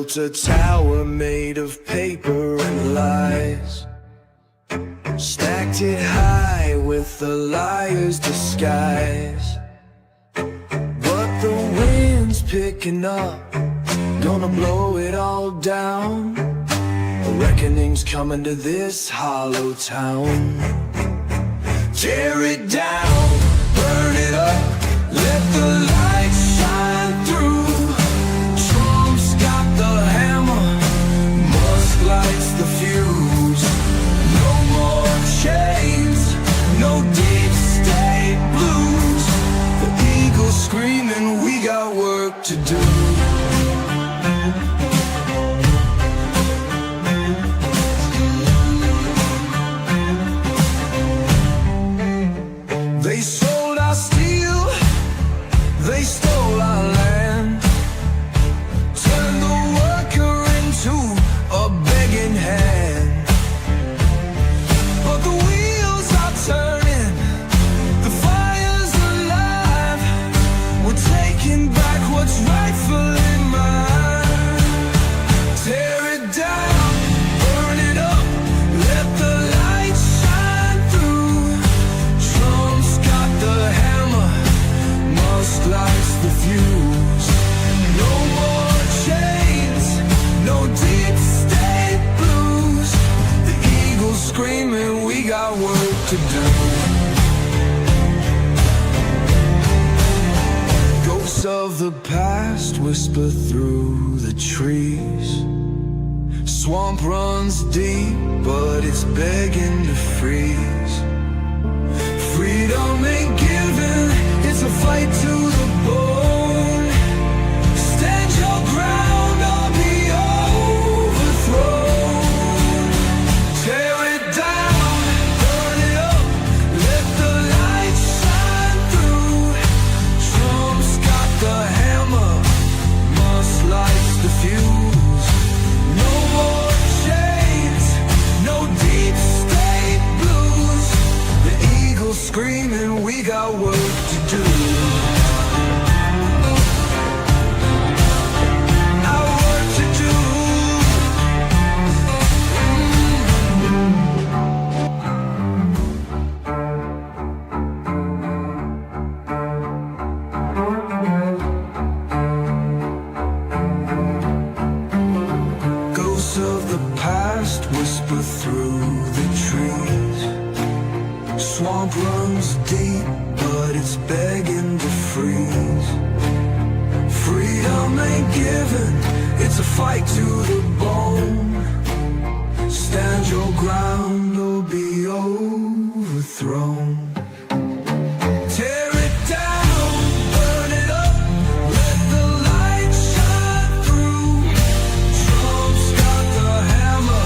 built a tower made of paper and lies, stacked it high with the liar's disguise. But the wind's picking up, gonna blow it all down. A reckoning's coming to this hollow town. Tear it down, burn it up, let the light shine through. Trump's got the hammer, Musk lights the fuse. No more chains, no deep state blues. The eagle's screaming, we got work to do. They sold our steel, they stole our land, turned the worker into a begging hand. But the wheels are turning, the fire's alive. We're taking back what's rightfully mine. Tear it down, burn it up, let the light shine through. Trump's got the hammer, Musk lights the fuse. No more chains, no deep state blues. The eagle's screaming, we got work to do. Ghosts of the past whisper through the trees. Swamp runs deep, but it's begging to freeze. Freedom ain't given, it's a fight to the bone. Stand your ground or be overthrown. Tear it down, burn it up, let the light shine through. Trump's got the hammer, Musk lights the fuse. No more chains, no deep state blues. The eagle's screaming, we got work to do. Our work to do. Ghosts of the past whisper through the trees. Swamp runs deep, but it's begging to freeze. Freedom ain't given, it's a fight to the bone. Stand your ground or be overthrown. Tear it down, burn it up, let the light shine through. Trump's got the hammer,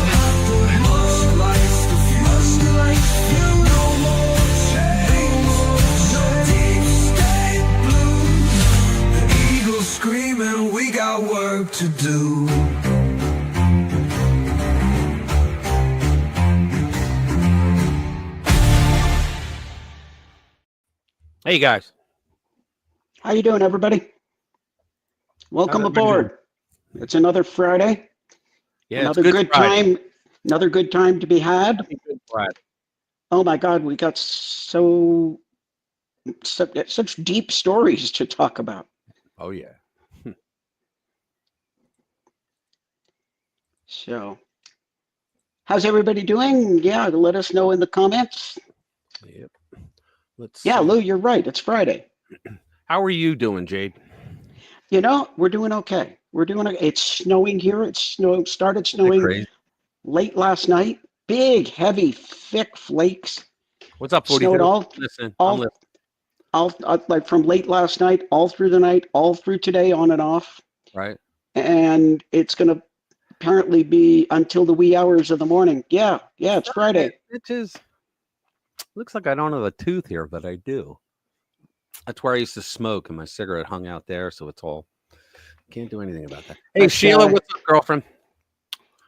Musk lights the fuse. No more chains, no deep state blues. The eagle's screaming, we got work to do. Hey guys, How you doing, everybody? Welcome How's everybody aboard. It's another Friday. yeah, Another it's good Friday. time. Another good time to be had. Good Friday. Oh my God, we got such deep stories to talk about. Oh yeah, So, how's everybody doing? Yeah, let us know in the comments. yep. Let's. Yeah, see. Lou, you're right. It's Friday. How are you doing, Jade? You know, we're doing okay. It's snowing here. Started Is it snowing crazy? late last night. Big, heavy, thick flakes. What's up, Snowed 42? Listen, I'm all listening. like from late last night, all through the night, all through today, on and off. Right? And it's going to apparently be until the wee hours of the morning. Yeah, it's Friday. Bitches. Looks like I don't have a tooth here, but I do. That's where I used to smoke, and my cigarette hung out there, so it's all. Can't do anything about that. Hey, But, Sheila, what's up, girlfriend?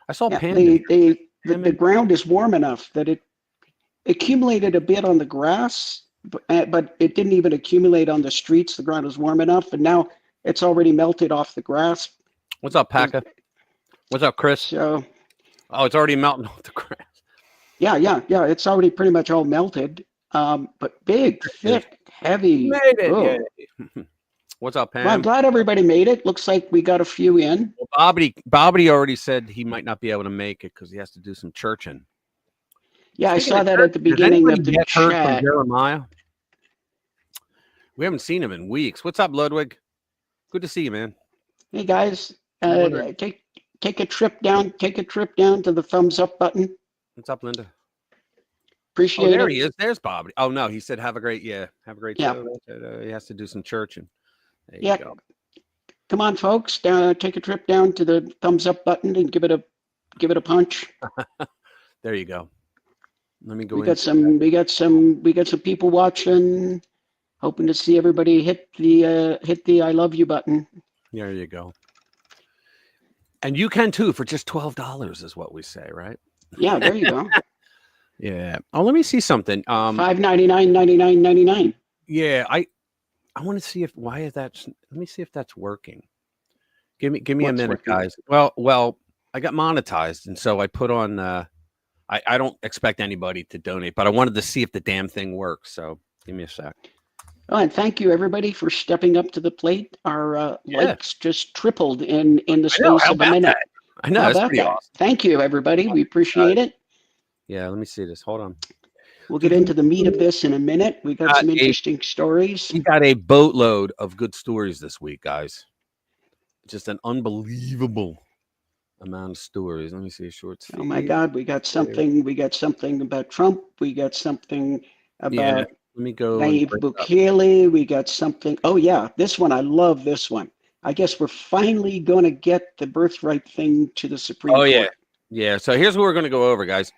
I saw Yeah, Panda. the ground is warm enough that it accumulated a bit on the grass, but it didn't even accumulate on the streets. The ground was warm enough, and now it's already melted off the grass. What's up, Paca? What's up, Chris? So Oh, it's already melting off the grass. yeah, it's already pretty much all melted. But big, thick, heavy. Made it. Oh. Yay. What's up, Well, I'm Pam? glad everybody made it. Looks like we got a few in. Well, Bobby already said he might not be able to make it because he has to do some churching. Yeah, Speaking I saw of that at the church, has beginning anybody of the yet heard from chat. Jeremiah? We haven't seen him in weeks. What's up, Ludwig? Good to see you, man. Hey guys, Wondering- take a trip down. Take a trip down to the thumbs up button. What's up, Linda? Appreciate Oh, there it. he is. There's Bobby. Oh no, he said have a great Yeah. show. He has to do some churching. There Yeah. you go. Come on, folks. Take a trip down to the thumbs up button and give it a punch. There you go. Let me go. We got some people watching. Hoping to see everybody hit the I love you button. There you go. And you can too for just $12 is what we say, right? Yeah, there you go. Yeah. Oh, let me see something. $5.99, Yeah, I want to see if let me see if that's working. Give me a What's minute, working? guys. Well, I got monetized, and so I put on I don't expect anybody to donate, but I wanted to see if the damn thing works. So give me a sec. Oh, and thank you everybody for stepping up to the plate. Our likes just tripled in the space How of a about minute. that? I know, How that's about pretty that? awesome. Thank you everybody. We appreciate it. Yeah, let me see this. Hold on. We'll get into the meat of this in a minute. We got some interesting stories. We got a boatload of good stories this week, guys. Just an unbelievable amount of stories. Let me see a short. Oh my God, we got something. We got something about Trump. We got something about Let me go. Nayib Bukele. We got something. Oh yeah, this one. I love this one. I guess we're finally going to get the birthright thing to the Supreme Court. Yeah. So here's what we're going to go over, guys.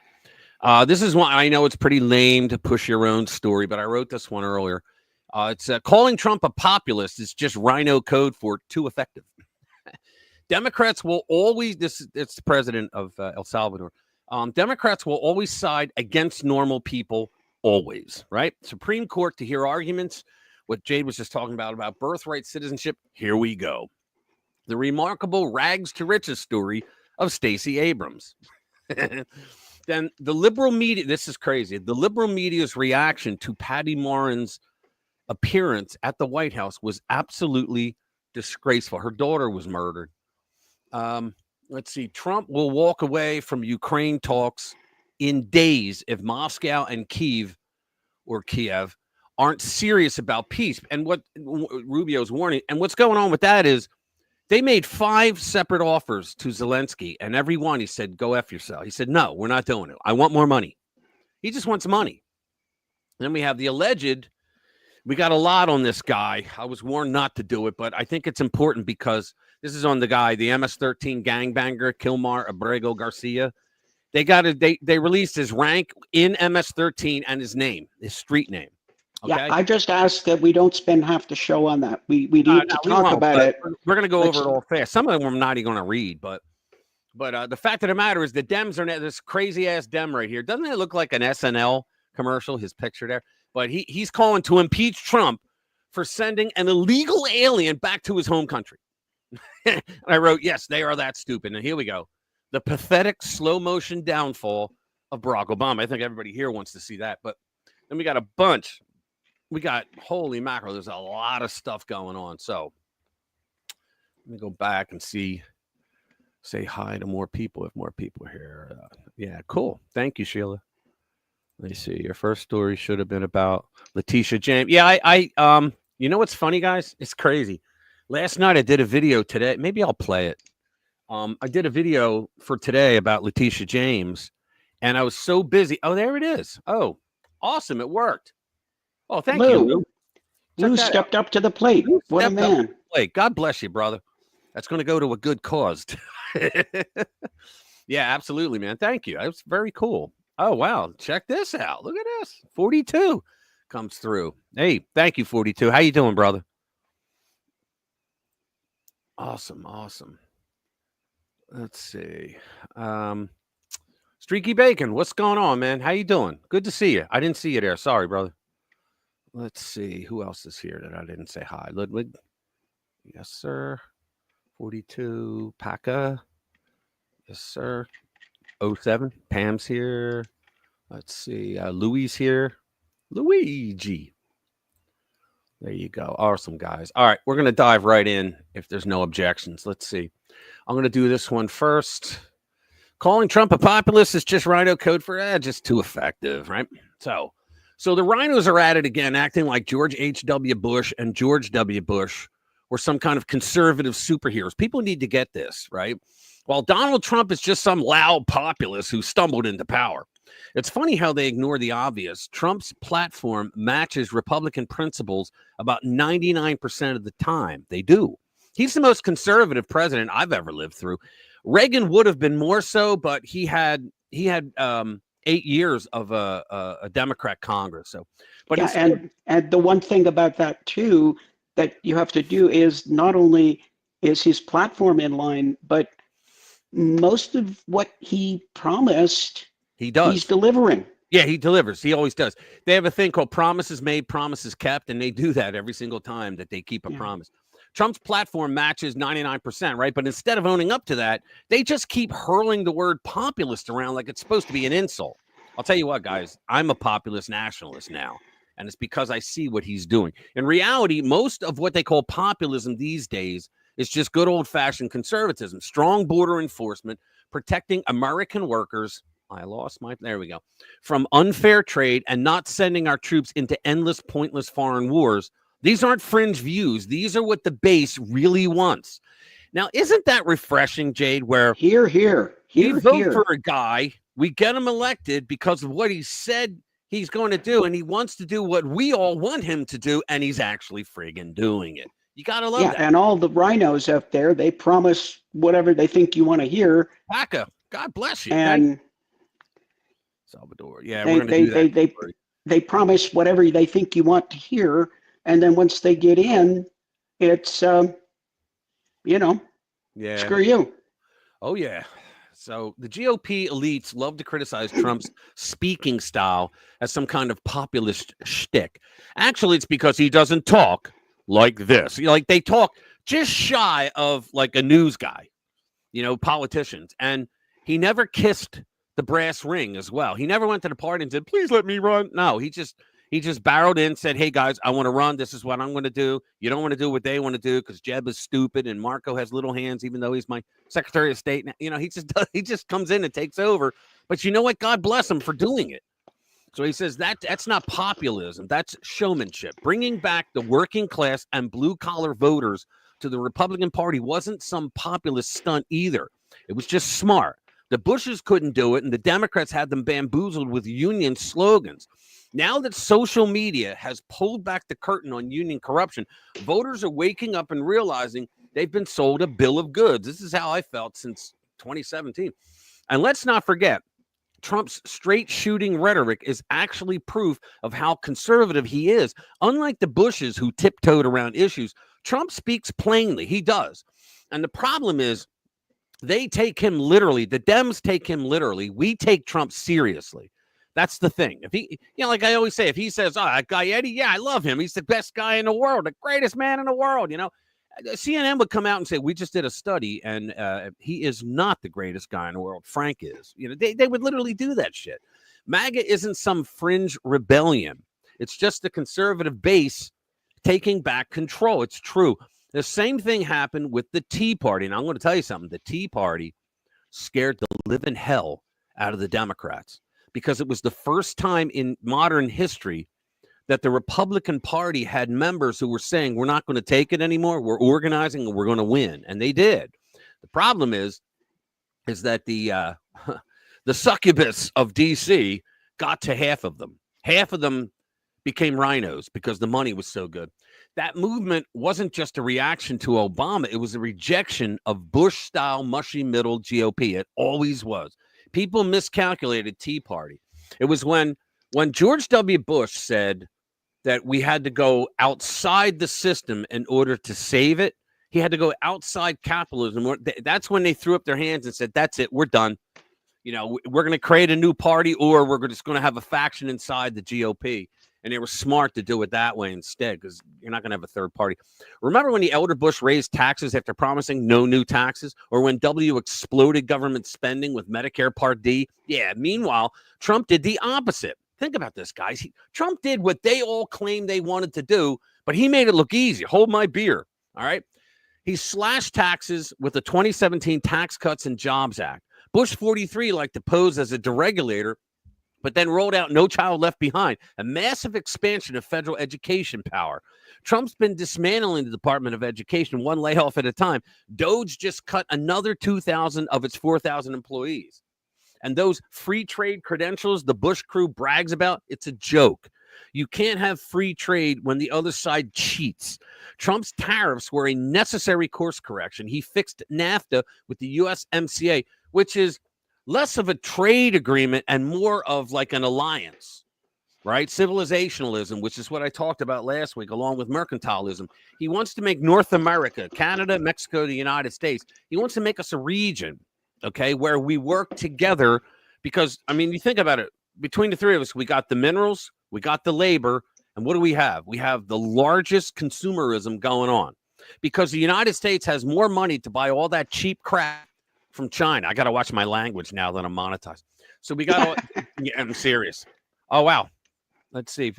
This is one I know it's pretty lame to push your own story, but I wrote this one earlier. It's calling Trump a populist is just rhino code for too effective. Democrats will always, it's the president of El Salvador. Democrats will always side against normal people, always, right? Supreme Court to hear arguments. What Jade was just talking about birthright citizenship. Here we go. The remarkable rags to riches story of Stacey Abrams. Then the liberal media, this is crazy. The liberal media's reaction to Patty Morin's appearance at the White House was absolutely disgraceful. Her daughter was murdered. Let's see. Trump will walk away from Ukraine talks in days if Moscow and Kiev aren't serious about peace. And what Rubio's warning, and what's going on with that is they made 5 separate offers to Zelensky, and every one he said, go F yourself. He said, no, we're not doing it. I want more money. He just wants money. And then we have the alleged, we got a lot on this guy. I was warned not to do it, but I think it's important because this is on the guy, the MS-13 gangbanger, Kilmar Abrego Garcia. They released his rank in MS-13 and his name, his street name. Okay? Yeah, I just asked that we don't spend half the show on that. We need to talk about it. We're going to go over it all fast. Some of them I'm not even going to read, but the fact of the matter is the Dems are this crazy ass Dem right here. Doesn't it look like an SNL commercial? His picture there, but he's calling to impeach Trump for sending an illegal alien back to his home country. And I wrote, yes, they are that stupid. And here we go. The pathetic slow motion downfall of Barack Obama. I think everybody here wants to see that. But then we got a bunch. We got, holy mackerel, there's a lot of stuff going on. So let me go back and say hi to more people if more people are here. Yeah, cool. Thank you, Sheila. Let me see. Your first story should have been about Letitia James. Yeah, I you know what's funny, guys? It's crazy. Last night I did a video today. Maybe I'll play it. I did a video for today about Letitia James, and I was so busy. Oh, there it is. Oh, awesome. It worked. Oh, thank you, Lou. Lou stepped up to the plate. What a man. God bless you, brother. That's going to go to a good cause. Yeah, absolutely, man. Thank you. That's very cool. Oh, wow. Check this out. Look at this. 42 comes through. Hey, thank you, 42. How you doing, brother? Awesome. Let's see. Streaky Bacon, what's going on, man? How you doing? Good to see you. I didn't see you there. Sorry, brother. Let's see. Who else is here that I didn't say hi? Ludwig. Yes, sir. 42. Paka. Yes, sir. 07. Pam's here. Let's see. Louis here. Luigi. There you go. Awesome, guys. All right. We're going to dive right in if there's no objections. Let's see. I'm going to do this one first. Calling Trump a populist is just rhino code for just too effective, right? So the rhinos are at it again, acting like George H.W. Bush and George W. Bush were some kind of conservative superheroes. People need to get this, right? While Donald Trump is just some loud populist who stumbled into power. It's funny how they ignore the obvious. Trump's platform matches Republican principles about 99% of the time. They do. He's the most conservative president I've ever lived through. Reagan would have been more so, but he had 8 years of a Democrat Congress. So, but yeah, and the one thing about that too that you have to do is not only is his platform in line, but most of what he promised, he does. He's delivering. Yeah, he delivers. He always does. They have a thing called promises made, promises kept, and they do that every single time that they keep a promise. Trump's platform matches 99%, right? But instead of owning up to that, they just keep hurling the word populist around like it's supposed to be an insult. I'll tell you what, guys, I'm a populist nationalist now, and it's because I see what he's doing. In reality, most of what they call populism these days is just good old-fashioned conservatism, strong border enforcement, protecting American workers. There we go. From unfair trade and not sending our troops into endless, pointless foreign wars. These aren't fringe views. These are what the base really wants. Now, isn't that refreshing, Jade, where we vote for a guy, we get him elected because of what he said he's going to do, and he wants to do what we all want him to do, and he's actually friggin' doing it. You got to love that. And all the rhinos out there, they promise whatever they think you want to hear. Paca, God bless you. And Salvador. Yeah, we're going to do that. They promise whatever they think you want to hear. And then once they get in, it's, screw you. Oh, yeah. So the GOP elites love to criticize Trump's speaking style as some kind of populist shtick. Actually, it's because he doesn't talk like this. Like they talk just shy of like a news guy, politicians. And he never kissed the brass ring as well. He never went to the party and said, please let me run. No, he just barreled in, said, hey, guys, I want to run. This is what I'm going to do. You don't want to do what they want to do because Jeb is stupid and Marco has little hands, even though he's my Secretary of State. He just comes in and takes over. But you know what? God bless him for doing it. So he says that's not populism. That's showmanship. Bringing back the working class and blue-collar voters to the Republican Party wasn't some populist stunt either. It was just smart. The Bushes couldn't do it, and the Democrats had them bamboozled with union slogans. Now that social media has pulled back the curtain on union corruption, voters are waking up and realizing they've been sold a bill of goods. This is how I felt since 2017. And let's not forget, Trump's straight shooting rhetoric is actually proof of how conservative he is. Unlike the Bushes who tiptoed around issues, Trump speaks plainly. He does. And the problem is they take him literally. The Dems take him literally. We take Trump seriously. That's the thing. If he, like I always say, if he says, oh, that guy Eddie, yeah, I love him. He's the best guy in the world, the greatest man in the world, CNN would come out and say, we just did a study and he is not the greatest guy in the world. Frank is. They would literally do that shit. MAGA isn't some fringe rebellion. It's just the conservative base taking back control. It's true. The same thing happened with the Tea Party. And I'm going to tell you something. The Tea Party scared the living hell out of the Democrats because it was the first time in modern history that the Republican Party had members who were saying, we're not going to take it anymore. We're organizing and we're going to win. And they did. The problem is that the succubus of D.C. got to half of them. Half of them became rhinos because the money was so good. That movement wasn't just a reaction to Obama. It was a rejection of Bush-style mushy middle GOP. It always was. People miscalculated Tea Party. It was when George W. Bush said that we had to go outside the system in order to save it. He had to go outside capitalism. That's when they threw up their hands and said, that's it, we're done. We're going to create a new party or we're just going to have a faction inside the GOP. And they were smart to do it that way instead, because you're not going to have a third party. Remember when the elder Bush raised taxes after promising no new taxes? Or when W exploded government spending with Medicare Part D? Yeah, meanwhile, Trump did the opposite. Think about this, guys. Trump did what they all claimed they wanted to do, but he made it look easy. Hold my beer, all right? He slashed taxes with the 2017 Tax Cuts and Jobs Act. Bush 43 liked to pose as a deregulator, but then rolled out No Child Left Behind, a massive expansion of federal education power. Trump's been dismantling the Department of Education one layoff at a time. Doge just cut another 2,000 of its 4,000 employees. And those free trade credentials the Bush crew brags about, it's a joke. You can't have free trade when the other side cheats. Trump's tariffs were a necessary course correction. He fixed NAFTA with the USMCA, which is less of a trade agreement and more of like an alliance, right? Civilizationalism, which is what I talked about last week, along with mercantilism. He wants to make North America, Canada, Mexico, the United States. He wants to make us a region, okay, where we work together because, I mean, you think about it, between the three of us, we got the minerals, we got the labor, and what do we have? We have the largest consumerism going on because the United States has more money to buy all that cheap crap from China. I got to watch my language now that I'm monetized. So we got all, yeah, I'm serious. Oh, wow. Let's see.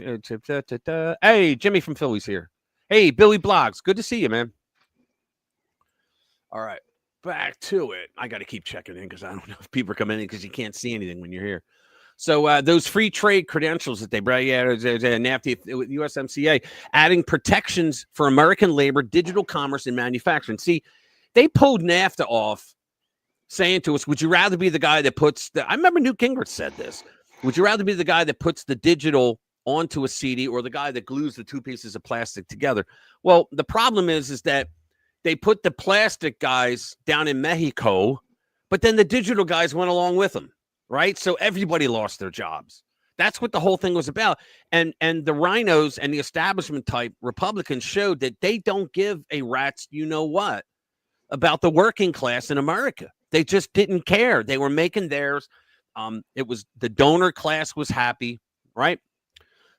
Hey, Jimmy from Philly's here. Hey, Billy Blogs. Good to see you, man. All right. Back to it. I got to keep checking in because I don't know if people are coming in because you can't see anything when you're here. So those free trade credentials that they brought, yeah, NAFTA, USMCA, adding protections for American labor, digital commerce, and manufacturing. See, they pulled NAFTA off saying to us, would you rather be the guy that puts the, I remember Newt Gingrich said this, would you rather be the guy that puts the digital onto a CD or the guy that glues the two pieces of plastic together? Well, the problem is that they put the plastic guys down in Mexico, but then the digital guys went along with them, right? So everybody lost their jobs. That's what the whole thing was about. And the rhinos and the establishment type Republicans showed that they don't give a rat's you know what about the working class in America. They just didn't care. They were making theirs. It was the donor class was happy, right?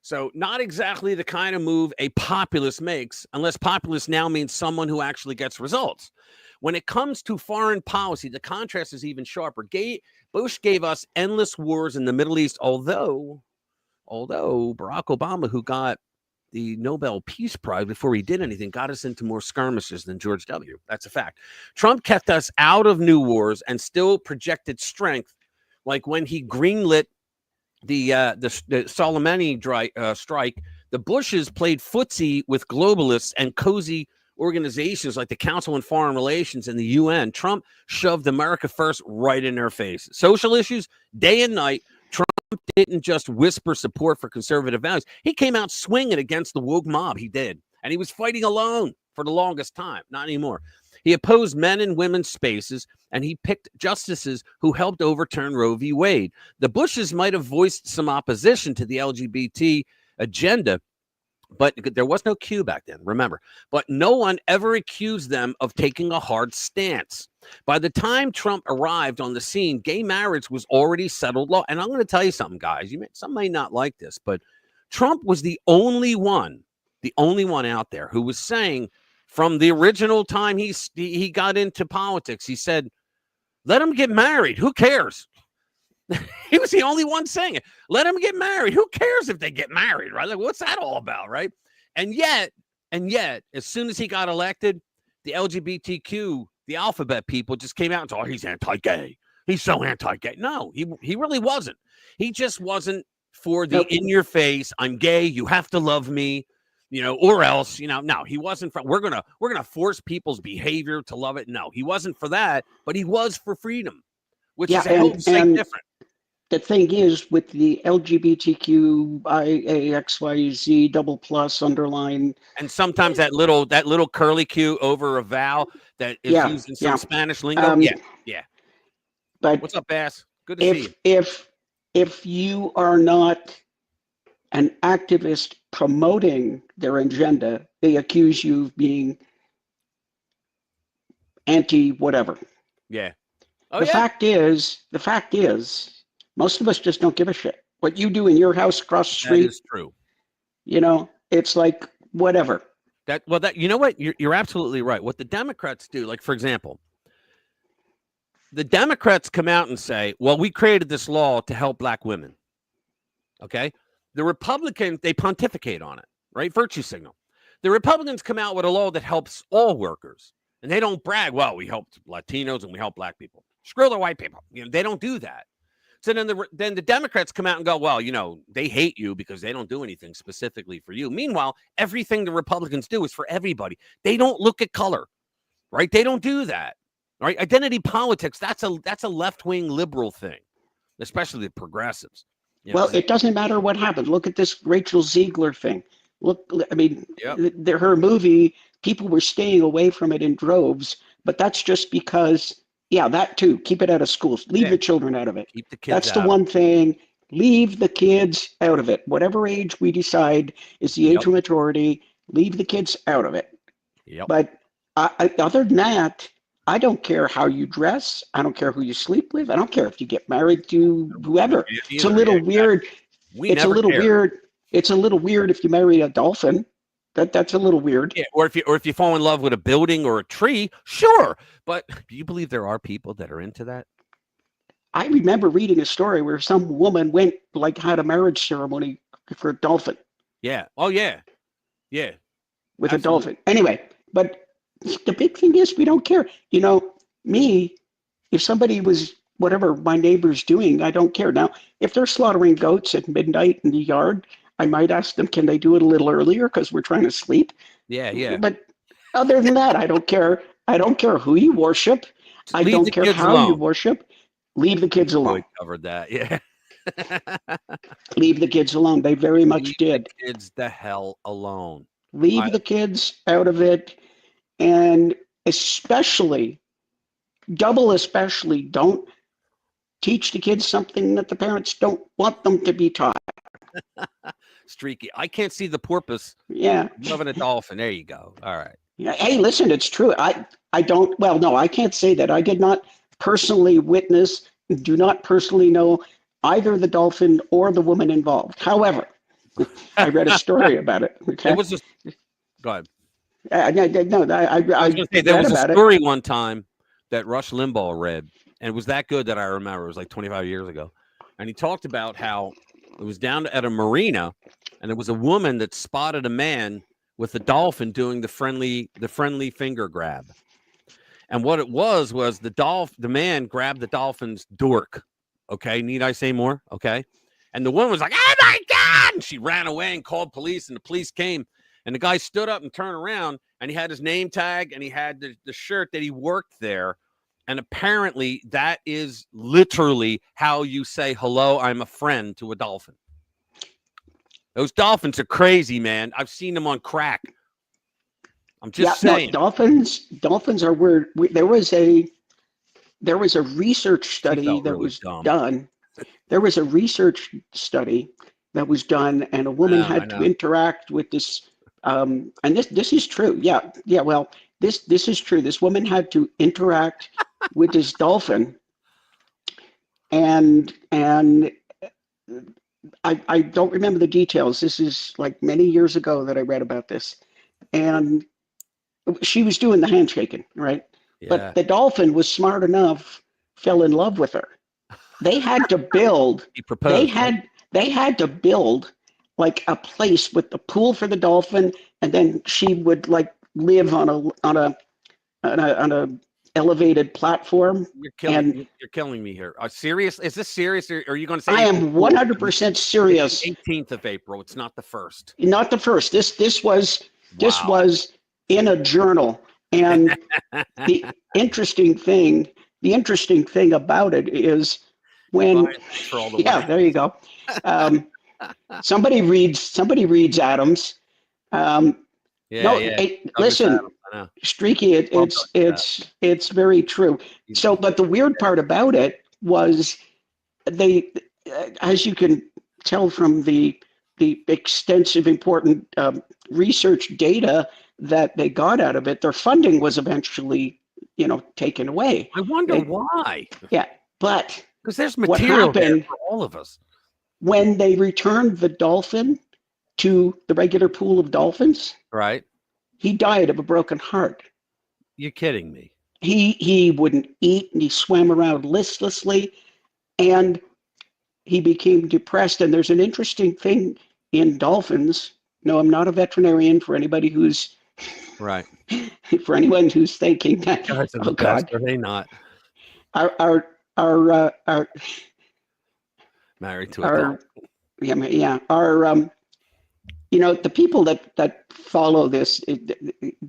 So not exactly the kind of move a populist makes, unless populist now means someone who actually gets results. When it comes to foreign policy, the contrast is even sharper. Bush gave us endless wars in the Middle East, although Barack Obama, who got the Nobel Peace Prize before he did anything, got us into more skirmishes than George W. That's a fact. Trump kept us out of new wars and still projected strength, like when he greenlit the Soleimani strike. The Bushes played footsie with globalists and cozy organizations like the Council on Foreign Relations and the UN. Trump shoved America first right in their face. Social issues, day and night. Trump didn't just whisper support for conservative values. He came out swinging against the woke mob. He did. And he was fighting alone for the longest time. Not anymore. He opposed men and women's spaces, and he picked justices who helped overturn Roe v. Wade. The Bushes might have voiced some opposition to the LGBT agenda, but there was no Q back then, remember. But no one ever accused them of taking a hard stance. By the time Trump arrived on the scene, gay marriage was already settled law. And I'm going to tell you something, guys. Some may not like this, but Trump was the only one out there who was saying from the original time he got into politics, he said, let them get married. Who cares? He was the only one saying it. Let them get married. Who cares if they get married, right? Like, what's that all about, right? And yet, as soon as he got elected, the LGBTQ, the alphabet people just came out and said, oh, he's anti-gay. He's so anti-gay. No, he really wasn't. He just wasn't for the in-your-face, I'm gay, you have to love me, or else, no, he wasn't for, we're gonna force people's behavior to love it. No, he wasn't for that, but he was for freedom, which is a whole thing different. The thing is, with the LGBTQIAXYZ double plus underline, and sometimes that little curly Q over a vowel that is used in some Spanish lingo. Yeah. But what's up, Bass? Good to see you. If you are not an activist promoting their agenda, they accuse you of being anti-whatever. Yeah. The fact is, most of us just don't give a shit. What you do in your house across the street. That is true. You know, it's like whatever. That you know what? You're absolutely right. What the Democrats do, like for example, the Democrats come out and say, "Well, we created this law to help black women." Okay, the Republicans they pontificate on it, right? Virtue signal. The Republicans come out with a law that helps all workers, and they don't brag. Well, we helped Latinos and we help black people. Screw the white people. You know, they don't do that. So then the Democrats come out and go, well, you know, they hate you because they don't do anything specifically for you. Meanwhile, everything the Republicans do is for everybody. They don't look at color, right? They don't do that, right? Identity politics, that's a left-wing liberal thing, especially the progressives. You know, Well, it doesn't matter what happens. Look at this Rachel Ziegler thing. Look, I mean, yep. her movie, people were staying away from it in droves, but that's just because, yeah, that too. Keep it out of schools. Leave the children out of it. Keep the kids That's out. the one thing. Leave the kids out of it. Whatever age we decide is the age of majority, leave the kids out of it. Yep. But other than that, I don't care how you dress. I don't care who you sleep with. I don't care if you get married to whoever. It's a little weird. It's a little weird. It's a little weird if you marry a dolphin. That's a little weird. Yeah, or if you fall in love with a building or a tree, sure. But do you believe there are people that are into that? I remember reading a story where some woman went, like, had a marriage ceremony for a dolphin. Yeah. Oh, yeah. Yeah. With a dolphin. Anyway, but the big thing is we don't care. You know, me, if somebody was, whatever my neighbor's doing, I don't care. Now, if they're slaughtering goats at midnight in the yard, I might ask them, can they do it a little earlier because we're trying to sleep? Yeah, yeah. But other than that, I don't care. I don't care who you worship. I don't care how you worship. Leave the kids alone. We covered that, yeah. Leave the kids alone. They very much did. The kids the hell alone. Leave the kids out of it. And especially, especially, don't teach the kids something that the parents don't want them to be taught. Streaky. I can't see the porpoise. Yeah. Loving a dolphin. There you go. All right. Yeah. Hey, listen, it's true. I don't, well, no, I can't say that. I did not personally witness, do not personally know either the dolphin or the woman involved. However, I read a story about it. Okay. It was just, go ahead. I was going to say there was a story one time that Rush Limbaugh read, and it was that good that I remember. It was like 25 years ago. And he talked about how it was down at a marina, and there was a woman that spotted a man with a dolphin doing the friendly finger grab. And what it was the man grabbed the dolphin's dork. Okay, need I say more? Okay. And the woman was like, oh my God! And she ran away and called police, and the police came. And the guy stood up and turned around, and he had his name tag, and he had the shirt that he worked there. And apparently that is literally how you say, hello, I'm a friend to a dolphin. Those dolphins are crazy, man. I've seen them on crack. I'm just saying. No, dolphins are weird. There was a research study that was done. There was a research study that was done, and a woman had to interact with this. And this is true. Yeah. Well, this is true. This woman had to interact with this dolphin, and I don't remember the details. This is like many years ago that I read about this, and she was doing the handshaking, right? Yeah. But the dolphin was smart enough, fell in love with her. They had to build. He proposed. They had to build like a place with the pool for the dolphin, and then she would like live on a elevated platform. You're killing me here. Serious? Is this serious? Or are you going to say? I am 100% serious. 18th of April. It's not the first. Not the first. This was in a journal, and the interesting thing about it is when there you go. Somebody reads Adams. Listen, Streaky, it's very true. So, but the weird part about it was they, as you can tell from the extensive, important research data that they got out of it, their funding was eventually, taken away. I wonder why. Yeah, but because there's material there for all of us. When they returned the dolphin, to the regular pool of dolphins, Right? he died of a broken heart. You're kidding me. He wouldn't eat, and he swam around listlessly, and he became depressed. And there's an interesting thing in dolphins. No, I'm not a veterinarian, for anybody who's Right. for anyone who's thinking that. Guys are the Oh best, God, are they not? our Married to a our dog. yeah our the people that follow this,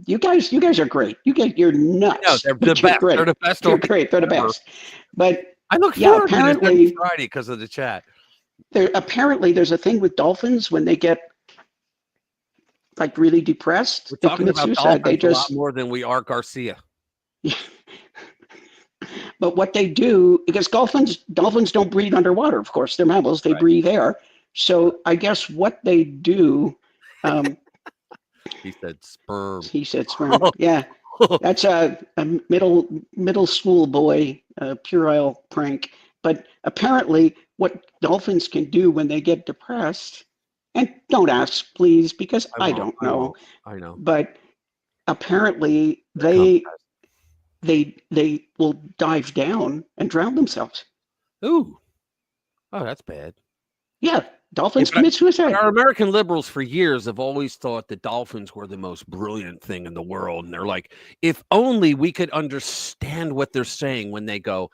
you guys are great. You're No, nuts. they're But the you're best. great. They're the best. You're great. They're the ever. best. But I look yeah, forward to this every apparently Friday because of the chat. there's a thing with dolphins when they get like really depressed. We're They talking commit about suicide. They dolphins a lot just more than we are Garcia. but what they do, because dolphins don't breathe underwater. Of course, they're mammals. They Right. breathe air. So I guess what they do. He said sperm. He said sperm. Yeah. That's a middle school boy puerile prank. But apparently, what dolphins can do when they get depressed, and don't ask, please, because I don't know. I know. But apparently, Come, they will dive down and drown themselves. ooh. Oh, that's bad. Yeah, dolphins Yeah, but commit suicide. Our American liberals for years have always thought that dolphins were the most brilliant thing in the world. And they're like, if only we could understand what they're saying when they go.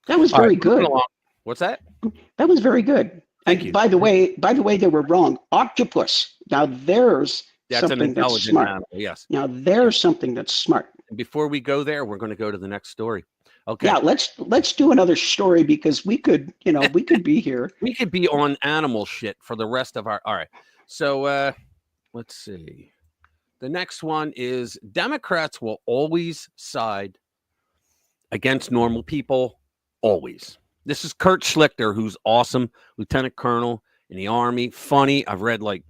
That was All very right, moving good. along. What's that? That was very good. Thank And you. by the way, they were wrong. Octopus. Now there's That's an something that's intelligent smart. animal. Yes. Now there's something that's smart. And before we go there, we're going to go to the next story. Okay. Yeah, let's do another story because we could be here. We could be on animal shit for the rest of our. All right. So let's see. The next one is Democrats will always side against normal people. Always. This is Kurt Schlichter, who's awesome, lieutenant colonel in the Army. Funny. I've read like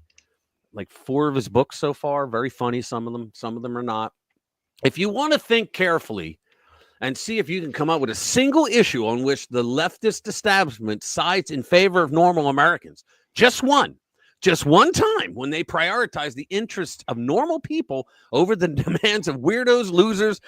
4 of his books so far. Very funny. Some of them are not. If you want to think carefully and see if you can come up with a single issue on which the leftist establishment sides in favor of normal Americans, just one time when they prioritize the interests of normal people over the demands of weirdos, losers,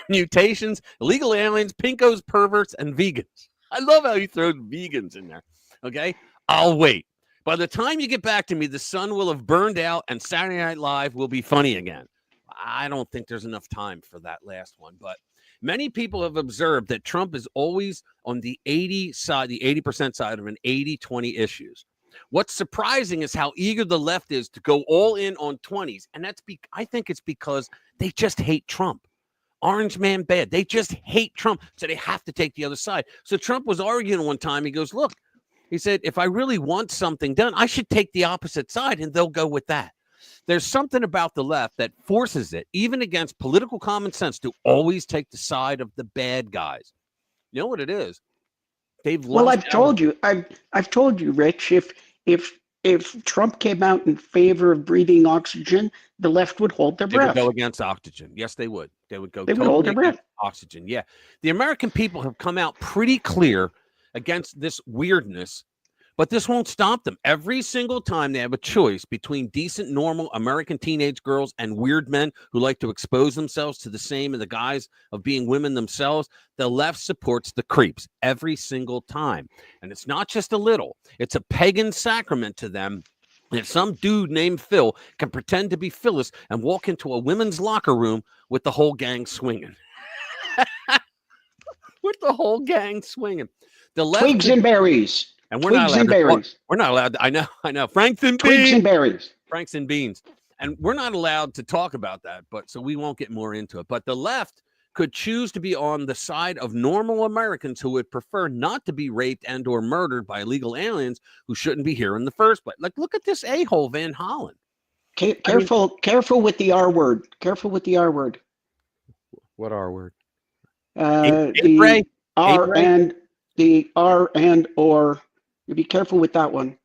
mutations, illegal aliens, pinkos, perverts, and vegans. I love how he throws vegans in there. Okay, I'll wait. By the time you get back to me, the sun will have burned out and Saturday Night Live will be funny again. I don't think there's enough time for that last one, but many people have observed that Trump is always on the 80% side of an 80-20 issues. What's surprising is how eager the left is to go all in on 20s. And I think it's because they just hate Trump. Orange man bad. They just hate Trump. So they have to take the other side. So Trump was arguing one time. He goes, look, he said, if I really want something done, I should take the opposite side and they'll go with that. There's something about the left that forces it, even against political common sense, to always take the side of the bad guys. You know what it is? I've told you, Rich, if Trump came out in favor of breathing oxygen, the left would hold their breath. They would go against oxygen. Yes, they would. They would go. They would hold their breath. Oxygen. Yeah, the American people have come out pretty clear against this weirdness, but this won't stop them. Every single time they have a choice between decent, normal American teenage girls and weird men who like to expose themselves to the same in the guise of being women themselves, the left supports the creeps every single time. And it's not just a little. It's a pagan sacrament to them. And if some dude named Phil can pretend to be Phyllis and walk into a women's locker room with the whole gang swinging. With the whole gang swinging. The left Twigs and berries. And we're not allowed to, I know. Franks and Twigs and berries. Franks and beans. And we're not allowed to talk about that, so we won't get more into it. But the left could choose to be on the side of normal Americans who would prefer not to be raped and or murdered by illegal aliens who shouldn't be here in the first place. Like, look at this a-hole Van Hollen. Careful with the R word. Careful with the R word. What R word? The R and or. You be careful with that one.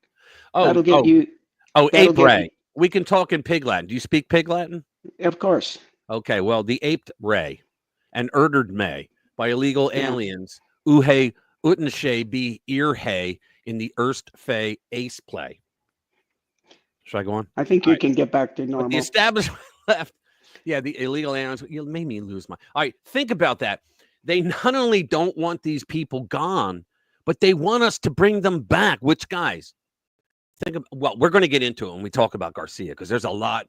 That'll get you. Oh, ape ray. We can talk in Pig Latin. Do you speak Pig Latin? Of course. Okay, well, the aped ray and urdered may by illegal aliens, uhe Utenshay be earhay in the Erst Fay ace play. Should I go on? I think All you right. can get back to But the normal. establishment left. Yeah, the illegal aliens. You made me lose my. All right, think about that. They not only don't want these people gone, but they want us to bring them back. Which guys? Well, we're going to get into it when we talk about Garcia, because there's a lot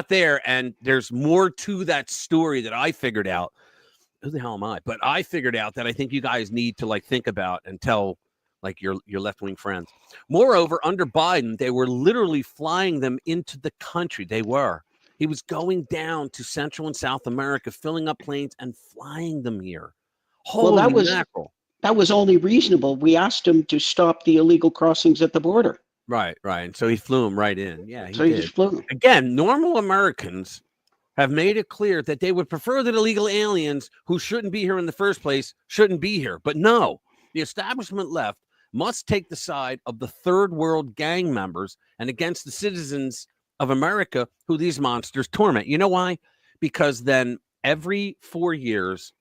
there, and there's more to that story that I figured out. Who the hell am I? But I figured out that I think you guys need to think about and tell your left-wing friends. Moreover, under Biden, they were literally flying them into the country. He was going down to Central and South America, filling up planes and flying them here. Holy mackerel. That was only reasonable. We asked him to stop the illegal crossings at the border. Right. And so he flew him right in. Yeah, he just flew. Again, normal Americans have made it clear that they would prefer that illegal aliens who shouldn't be here in the first place shouldn't be here. But no, the establishment left must take the side of the third world gang members and against the citizens of America who these monsters torment. You know why? Because then every 4 years,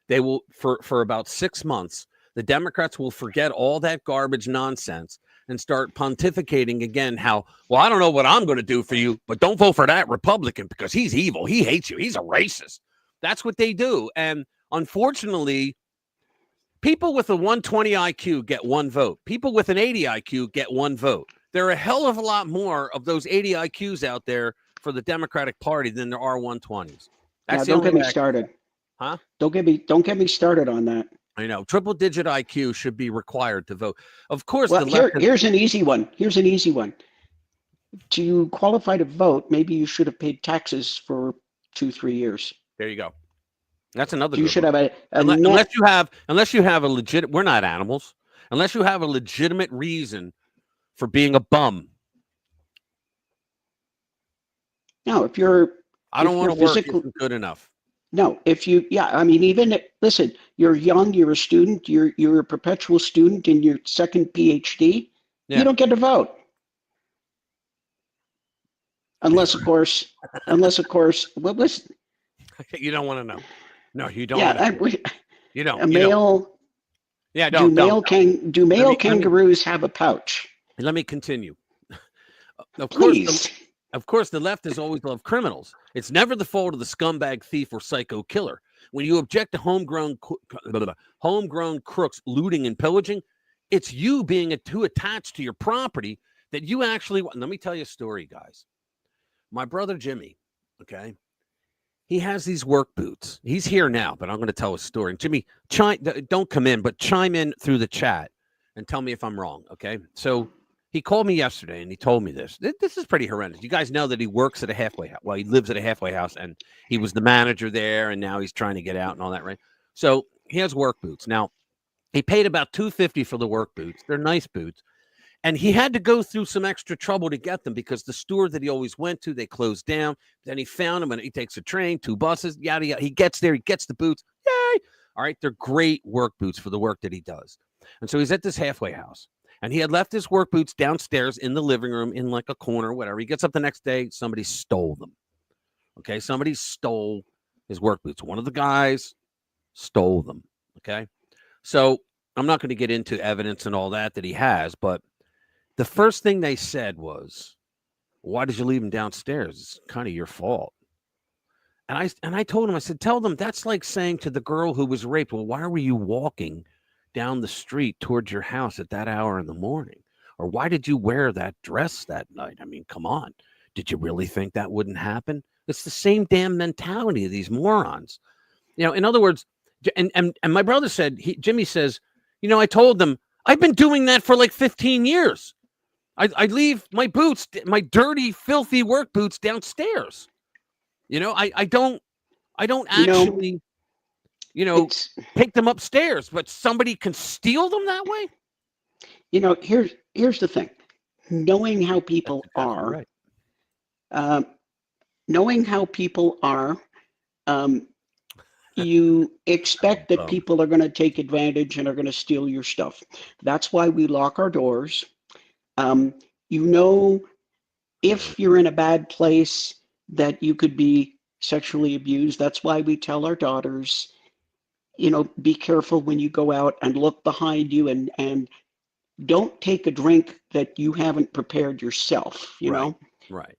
they will, for about 6 months, the Democrats will forget all that garbage nonsense and start pontificating again how, well, I don't know what I'm going to do for you, but don't vote for that Republican because he's evil. He hates you. He's a racist. That's what they do. And unfortunately, people with a 120 IQ get one vote. People with an 80 IQ get one vote. There are a hell of a lot more of those 80 IQs out there for the Democratic Party than there are 120s. That's don't get me started. Huh? Don't get me started on that. I know. Triple-digit IQ should be required to vote. Of course, well, here's an easy one. To qualify to vote, maybe you should have paid taxes for 2-3 years. There you go. That's another. You should have unless you have a legit. We're not animals. Unless you have a legitimate reason for being a bum. No, if you're. I don't want to work. Isn't good enough. No, listen, you're young, you're a student, you're a perpetual student in your second PhD, you don't get to vote. Unless of course, well, listen. You don't want to know. No, you don't. You don't. A male. Yeah, don't. Do male kangaroos have a pouch? Let me continue. Please. Of course, the left has always loved criminals. It's never the fault of the scumbag thief or psycho killer. When you object to homegrown crooks looting and pillaging, it's you being too attached to your property that you actually. Let me tell you a story, guys. My brother Jimmy, okay, he has these work boots. He's here now, but I'm going to tell a story. And Jimmy, don't come in, but chime in through the chat and tell me if I'm wrong, okay? So he called me yesterday and he told me this. This is pretty horrendous. You guys know that he works at a halfway house. Well, he lives at a halfway house and he was the manager there and now he's trying to get out and all that, right? So he has work boots. Now, he paid about $250 for the work boots. They're nice boots. And he had to go through some extra trouble to get them because the store that he always went to, they closed down. Then he found them and he takes a train, 2 buses, yada, yada. He gets there, he gets the boots. Yay! All right, they're great work boots for the work that he does. And so he's at this halfway house. And he had left his work boots downstairs in the living room in like a corner, whatever. He gets up the next day, somebody stole them. Okay, somebody stole his work boots. One of the guys stole them. Okay, so I'm not going to get into evidence and all that he has, but the first thing they said was, why did you leave him downstairs? It's kind of your fault. And I told him, I said, tell them that's like saying to the girl who was raped, well, why were you walking down the street towards your house at that hour in the morning? Or why did you wear that dress that night? I mean, come on. Did you really think that wouldn't happen? It's the same damn mentality of these morons. In other words, and my brother said, Jimmy says, I told them, I've been doing that for like 15 years. I leave my boots, my dirty, filthy work boots downstairs. I don't actually, take them upstairs, but somebody can steal them that way. Here's the thing. Knowing how people are, you expect that people are going to take advantage and are going to steal your stuff. That's why we lock our doors. If you're in a bad place that you could be sexually abused, that's why we tell our daughters, be careful when you go out and look behind you and don't take a drink that you haven't prepared yourself, Right. Right.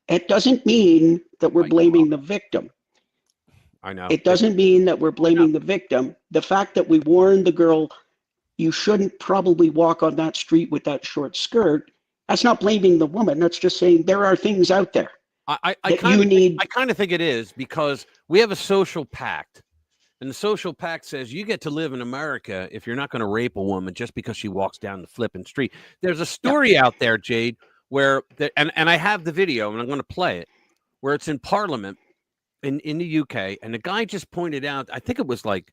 It doesn't mean that we're Right. blaming the victim. I know. It doesn't mean that we're blaming the victim. The fact that we warned the girl, you shouldn't probably walk on that street with that short skirt, that's not blaming the woman. That's just saying there are things out there I that kind you of need. I kind of think it is, because we have a social pact. And the social pact says you get to live in America if you're not going to rape a woman just because she walks down the flipping street. There's a story out there, Jade, where and I have the video and I'm going to play it, where it's in Parliament in the UK, and the guy just pointed out, I think it was like,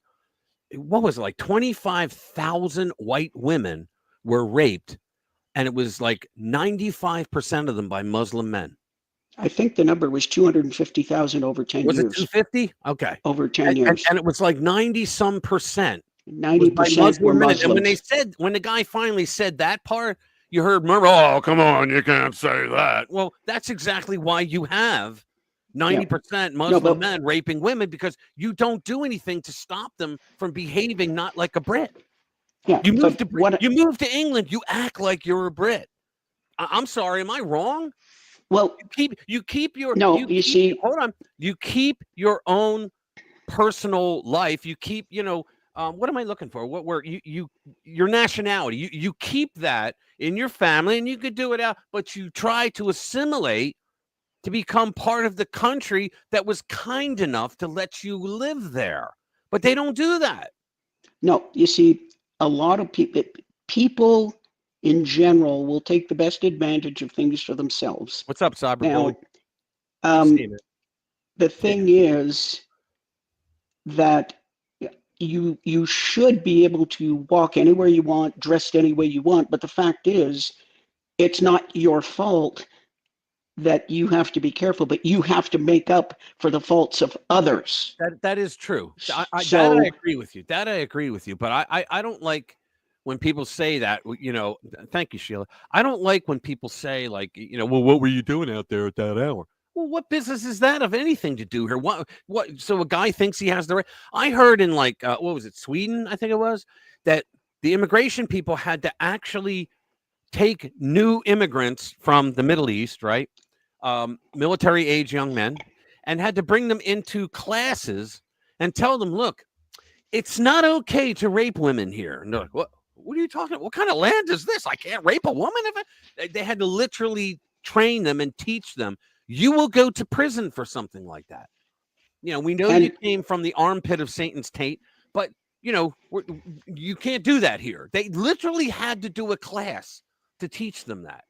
what was it, like 25,000 white women were raped, and it was like 95% of them by Muslim men. I think the number was 250,000 over 10 Was it years. 250? Okay. Over 10 years. And it was like 90% 90% were Muslims. And when the guy finally said that part, you heard murmur, oh, come on, you can't say that. Well, that's exactly why you have 90% Muslim men raping women, because you don't do anything to stop them from behaving not like a Brit. Yeah, you move to England, you act like you're a Brit. I'm sorry, am I wrong? Well, you keep your hold on. You keep your own personal life. You keep, what am I looking for? Your nationality. You keep that in your family, and you could do it out, but you try to assimilate to become part of the country that was kind enough to let you live there. But they don't do that. No, you see, a lot of people in general will take the best advantage of things for themselves. What's up, Cyber Now, Billy? the thing is that you should be able to walk anywhere you want, dressed any way you want, but the fact is, it's not your fault that you have to be careful, but you have to make up for the faults of others. That is true. That I agree with you. That I agree with you. But I don't like when people say that, thank you, Sheila. I don't like when people say, like, well, what were you doing out there at that hour? Well, what business is that of anything to do here? What? So a guy thinks he has the right. I heard in what was it, Sweden, I think it was, that the immigration people had to actually take new immigrants from the Middle East, right? Military age young men, and had to bring them into classes and tell them, look, it's not okay to rape women here. And they're like, what are you talking about? What kind of land is this? I can't rape a woman. They had to literally train them and teach them. You will go to prison for something like that. We know you came from the armpit of Satan's taint, but you can't do that here. They literally had to do a class to teach them that.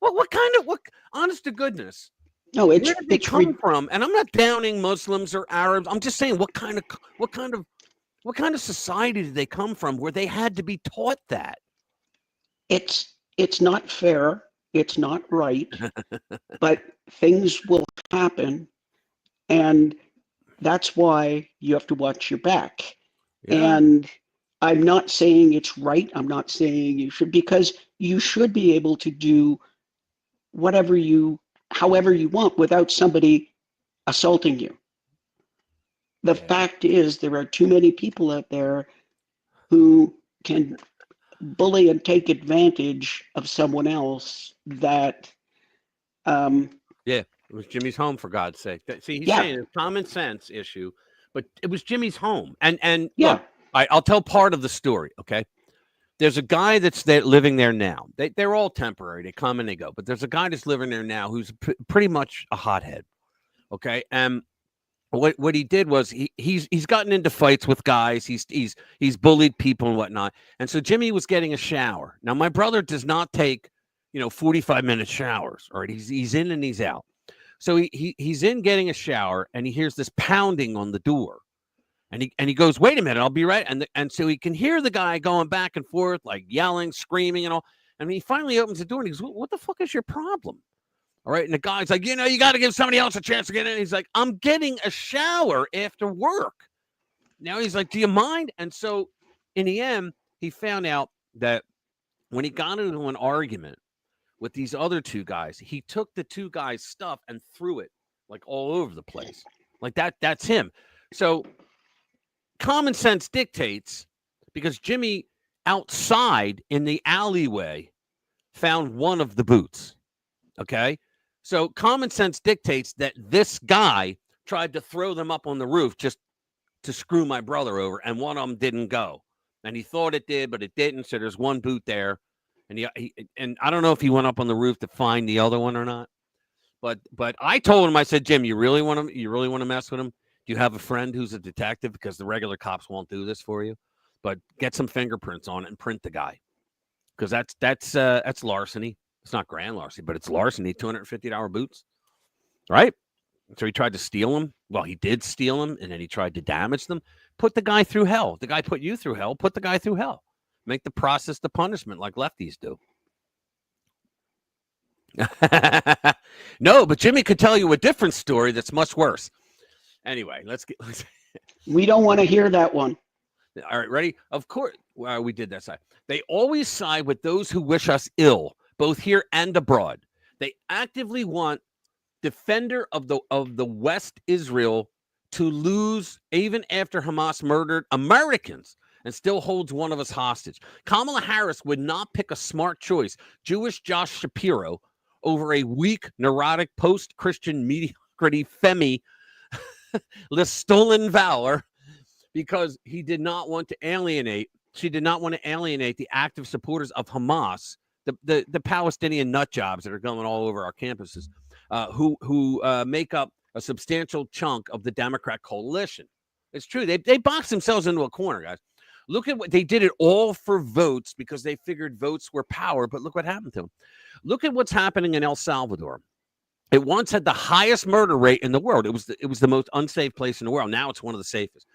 Well, what honest to goodness? No, where did they come from? And I'm not downing Muslims or Arabs. I'm just saying, what kind of society did they come from where they had to be taught that? It's not fair. It's not right. But things will happen, and that's why you have to watch your back. Yeah. And I'm not saying it's right. I'm not saying you should, because you should be able to do however you want without somebody assaulting you. The fact is, there are too many people out there who can bully and take advantage of someone else that it was Jimmy's home, for God's sake. See, he's saying it's a common sense issue, but it was Jimmy's home. And look, I'll tell part of the story, okay? There's a guy that's living there now. They're all temporary. They come and they go. But there's a guy that's living there now who's pretty much a hothead, okay? And what he did was he's gotten into fights with guys. He's bullied people and whatnot. And so Jimmy was getting a shower. Now, my brother does not take 45-minute showers. All right, he's in and he's out. So he's in getting a shower, and he hears this pounding on the door. And he goes, wait a minute, I'll be right. And so he can hear the guy going back and forth, like yelling, screaming, and all. And he finally opens the door and he goes, what the fuck is your problem? All right. And the guy's like, you got to give somebody else a chance to get in. He's like, I'm getting a shower after work. Now he's like, do you mind? And so in the end, he found out that when he got into an argument with these other two guys, he took the two guys' stuff and threw it like all over the place. Like that's him. So common sense dictates, because Jimmy outside in the alleyway found one of the boots. Okay. So common sense dictates that this guy tried to throw them up on the roof just to screw my brother over, and one of them didn't go. And he thought it did, but it didn't. So there's one boot there. And and I don't know if he went up on the roof to find the other one or not. But I told him, I said, Jim, you really want to mess with him? Do you have a friend who's a detective? Because the regular cops won't do this for you. But get some fingerprints on it and print the guy. Because that's larceny. It's not grand larceny, but it's larceny. $250 boots, right? So he tried to steal them. Well, he did steal them, and then he tried to damage them. Put the guy through hell. The guy put you through hell. Put the guy through hell. Make the process the punishment like lefties do. No, but Jimmy could tell you a different story that's much worse. Anyway, let's We don't want to hear that one. All right, ready? Of course, well, we did that side. They always side with those who wish us ill, both here and abroad. They actively want defender of the West Israel to lose even after Hamas murdered Americans and still holds one of us hostage. Kamala Harris would not pick a smart choice, Jewish Josh Shapiro, over a weak, neurotic, post-Christian mediocrity Femi Stolen Valor, because she did not want to alienate the active supporters of Hamas, the Palestinian nut jobs that are going all over our campuses, who make up a substantial chunk of the Democrat coalition. It's true. They boxed themselves into a corner, guys. Look at what they did it all for votes, because they figured votes were power. But look what happened to them. Look at what's happening in El Salvador. It once had the highest murder rate in the world. It was the most unsafe place in the world. Now it's one of the safest.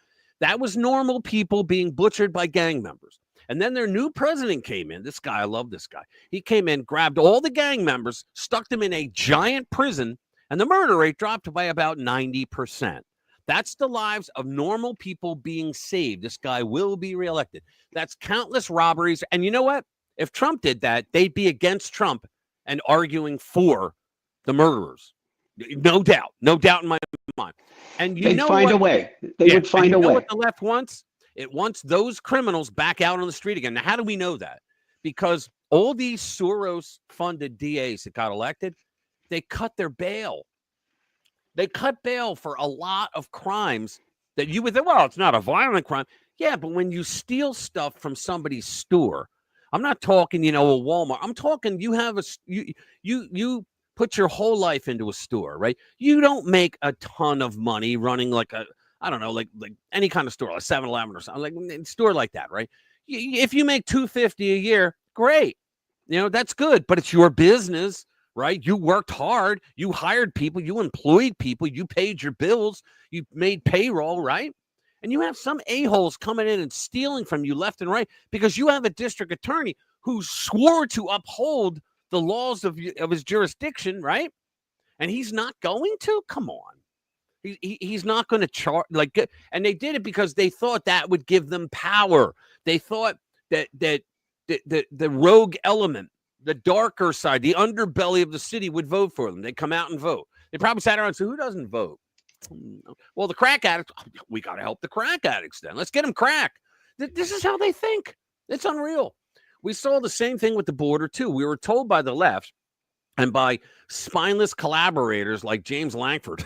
That was normal people being butchered by gang members. And then their new president came in. This guy, I love this guy. He came in, grabbed all the gang members, stuck them in a giant prison, and the murder rate dropped by about 90%. That's the lives of normal people being saved. This guy will be reelected. That's countless robberies. And you know what? If Trump did that, they'd be against Trump and arguing for the murderers. No doubt in my mind. And they'd find a way. They would find a way. What the left wants? It wants those criminals back out on the street again. Now, how do we know that? Because all these Soros-funded DAs that got elected, they cut their bail. They cut bail for a lot of crimes that you would think, well, it's not a violent crime. Yeah, but when you steal stuff from somebody's store, I'm not talking, a Walmart. I'm talking you put your whole life into a store, right? You don't make a ton of money running like like any kind of store, like 7-Eleven or something, like a store like that, right? If you make $250 a year, great. That's good, but it's your business, right? You worked hard. You hired people. You employed people. You paid your bills. You made payroll, right? And you have some a-holes coming in and stealing from you left and right because you have a district attorney who swore to uphold the laws of his jurisdiction, right? And he's not going to? Come on. He's not going to charge, and they did it because they thought that would give them power. They thought that the rogue element, the darker side, the underbelly of the city would vote for them. They'd come out and vote. They probably sat around and said, who doesn't vote? Well, the crack addicts, we got to help the crack addicts then. Let's get them crack. This is how they think. It's unreal. We saw the same thing with the border, too. We were told by the left and by spineless collaborators like James Langford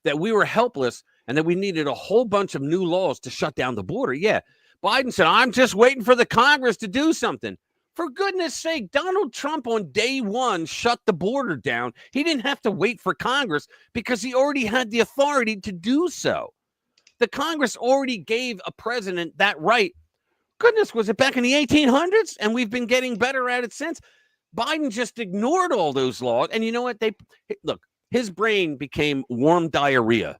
that we were helpless and that we needed a whole bunch of new laws to shut down the border. Yeah, Biden said, I'm just waiting for the Congress to do something. For goodness sake, Donald Trump on day one shut the border down. He didn't have to wait for Congress because he already had the authority to do so. The Congress already gave a president that right. Goodness, was it back in the 1800s? And we've been getting better at it since. Biden just ignored all those laws. And you know what? Look, his brain became warm diarrhea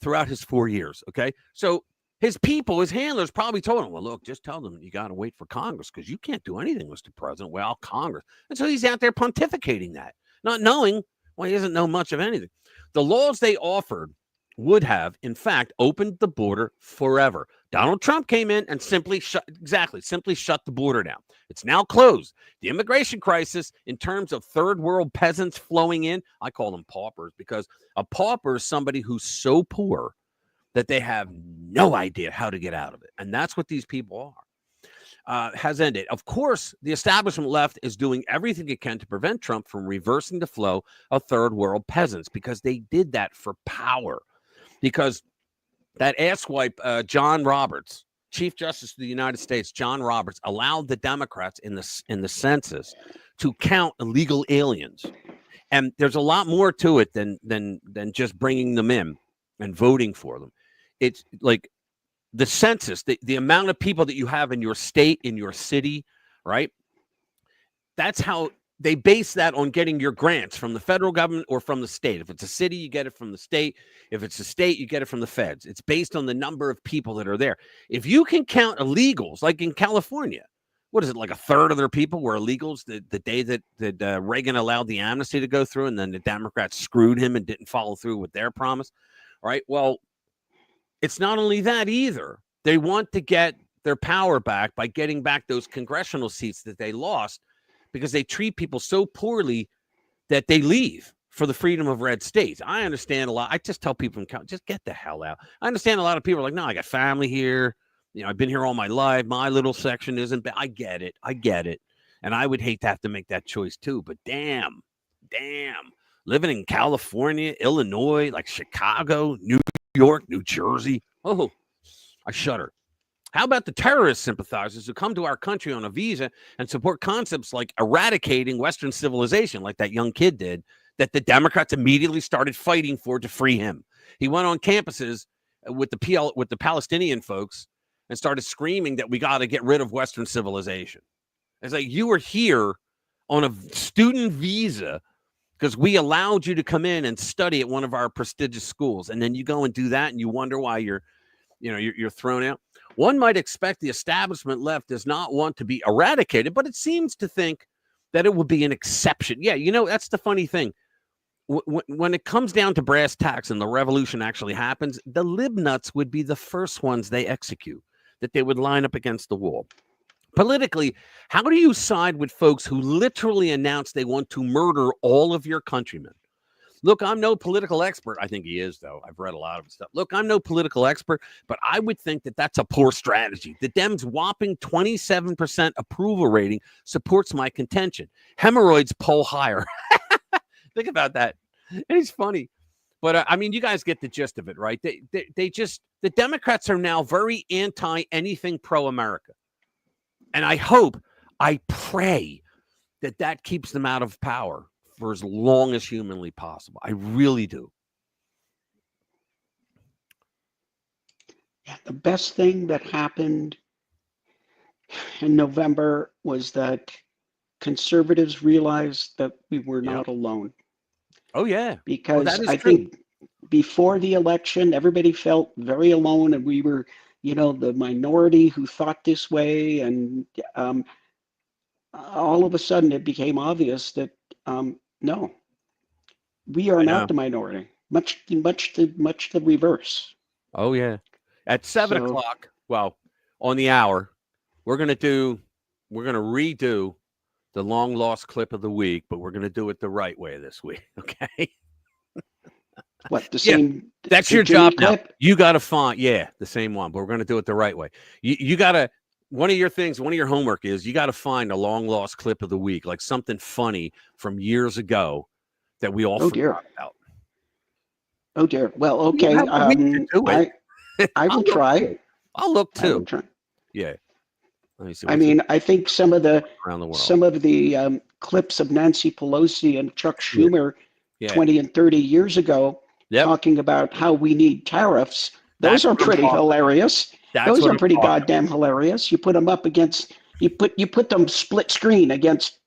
throughout his 4 years. Okay. So his people, his handlers probably told him, well, look, just tell them you got to wait for Congress because you can't do anything, Mr. President. Well, Congress. And so he's out there pontificating that, not knowing, well, he doesn't know much of anything. The laws they offered would have, in fact, opened the border forever. Donald Trump came in and simply shut the border down. It's now closed. The immigration crisis, in terms of third world peasants flowing in, I call them paupers because a pauper is somebody who's so poor that they have no idea how to get out of it. And that's what these people are. Has ended. Of course, the establishment left is doing everything it can to prevent Trump from reversing the flow of third world peasants, because they did that for power. Because that asswipe, John Roberts, Chief Justice of the United States, John Roberts, allowed the Democrats in the census to count illegal aliens. And there's a lot more to it than just bringing them in and voting for them. It's like the census, the amount of people that you have in your state, in your city, right? That's how they base that on getting your grants from the federal government or from the state. If it's a city, you get it from the state. If it's a state, you get it from the feds. It's based on the number of people that are there. If you can count illegals, like in California, what is it, like a third of their people were illegals the day that Reagan allowed the amnesty to go through, and then the Democrats screwed him and didn't follow through with their promise, right? Well, it's not only that either. They want to get their power back by getting back those congressional seats that they lost, because they treat people so poorly that they leave for the freedom of red states. I understand a lot. I just tell people, just get the hell out. I understand a lot of people are like, no, I got family here. You know, I've been here all my life. My little section isn't bad. I get it. And I would hate to have to make that choice too. But damn, living in California, Illinois, like Chicago, New York, New Jersey. Oh, I shudder. How about the terrorist sympathizers who come to our country on a visa and support concepts like eradicating Western civilization, like that young kid did, that the Democrats immediately started fighting for to free him? He went on campuses with the Palestinian folks and started screaming that we got to get rid of Western civilization. It's like, you were here on a student visa because we allowed you to come in and study at one of our prestigious schools, and then you go and do that, and you wonder why you're thrown out. One might expect the establishment left does not want to be eradicated, but it seems to think that it will be an exception. Yeah, that's the funny thing. When it comes down to brass tacks and the revolution actually happens, the libnuts would be the first ones they execute, that they would line up against the wall. Politically, how do you side with folks who literally announce they want to murder all of your countrymen? Look, I'm no political expert. I think he is, though. I've read a lot of his stuff. Look, I'm no political expert, but I would think that that's a poor strategy. The Dems' whopping 27% approval rating supports my contention. Hemorrhoids poll higher. Think about that. It's funny. But, you guys get the gist of it, right? The Democrats are now very anti-anything pro-America. And I pray that keeps them out of power for as long as humanly possible. I really do. Yeah, the best thing that happened in November was that conservatives realized that we were not alone. Oh, yeah. Because I think before the election, everybody felt very alone, and we were, the minority who thought this way. And all of a sudden it became obvious that no, we are not the minority. Much the reverse. Oh yeah. At 7 o'clock, well, on the hour, we're gonna redo the long lost clip of the week, but we're gonna do it the right way this week. Okay. What, the same? That's your job now. You got to find the same one, but we're gonna do it the right way. You gotta. One of your homework is you got to find a long lost clip of the week, like something funny from years ago that we all forgot about. Oh dear. Well, okay. I will try. I'll look too. Yeah. Let me see. I think some of the clips of Nancy Pelosi and Chuck Schumer 20 and 30 years ago talking about how we need tariffs. Those are pretty hilarious. Those are pretty goddamn hilarious. You put them up against, you put them split screen against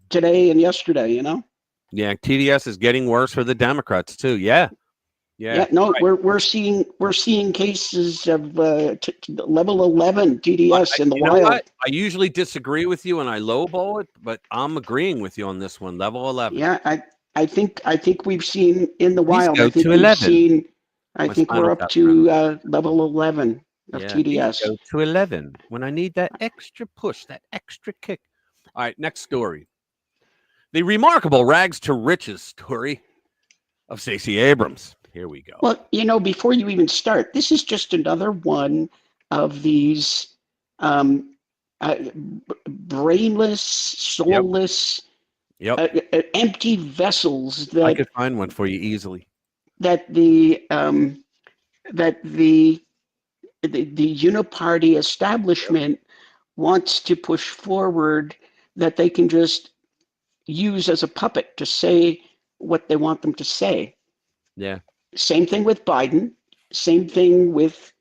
today and yesterday, Yeah, TDS is getting worse for the Democrats too. Yeah. No, right. we're seeing cases of level 11 TDS in the wild. What? I usually disagree with you and I lowball it, but I'm agreeing with you on this one. Level 11. Yeah, I think we've seen in the wild. I think we're up to level 11 of TDS. Go to 11 when I need that extra push, that extra kick. All right, next story. The remarkable rags to riches story of Stacey Abrams. Here we go. Well, before you even start, this is just another one of these brainless, soulless, empty vessels I could find one for you easily. that the uniparty establishment wants to push forward, that they can just use as a puppet to say what they want them to say. Yeah. Same thing with Biden. Same thing with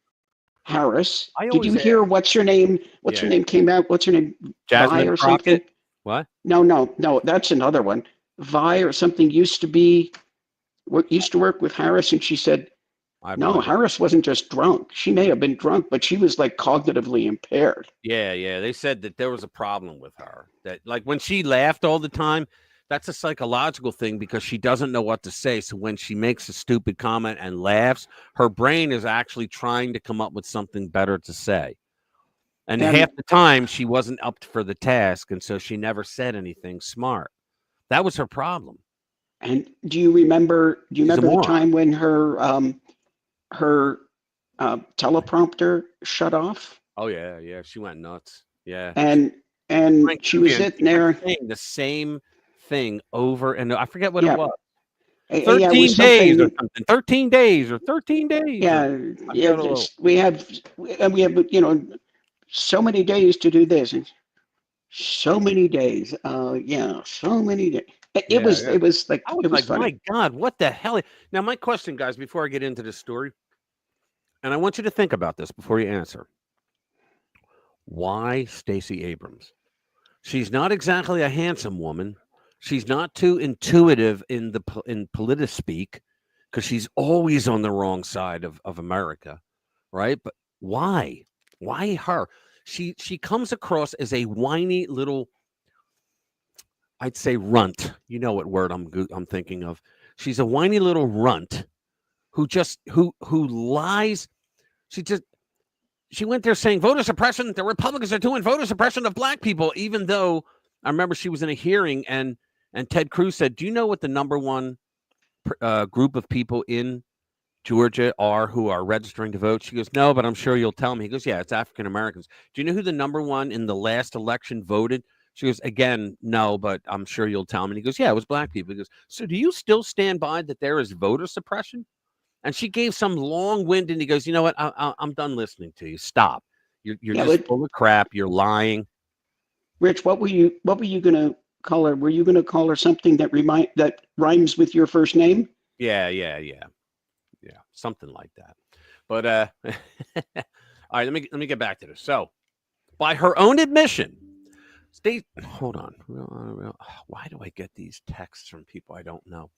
Harris. Did you hear what's her name? What's her name came out? What's her name? Jasmine Vi or Crockett? something? What? No, that's another one. Vi or something used to work with Harris, and she said, no, Harris wasn't just drunk. She may have been drunk, but she was like cognitively impaired. Yeah. They said that there was a problem with her. That like when she laughed all the time, that's a psychological thing because she doesn't know what to say. So when she makes a stupid comment and laughs, her brain is actually trying to come up with something better to say. And half the time she wasn't up for the task, and so she never said anything smart. That was her problem. And do you remember the time when her teleprompter shut off? Oh yeah, she went nuts. Yeah. And she was sitting there saying the same thing over and I forget what it was. 13 days or something. 13 days or 13 days. Yeah. We have so many days to do this. So many days. So many days. It was like funny. My God, what the hell? Now, my question, guys, before I get into this story, and I want you to think about this before you answer. Why Stacey Abrams? She's not exactly a handsome woman. She's not too intuitive in politic speak because she's always on the wrong side of America, right? But why? Why her? She comes across as a whiny little, I'd say runt. You know what word I'm thinking of. She's a whiny little runt who lies. She went there saying voter suppression. The Republicans are doing voter suppression of black people, even though I remember she was in a hearing and Ted Cruz said, do you know what the number one group of people in Georgia are who are registering to vote? She goes, no, but I'm sure you'll tell me. He goes, yeah, it's African Americans. Do you know who the number one in the last election voted? She goes, again, no, but I'm sure you'll tell me. And he goes, yeah, it was black people. He goes, so do you still stand by that there is voter suppression? And she gave some long-winded, and he goes, you know what? I'm done listening to you. Stop. You're just full of crap. You're lying. Rich, what were you going to call her? Were you going to call her something that rhymes with your first name? Yeah. Something like that. But all right, let me get back to this. So, by her own admission, hold on. Why do I get these texts from people I don't know?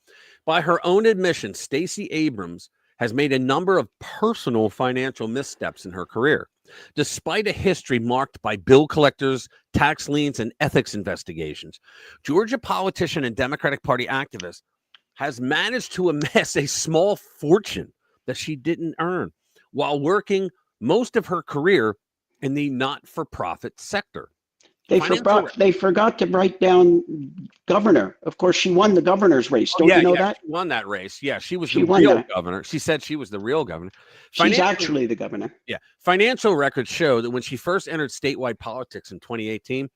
By her own admission, Stacey Abrams has made a number of personal financial missteps in her career, despite a history marked by bill collectors, tax liens, and ethics investigations. Georgia politician and Democratic Party activist has managed to amass a small fortune that she didn't earn while working most of her career in the not-for-profit sector. They forgot to write down governor. Of course, she won the governor's race. Don't you know that? She won that race. Yeah, she was the real governor. She said she was the real governor. She's actually the governor. Yeah. Financial records show that when she first entered statewide politics in 2018,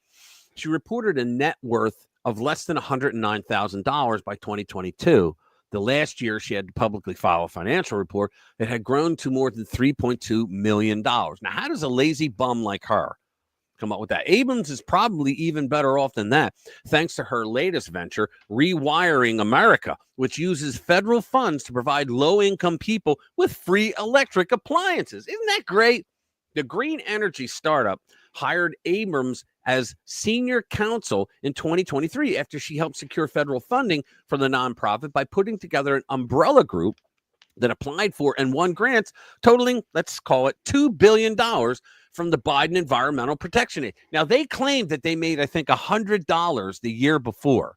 she reported a net worth of less than $109,000 by 2022. The last year she had to publicly file a financial report that had grown to more than $3.2 million. Now, how does a lazy bum like her come up with that? Abrams is probably even better off than that, thanks to her latest venture, Rewiring America, which uses federal funds to provide low-income people with free electric appliances. Isn't that great? The green energy startup hired Abrams as senior counsel in 2023 after she helped secure federal funding for the nonprofit by putting together an umbrella group that applied for and won grants totaling, let's call it, $2 billion from the Biden Environmental Protection Act. Now, they claimed that they made, I think, $100 the year before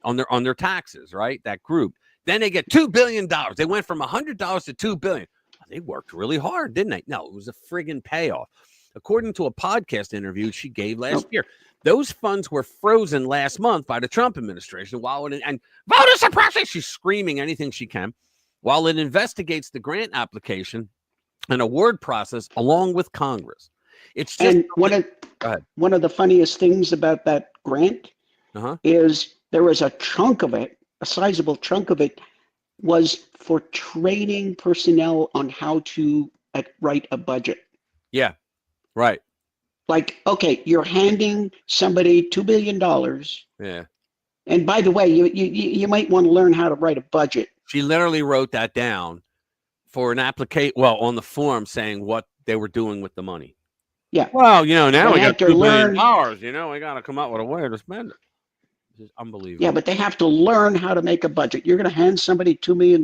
on their taxes, right? That group. Then they get $2 billion. They went from $100 to $2 billion. They worked really hard, didn't they? No, it was a friggin' payoff. According to a podcast interview she gave last year, those funds were frozen last month by the Trump administration. And voter suppression, she's screaming anything she can. while it investigates the grant application and award process along with Congress. It's just And one of the funniest things about that grant is there was a chunk of it, a sizable chunk of it, was for training personnel on how to write a budget. Yeah, right. Like, okay, you're handing somebody $2 billion. Yeah. And by the way, you might want to learn how to write a budget. She literally wrote that down for an application, well, on the form saying what they were doing with the money. Yeah. Well, now we got $2 billion. We got to come up with a way to spend it. It's unbelievable. Yeah, but they have to learn how to make a budget. You're going to hand somebody $2 billion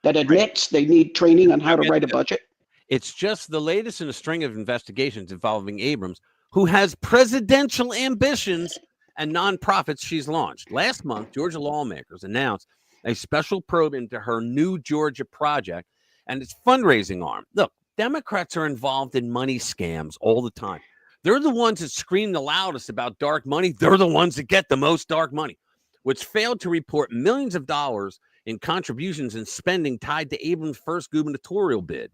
that admits they need training on how to write a budget. It's just the latest in a string of investigations involving Abrams, who has presidential ambitions and nonprofits she's launched. Last month, Georgia lawmakers announced a special probe into her New Georgia project and its fundraising arm. Look, Democrats are involved in money scams all the time. They're the ones that scream the loudest about dark money. They're the ones that get the most dark money, which failed to report millions of dollars in contributions and spending tied to Abrams' first gubernatorial bid.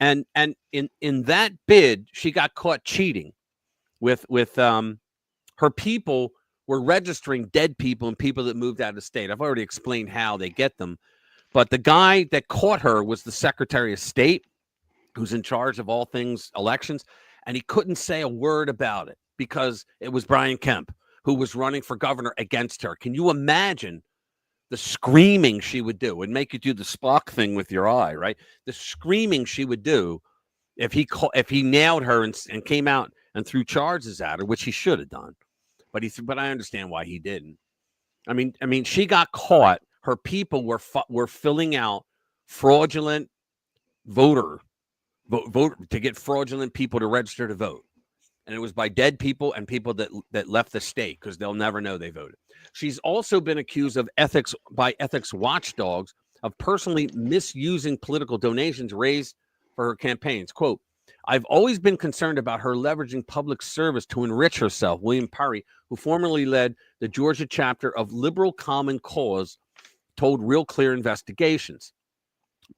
And in that bid, she got caught cheating with her people were registering dead people and people that moved out of the state. I've already explained how they get them. But the guy that caught her was the Secretary of State, who's in charge of all things elections. And he couldn't say a word about it because it was Brian Kemp, who was running for governor against her. Can you imagine the screaming she would do? It would make you do the Spock thing with your eye, right? The screaming she would do if he nailed her and came out and threw charges at her, which he should have done. But I understand why he didn't. I mean, she got caught. Her people were filling out fraudulent vote to get fraudulent people to register to vote. And it was by dead people and people that left the state because they'll never know they voted. She's also been accused of ethics watchdogs of personally misusing political donations raised for her campaigns. Quote, I've always been concerned about her leveraging public service to enrich herself. William Perry, who formerly led the Georgia chapter of Liberal Common Cause, told Real Clear Investigations.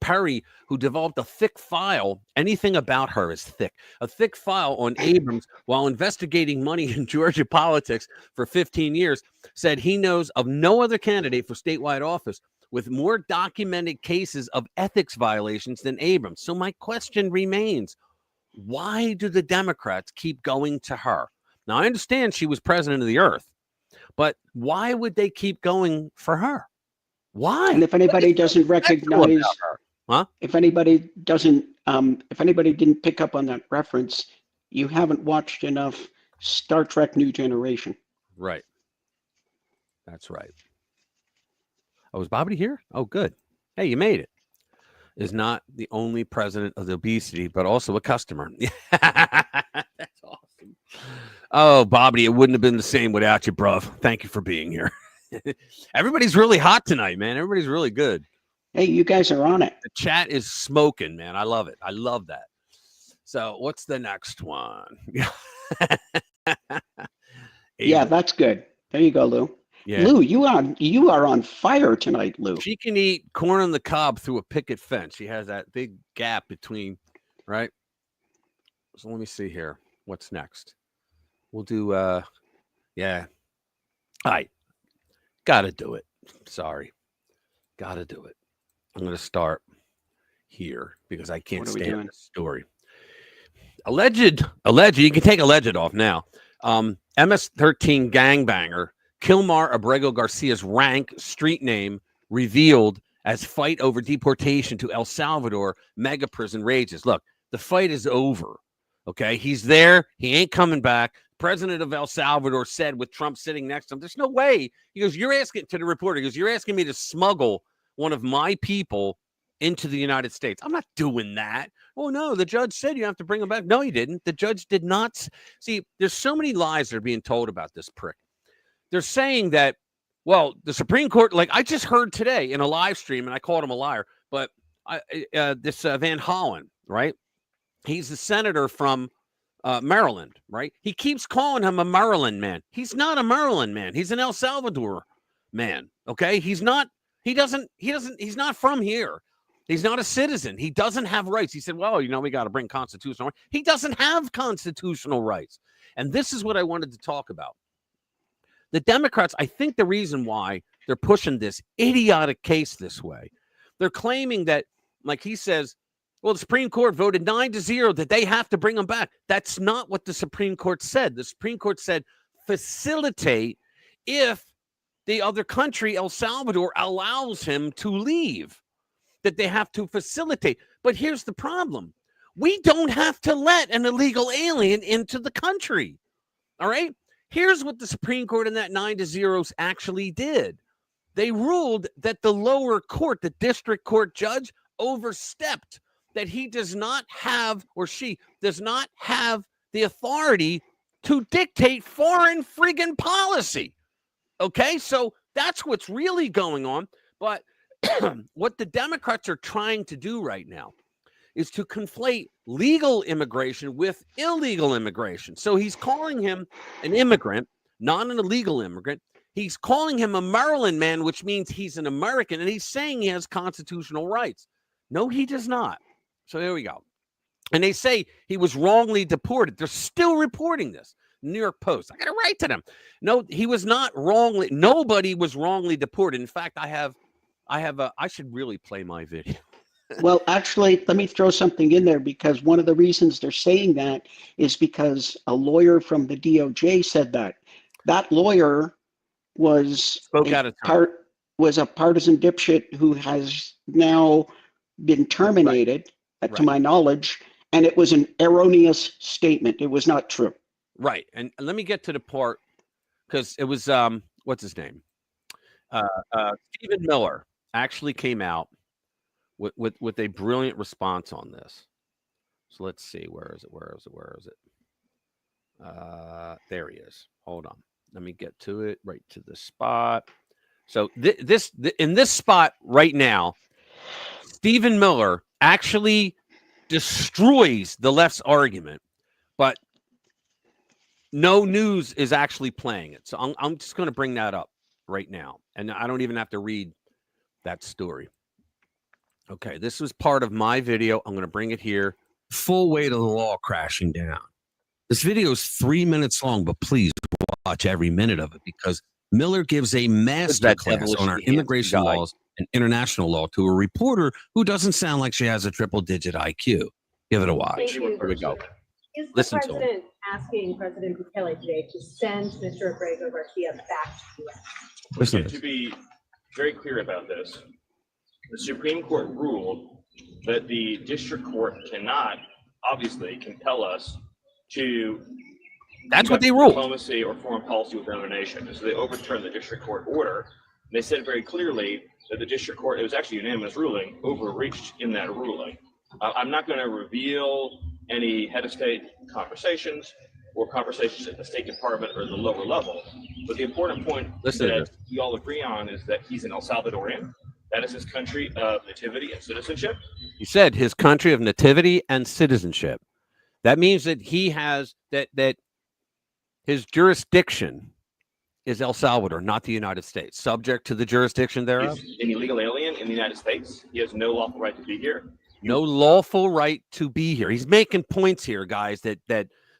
Perry, who developed a thick file, anything about her is thick, a thick file on Abrams while investigating money in Georgia politics for 15 years, said he knows of no other candidate for statewide office with more documented cases of ethics violations than Abrams. So my question remains, why do the Democrats keep going to her? Now, I understand she was president of the earth, but why would they keep going for her? Why? And if anybody doesn't recognize, if anybody didn't pick up on that reference, you haven't watched enough Star Trek New Generation. Right. That's right. Oh, is Bobby here? Oh, good. Hey, you made it. Is not the only president of the obesity, but also a customer. That's awesome. Oh, Bobby, it wouldn't have been the same without you, bruv. Thank you for being here. Everybody's really hot tonight, man. Everybody's really good. Hey, you guys are on it. The chat is smoking, man. I love it. I love that. So what's the next one? Yeah, that's good. There you go, Lou. Yeah. Lou, you are on fire tonight, Lou. She can eat corn on the cob through a picket fence. She has that big gap between, right? So let me see here. What's next? We'll do, yeah. All right. Gotta do it. Sorry. Gotta do it. I'm going to start here because I can't stand this story. Alleged, you can take alleged off now. MS-13 gangbanger, Kilmar Abrego Garcia's rank, street name, revealed as fight over deportation to El Salvador mega prison rages. Look, the fight is over. Okay, he's there. He ain't coming back. President of El Salvador said with Trump sitting next to him, there's no way. He goes, you're asking to the reporter, he goes, you're asking me to smuggle one of my people into the United States. I'm not doing that. Oh, no, the judge said you have to bring him back. No, he didn't. The judge did not. See, there's so many lies that are being told about this prick. They're saying that, well, the Supreme Court, like I just heard today in a live stream, and I called him a liar, but this Van Hollen, right? He's the senator from Maryland, right? He keeps calling him a Maryland man. He's not a Maryland man. He's an El Salvador man. Okay. He's not from here. He's not a citizen. He doesn't have rights. He said, well, we got to bring constitutional rights. He doesn't have constitutional rights. And this is what I wanted to talk about. The Democrats, I think the reason why they're pushing this idiotic case this way, they're claiming that, like he says, well, the Supreme Court voted 9-0 that they have to bring him back. That's not what the Supreme Court said. The Supreme Court said facilitate if the other country, El Salvador, allows him to leave, that they have to facilitate. But here's the problem. We don't have to let an illegal alien into the country. All right? Here's what the Supreme Court in that 9-0 actually did. They ruled that the lower court, the district court judge, overstepped, that he does not have, or she does not have, the authority to dictate foreign friggin' policy. Okay, so that's what's really going on. But what the Democrats are trying to do right now is to conflate legal immigration with illegal immigration. So he's calling him an immigrant, not an illegal immigrant. He's calling him a Maryland man, which means he's an American, and he's saying he has constitutional rights. No, he does not. So there we go. And they say he was wrongly deported. They're still reporting this. New York Post. I got to write to them. No, he was not wrongly. Nobody was wrongly deported. In fact, I should really play my video. Well, actually, let me throw something in there, because one of the reasons they're saying that is because a lawyer from the DOJ said that. That lawyer was a partisan dipshit who has now been terminated, to my knowledge, and it was an erroneous statement. It was not true. Right. And let me get to the part, because it was, what's his name? Stephen Miller actually came out with a brilliant response on this. So let's see. Where is it? There he is. Hold on. Let me get to it, right to the spot. So in this spot right now, Stephen Miller actually destroys the left's argument, but no news is actually playing it. So I'm just going to bring that up right now. And I don't even have to read that story. Okay, this was part of my video. I'm going to bring it here. Full weight of the law crashing down. This video is 3 minutes long, but please watch every minute of it, because Miller gives a masterclass on our immigration laws and international law to a reporter who doesn't sound like she has a triple-digit IQ. Give it a watch. Here we go. Is the president asking President Bukele today to send Mr. Abrego Garcia back to the U.S.? Listen to be very clear about this, the Supreme Court ruled that the district court cannot, obviously, compel us to. That's what they ruled. Diplomacy or foreign policy with another nation. So they overturned the district court order. They said very clearly that the district court, it was actually a unanimous ruling, overreached in that ruling. I'm not going to reveal any head of state conversations or conversations at the State Department or the lower level. But the important point that we all agree on is that he's an El Salvadorian. That is his country of nativity and citizenship. He said his country of nativity and citizenship. That means that he has that his jurisdiction is El Salvador, not the United States, subject to the jurisdiction thereof. He's an illegal alien in the United States. He has no lawful right to be here. No lawful right to be here. He's making points here, guys, that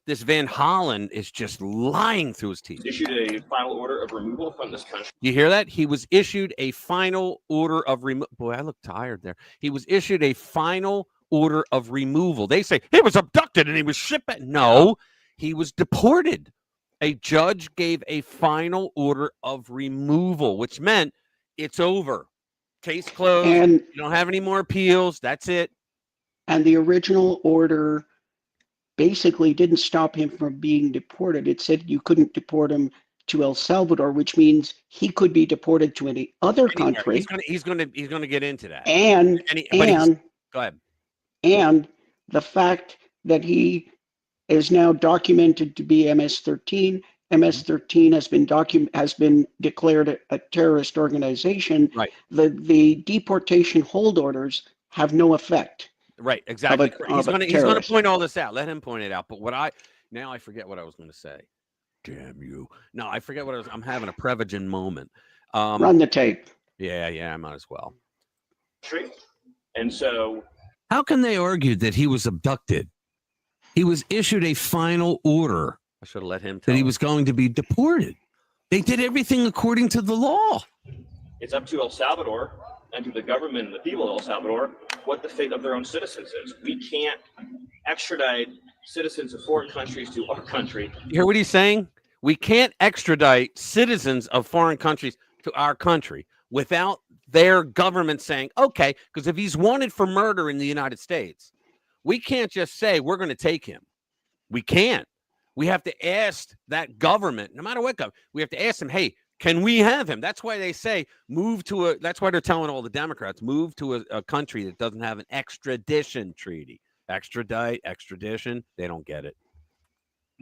this Van Hollen is just lying through his teeth. Issued a final order of removal from this country. You hear that? He was issued a final order of removal. Boy, I look tired there. He was issued a final order of removal. They say he was abducted and he was shipped back. No, he was deported. A judge gave a final order of removal, which meant it's over. Case closed. And you don't have any more appeals. That's it. And the original order basically didn't stop him from being deported. It said you couldn't deport him to El Salvador, which means he could be deported to any other country. He's going to get into that. Go ahead. And the fact that he is now documented to be MS-13. MS-13 has been declared a terrorist organization. Right. The deportation hold orders have no effect. Right, exactly. He's going to point all this out. Let him point it out. But now I forget what I was going to say. Damn you. No, I forget what I'm having a Prevagen moment. Run the tape. Yeah, I might as well. And so, how can they argue that he was abducted? He was issued a final order. I should have let him tell that he us. was going to be deported. They did everything according to the law. it's up to El Salvador and to the government and the people of El Salvador what the fate of their own citizens is. We can't extradite citizens of foreign countries to our country. You hear what he's saying? We can't extradite citizens of foreign countries to our country without their government saying, okay, because if he's wanted for murder in the United States, we can't just say we're going to take him. We can't. We have to ask that government, no matter what government, we have to ask them, hey, can we have him? That's why they say that's why they're telling all the Democrats, move to a country that doesn't have an extradition treaty. Extradite, extradition, they don't get it.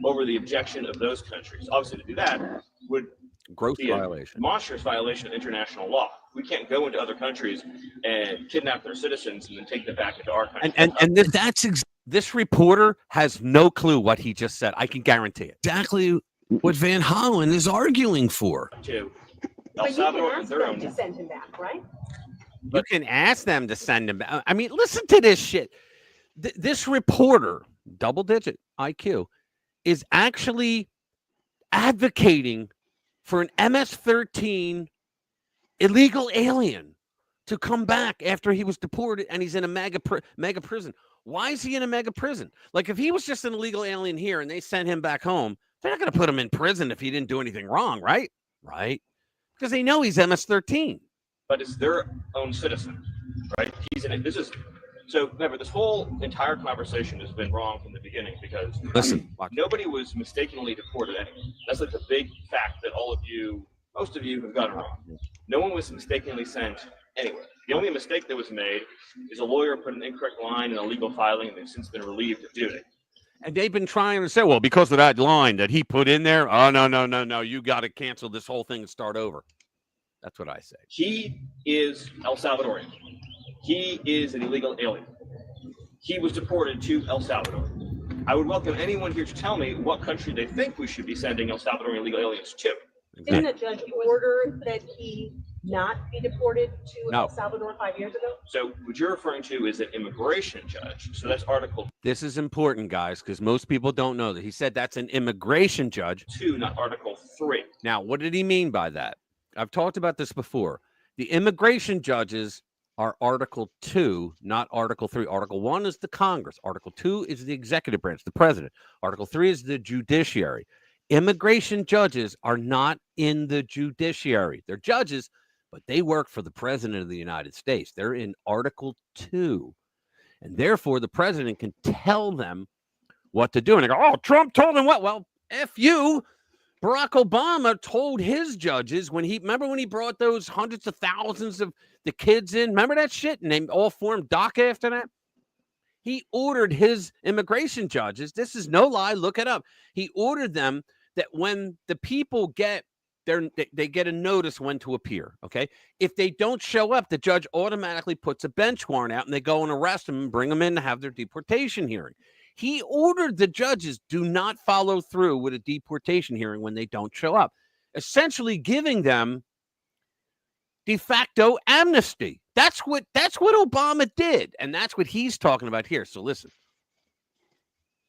Over the objection of those countries. Obviously, to do that would Gross be violation. A monstrous violation of international law. We can't go into other countries and kidnap their citizens and then take them back into our country. And this reporter has no clue what he just said. I can guarantee it. Exactly what Van Hollen is arguing for. To But El you Salvador can and ask their them own. to send him back, right? You can ask them to send him back. I mean, listen to this shit. This reporter, double-digit IQ, is actually advocating for an MS-13 illegal alien to come back after he was deported and he's in a mega prison. Why is he in a mega prison? Like, if he was just an illegal alien here and they sent him back home, they're not going to put him in prison if he didn't do anything wrong, right? Right? Because they know he's MS-13. But it's their own citizen, right? So remember, this whole entire conversation has been wrong from the beginning because nobody was mistakenly deported anyway. That's like the big fact that most of you have gotten wrong. No one was mistakenly sent anywhere. The only mistake that was made is a lawyer put an incorrect line in a legal filing and they've since been relieved of duty. And they've been trying to say, well, because of that line that he put in there, oh, no, you got to cancel this whole thing and start over. That's what I say. He is El Salvadorian. He is an illegal alien. He was deported to El Salvador. I would welcome anyone here to tell me what country they think we should be sending El Salvadorian illegal aliens to. Didn't the judge order that he not be deported to El Salvador 5 years ago? So what you're referring to is an immigration judge. So that's Article This is important, guys, because most people don't know that. He said that's an immigration judge. 2, not Article 3. Now, what did he mean by that? I've talked about this before. The immigration judges are Article 2, not Article 3. Article 1 is the Congress. Article 2 is the executive branch, the president. Article 3 is the judiciary. Immigration judges are not in the judiciary. They're judges, but they work for the president of the United States. They're in Article 2. And therefore, the president can tell them what to do. And they go, oh, Trump told them what? Well, F you. Barack Obama told his judges when he brought those hundreds of thousands of the kids in, remember that shit? And they all formed DACA after that. He ordered his immigration judges, this is no lie, look it up. He ordered them that when the people they get a notice when to appear, okay? If they don't show up, the judge automatically puts a bench warrant out and they go and arrest them and bring them in to have their deportation hearing. He ordered the judges do not follow through with a deportation hearing when they don't show up, essentially giving them de facto amnesty. That's what Obama did, and that's what he's talking about here. So listen.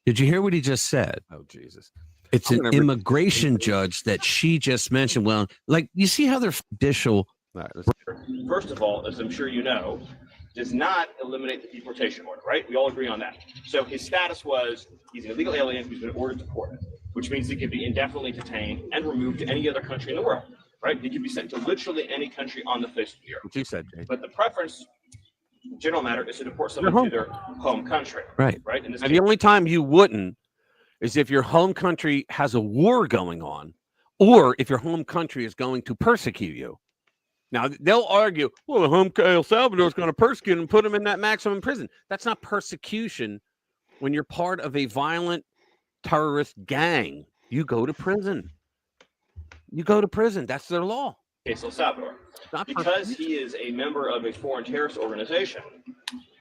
Did you hear what he just said? Oh, Jesus. It's an immigration judge that she just mentioned. Well, like, you see how they're judicial. First of all, as I'm sure you know, does not eliminate the deportation order, right? We all agree on that. So his status was he's an illegal alien who's been ordered deported, which means he could be indefinitely detained and removed to any other country in the world, right? He could be sent to literally any country on the face of the earth. What you said, Jay. But the preference, general matter, is to deport someone to their home country. Right. Right. In this And case, the only time you wouldn't is if your home country has a war going on, or if your home country is going to persecute you. Now, they'll argue, well, El Salvador is going to persecute and put them in that maximum prison. That's not persecution when you're part of a violent terrorist gang. You go to prison. You go to prison. That's their law. case El Salvador. Because he is a member of a foreign terrorist organization,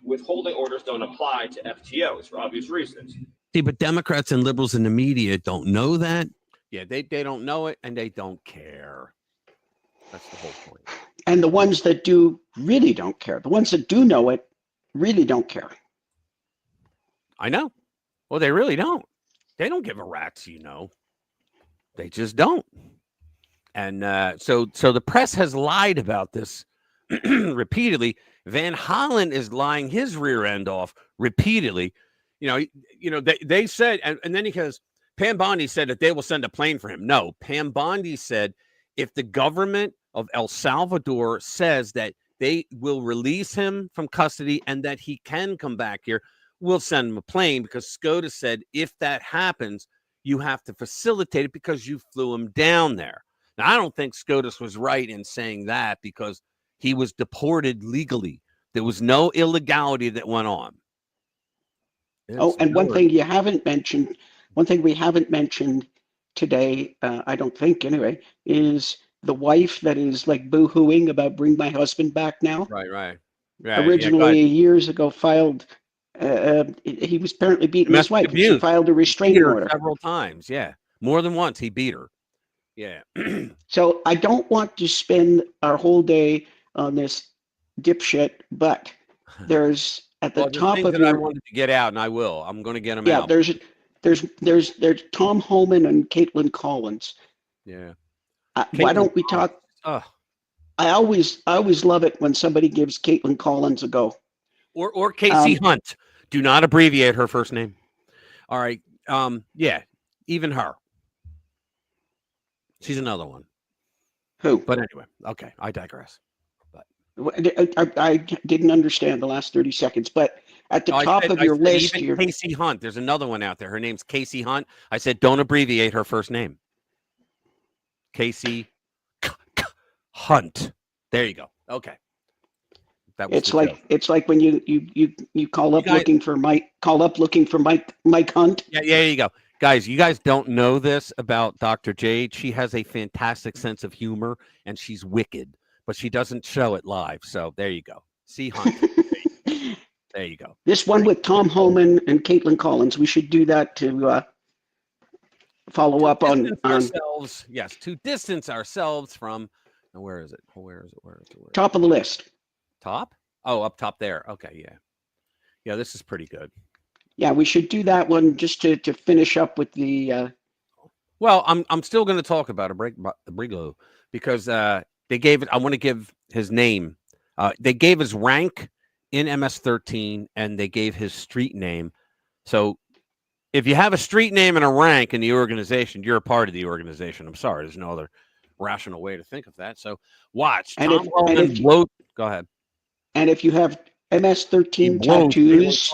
withholding orders don't apply to FTOs for obvious reasons. See, but Democrats and liberals in the media don't know that. Yeah, they don't know it and they don't care. That's the whole point. And the ones that do really don't care. The ones that do know it really don't care. I know. Well, they really don't. They don't give a rat's, you know. They just don't. And so the press has lied about this repeatedly. Van Hollen is lying his rear end off repeatedly. They said, and then he goes, Pam Bondi said that they will send a plane for him. No, Pam Bondi said if the government of El Salvador says that they will release him from custody and that he can come back here, we'll send him a plane, because SCOTUS said if that happens, you have to facilitate it because you flew him down there. Now, I don't think SCOTUS was right in saying that, because he was deported legally. There was no illegality that went on. And one thing we haven't mentioned today, I don't think anyway, is the wife that is like boo-hooing about bring my husband back now. Right. Originally, years ago, filed. He was apparently beating his wife. She filed a restraining order several times. Yeah, more than once. He beat her. Yeah. So I don't want to spend our whole day on this dipshit, but there's at the top of I wanted to get out, and I will. I'm going to get them out. There's Tom Homan and Caitlin Collins. Yeah. Why don't we talk? I always love it when somebody gives Caitlin Collins a go. Or Casey Hunt. Do not abbreviate her first name. All right. Yeah. Even her. She's another one. Who? But anyway, okay. I digress. I didn't understand the last 30 seconds, but at the top of your list here. Casey Hunt. There's another one out there. Her name's Casey Hunt. I said, don't abbreviate her first name. Casey Hunt. There you go. Okay. It's like when you call up looking for Mike Hunt. Yeah, there you go. Guys, you guys don't know this about Dr. Jade. She has a fantastic sense of humor, and she's wicked, but she doesn't show it live. So there you go. See Hunt. There you go. This one with Tom Homan and Caitlin Collins. We should do that to follow up on ourselves. Yes, to distance ourselves from. Where is it? Where is it? Top of the list. Top? Oh, up top there. Okay, yeah. This is pretty good. Yeah, we should do that one just to finish up with the. Well, I'm still going to talk about Abrigo because they gave it. I want to give his name. They gave his rank in MS-13 and they gave his street name. So if you have a street name and a rank in the organization, you're a part of the organization. I'm sorry, there's no other rational way to think of that. So watch. Go ahead. And if you have MS-13 tattoos,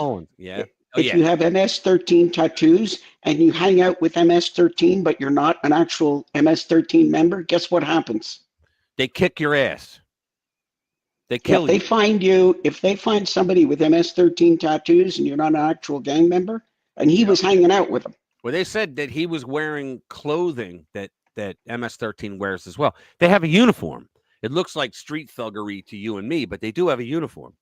you have MS-13 tattoos and you hang out with MS-13, but you're not an actual MS-13 member, guess what happens? They kick your ass. They kill you. If they find somebody with MS-13 tattoos and you're not an actual gang member, and he was hanging out with them. Well, they said that he was wearing clothing that MS-13 wears as well. They have a uniform. It looks like street thuggery to you and me, but they do have a uniform.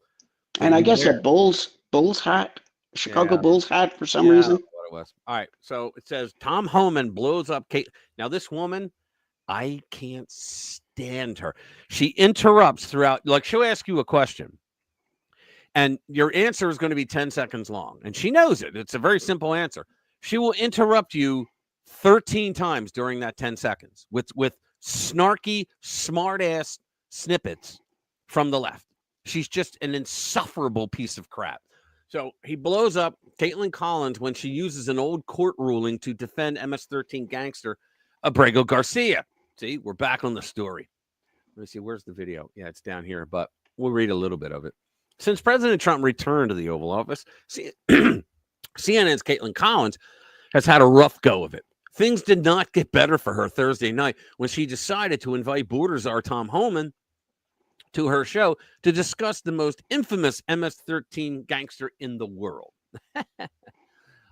And I guess a Bulls hat, Chicago Bulls hat for some reason. What it was. All right. So it says Tom Homan blows up Kate. Now this woman, I can't stand her. She interrupts throughout. Like she'll ask you a question, and your answer is going to be 10 seconds long, and she knows it. It's a very simple answer. She will interrupt you 13 times during that 10 seconds with snarky, smart-ass snippets from the left. She's just an insufferable piece of crap. So he blows up Caitlin Collins when she uses an old court ruling to defend MS-13 gangster Abrego Garcia. See, we're back on the story. Let me see, where's the video? Yeah, it's down here, but we'll read a little bit of it. Since President Trump returned to the Oval Office, CNN's Caitlin Collins has had a rough go of it. Things did not get better for her Thursday night when she decided to invite border czar Tom Homan to her show to discuss the most infamous MS-13 gangster in the world.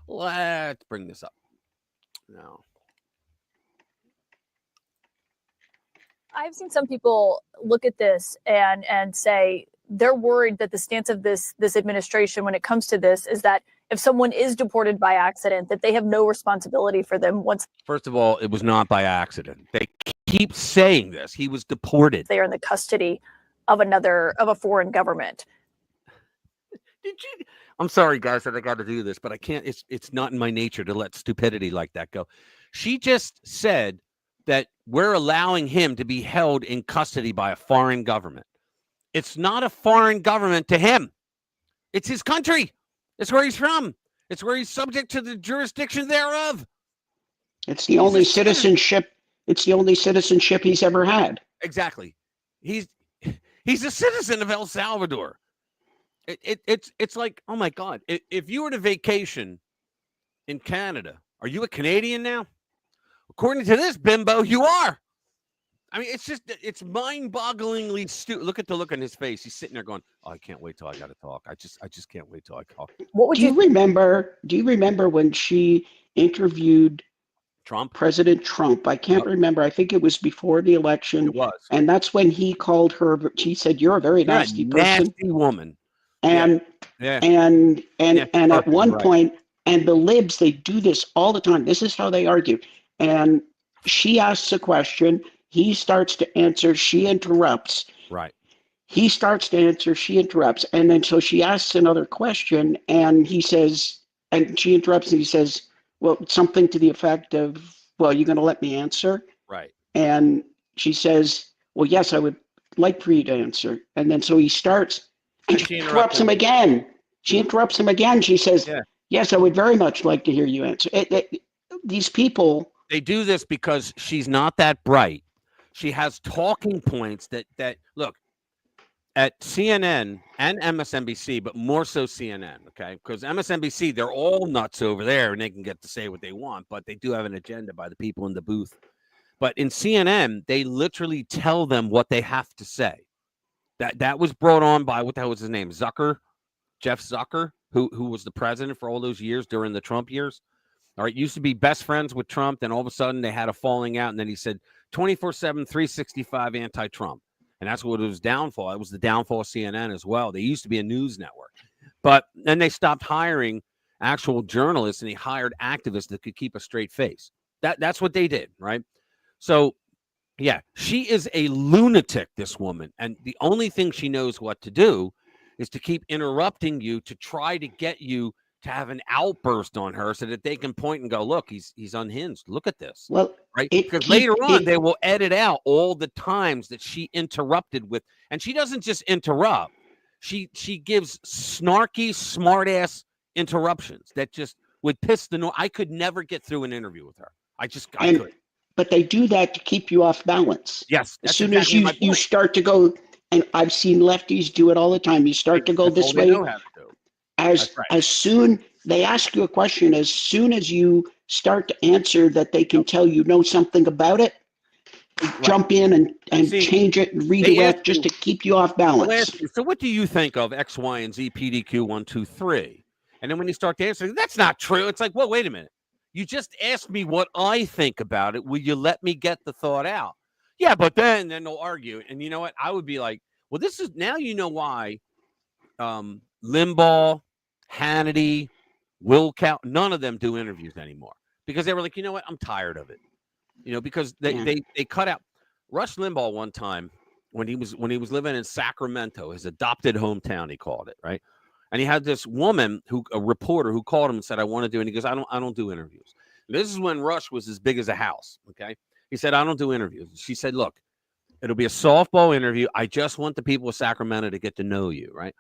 Let's bring this up now. I've seen some people look at this and say they're worried that the stance of this administration when it comes to this is that if someone is deported by accident, that they have no responsibility for them once. First of all, it was not by accident. They keeps saying this. He was deported. They are in the custody of a foreign government. Did you? I'm sorry, guys, that I got to do this, but I can't. It's not in my nature to let stupidity like that go. She just said that we're allowing him to be held in custody by a foreign government. It's not a foreign government to him. It's his country. It's where he's from. It's where he's subject to the jurisdiction thereof. It's the only citizenship. It's the only citizenship he's ever had. Exactly. He's a citizen of El Salvador. It's like, oh my God, if you were to vacation in Canada, are you a Canadian now? According to this bimbo, you are. I mean, it's mind-bogglingly stupid. Look at the look on his face. He's sitting there going, "Oh, I can't wait till I got to talk. I just can't wait till I talk." What would Do you remember when she interviewed Trump? President Trump? I can't remember. I think it was before the election. It was. And that's when he called her. She said, "You're a very nasty person." Nasty woman. And Yeah. and Perfect, at one right. point, and the libs, they do this all the time. This is how they argue. And she asks a question. He starts to answer. She interrupts. Right. He starts to answer. She interrupts. And then so she asks another question, and he says, and she interrupts, and he says, well, something to the effect of, well, you're going to let me answer? Right. And she says, well, yes, I would like for you to answer. And then so he starts, and she interrupts him again. She interrupts him again. She says, yes, I would very much like to hear you answer. These people. They do this because she's not that bright. She has talking points that look, at CNN and MSNBC, but more so CNN, okay? Because MSNBC, they're all nuts over there and they can get to say what they want, but they do have an agenda by the people in the booth. But in CNN, they literally tell them what they have to say. That was brought on by, what the hell was his name? Jeff Zucker, who was the president for all those years during the Trump years. All right, used to be best friends with Trump. Then all of a sudden they had a falling out. And then he said 24/7, 365 anti-Trump. And that's what it was downfall. It was the downfall of CNN as well. They used to be a news network. But then they stopped hiring actual journalists and they hired activists that could keep a straight face. That's what they did, right? So, yeah, she is a lunatic, this woman. And the only thing she knows what to do is to keep interrupting you to try to get you to have an outburst on her so that they can point and go, look, he's unhinged. Look at this. Well, right? Because later on, they will edit out all the times that she interrupted with, and she doesn't just interrupt. She gives snarky, smart-ass interruptions that just would piss the I could never get through an interview with her. I could. But they do that to keep you off balance. Yes. As soon as you start to go, and I've seen lefties do it all the time. You start to go this way. As soon they ask you a question, as soon as you start to answer that they can tell you know something about it, jump in and change it and redirect just to keep you off balance. So what do you think of X, Y, and Z, PDQ 1, 2, 3? And then when you start to answer, that's not true. It's like, well, wait a minute. You just asked me what I think about it. Will you let me get the thought out? Yeah, but then they'll argue. And you know what? I would be like, well, this is now you know why Limbaugh, Hannity, Will Count, none of them do interviews anymore because they were like, you know what? I'm tired of it. You know, because they cut out Rush Limbaugh one time when he was living in Sacramento, his adopted hometown, he called it, right? And he had this woman a reporter who called him and said, I want to do, and he goes, I don't do interviews. This is when Rush was as big as a house. Okay. He said, I don't do interviews. She said, look, it'll be a softball interview. I just want the people of Sacramento to get to know you. Right.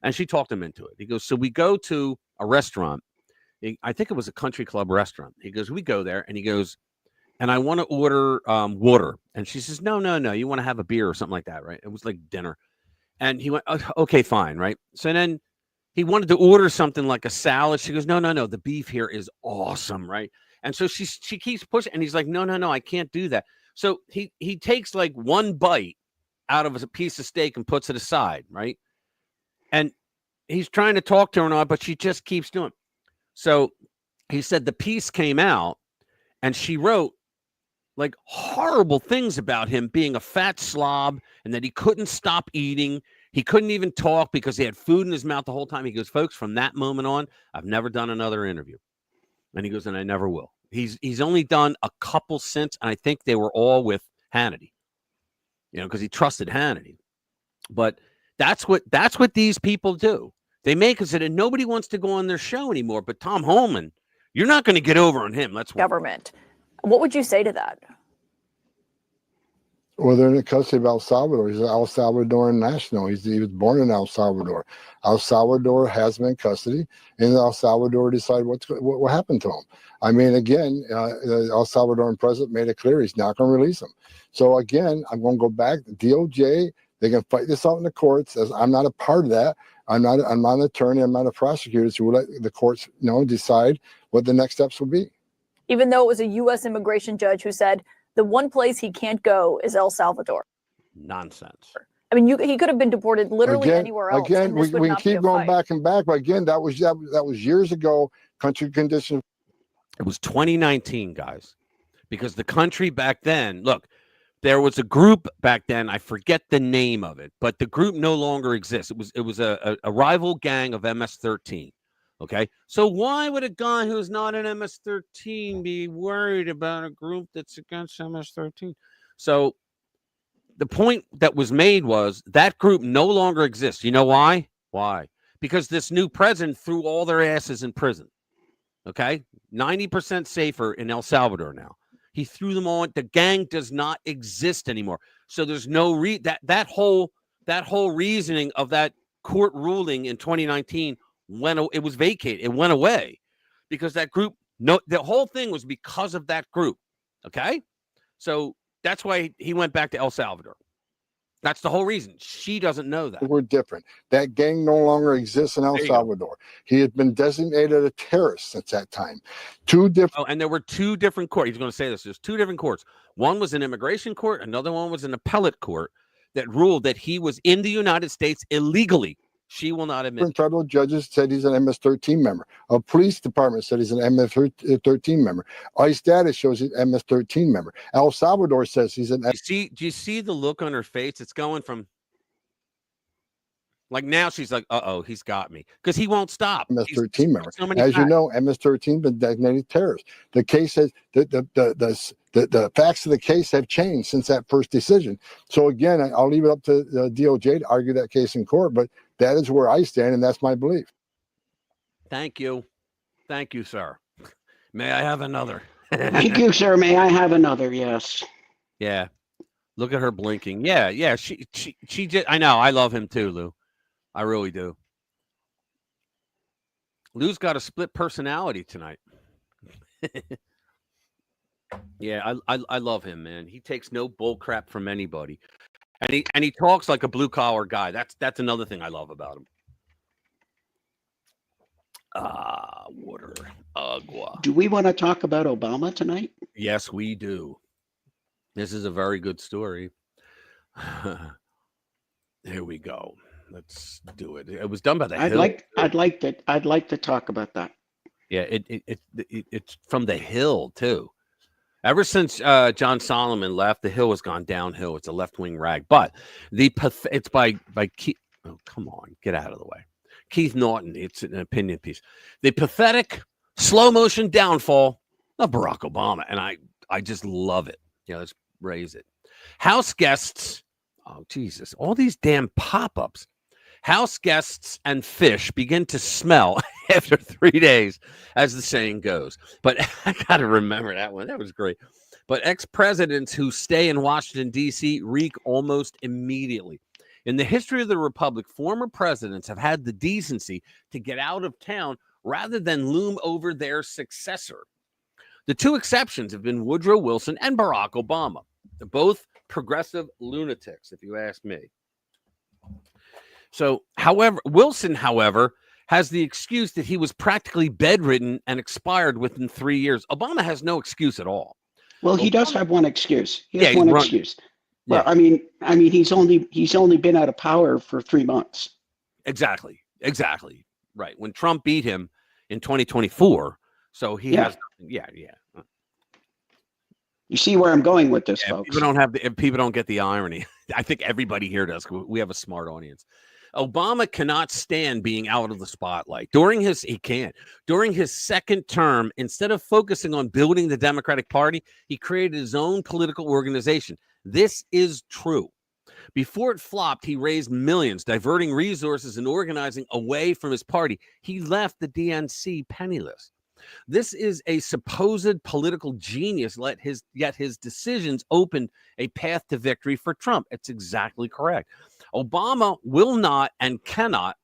And she talked him into it. He goes, so we go to a restaurant. I think it was a country club restaurant. He goes, we go there, and he goes, and I want to order water. And she says, no. You want to have a beer or something like that. Right. It was like dinner. And he went, okay, fine. Right. So then he wanted to order something like a salad. She goes, no. The beef here is awesome. Right. And so she keeps pushing, and he's like, no, I can't do that. So he takes like one bite out of a piece of steak and puts it aside. Right. And he's trying to talk to her and all, but she just keeps doing it. So he said the piece came out and she wrote like horrible things about him being a fat slob and that he couldn't stop eating. He couldn't even talk because he had food in his mouth the whole time. He goes, folks, from that moment on, I've never done another interview. And he goes, and I never will. He's only done a couple since, and I think they were all with Hannity, because he trusted Hannity. But that's what these people do. They make us, and nobody wants to go on their show anymore. But Tom Holman, you're not going to get over on him. That's government. What would you say to that? Well, they're in the custody of El Salvador. He's an El Salvadoran national. He was born in El Salvador. El Salvador has him in custody, and El Salvador decide what happened to him. I mean, again, the El Salvadoran president made it clear he's not going to release him. So again, I'm going to go back. The DOJ, they can fight this out in the courts. As I'm not a part of that. I'm not an attorney. I'm not a prosecutor. So we'll let the courts, decide what the next steps will be. Even though it was a U.S. immigration judge who said the one place he can't go is El Salvador. Nonsense. I mean, he could have been deported literally anywhere else. Again, we can keep going back and back, but again, that was years ago. Country conditions. It was 2019, guys, because the country back then. Look, there was a group back then. I forget the name of it, but the group no longer exists. It was a rival gang of MS-13. Okay, so why would a guy who's not an MS-13 be worried about a group that's against MS-13? So the point that was made was that group no longer exists. You know why? Why? Because this new president threw all their asses in prison. Okay, 90% safer in El Salvador now. He threw them all. The gang does not exist anymore. So there's no that whole reasoning of that court ruling in 2019. When it was vacated, it went away because that group. No, the whole thing was because of that group. Okay, so that's why he went back to El Salvador. That's the whole reason. She doesn't know that. We're different. That gang no longer exists in El Salvador. He had been designated a terrorist since that time. Two different. Oh, and there were two different courts. He's going to say this. There's two different courts. One was an immigration court. Another one was an appellate court that ruled that he was in the United States illegally. She will not admit. Federal judges said he's an MS-13 member. A police department said he's an MS-13 member. ICE data shows he's an MS-13 member. El Salvador says he's an. Do you see the look on her face? It's going from like now she's like, uh-oh, he's got me because he won't stop. MS-13 member. As you know, MS-13 been designated terrorist. The case has the facts of the case have changed since that first decision. So again, I'll leave it up to the DOJ to argue that case in court, but that is where I stand, and that's my belief. Thank you, sir. May I have another? Thank you, sir. May I have another? Yes. Yeah. Look at her blinking. Yeah. She just. I know. I love him too, Lou. I really do. Lou's got a split personality tonight. Yeah, I love him, man. He takes no bull crap from anybody. And he talks like a blue collar guy. That's another thing I love about him. Water. Agua. Do we want to talk about Obama tonight? Yes, we do. This is a very good story. Here we go. Let's do it. It was done by the Hill. I'd like to talk about that. Yeah, it's from the Hill too. Ever since John Solomon left, the Hill has gone downhill. It's a left-wing rag, but it's by Keith. Oh, come on, get out of the way. Keith Norton. It's an opinion piece. The pathetic slow motion downfall of Barack Obama, and I just love it. Yeah, let's raise it. House guests. Oh Jesus! All these damn pop-ups. House guests and fish begin to smell after 3 days, as the saying goes. But I got to remember that one. That was great. But ex-presidents who stay in Washington, D.C. reek almost immediately. In the history of the Republic, former presidents have had the decency to get out of town rather than loom over their successor. The two exceptions have been Woodrow Wilson and Barack Obama. They're both progressive lunatics, if you ask me. So, Wilson, has the excuse that he was practically bedridden and expired within 3 years. Obama has no excuse at all. Well, he does have one excuse. He has one excuse. Well, yeah. I mean, he's only been out of power for 3 months. Exactly. Right. When Trump beat him in 2024, so he has. Yeah. You see where I'm going with this, folks. People don't get the irony. I think everybody here does. We have a smart audience. Obama cannot stand being out of the spotlight. During his second term, instead of focusing on building the Democratic Party, he created his own political organization. This is true. Before it flopped, he raised millions, diverting resources and organizing away from his party. He left the DNC penniless. This is a supposed political genius, yet his decisions opened a path to victory for Trump. It's exactly correct. Obama will not and cannot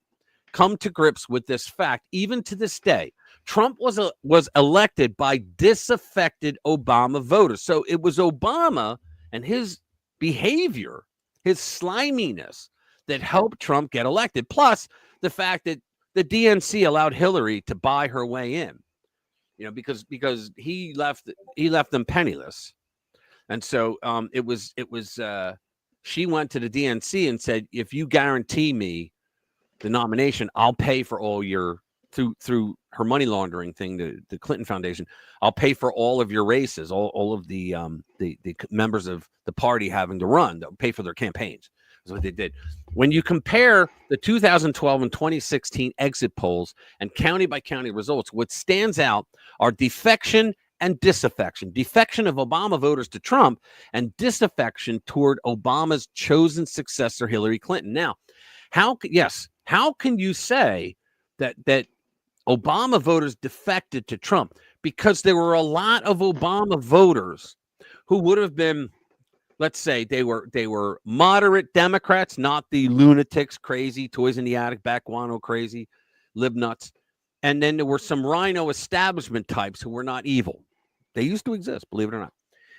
come to grips with this fact, even to this day. Trump was elected by disaffected Obama voters. So it was Obama and his behavior, his sliminess, that helped Trump get elected. Plus the fact that the DNC allowed Hillary to buy her way in, because he left them penniless. And so she went to the DNC and said, if you guarantee me the nomination, I'll pay for all your through her money laundering thing, the Clinton Foundation. I'll pay for all of your races, all of the members of the party having to run. They'll pay for their campaigns. That's what they did. When you compare the 2012 and 2016 exit polls and county by county results, what stands out are defection and disaffection. Defection of Obama voters to Trump and disaffection toward Obama's chosen successor, Hillary Clinton. Now, how can you say that Obama voters defected to Trump? Because there were a lot of Obama voters who would have been, let's say, they were moderate Democrats, not the lunatics, crazy, toys in the attic, back guano crazy, lib nuts. And then there were some rhino establishment types who were not evil. They used to exist, believe it or not.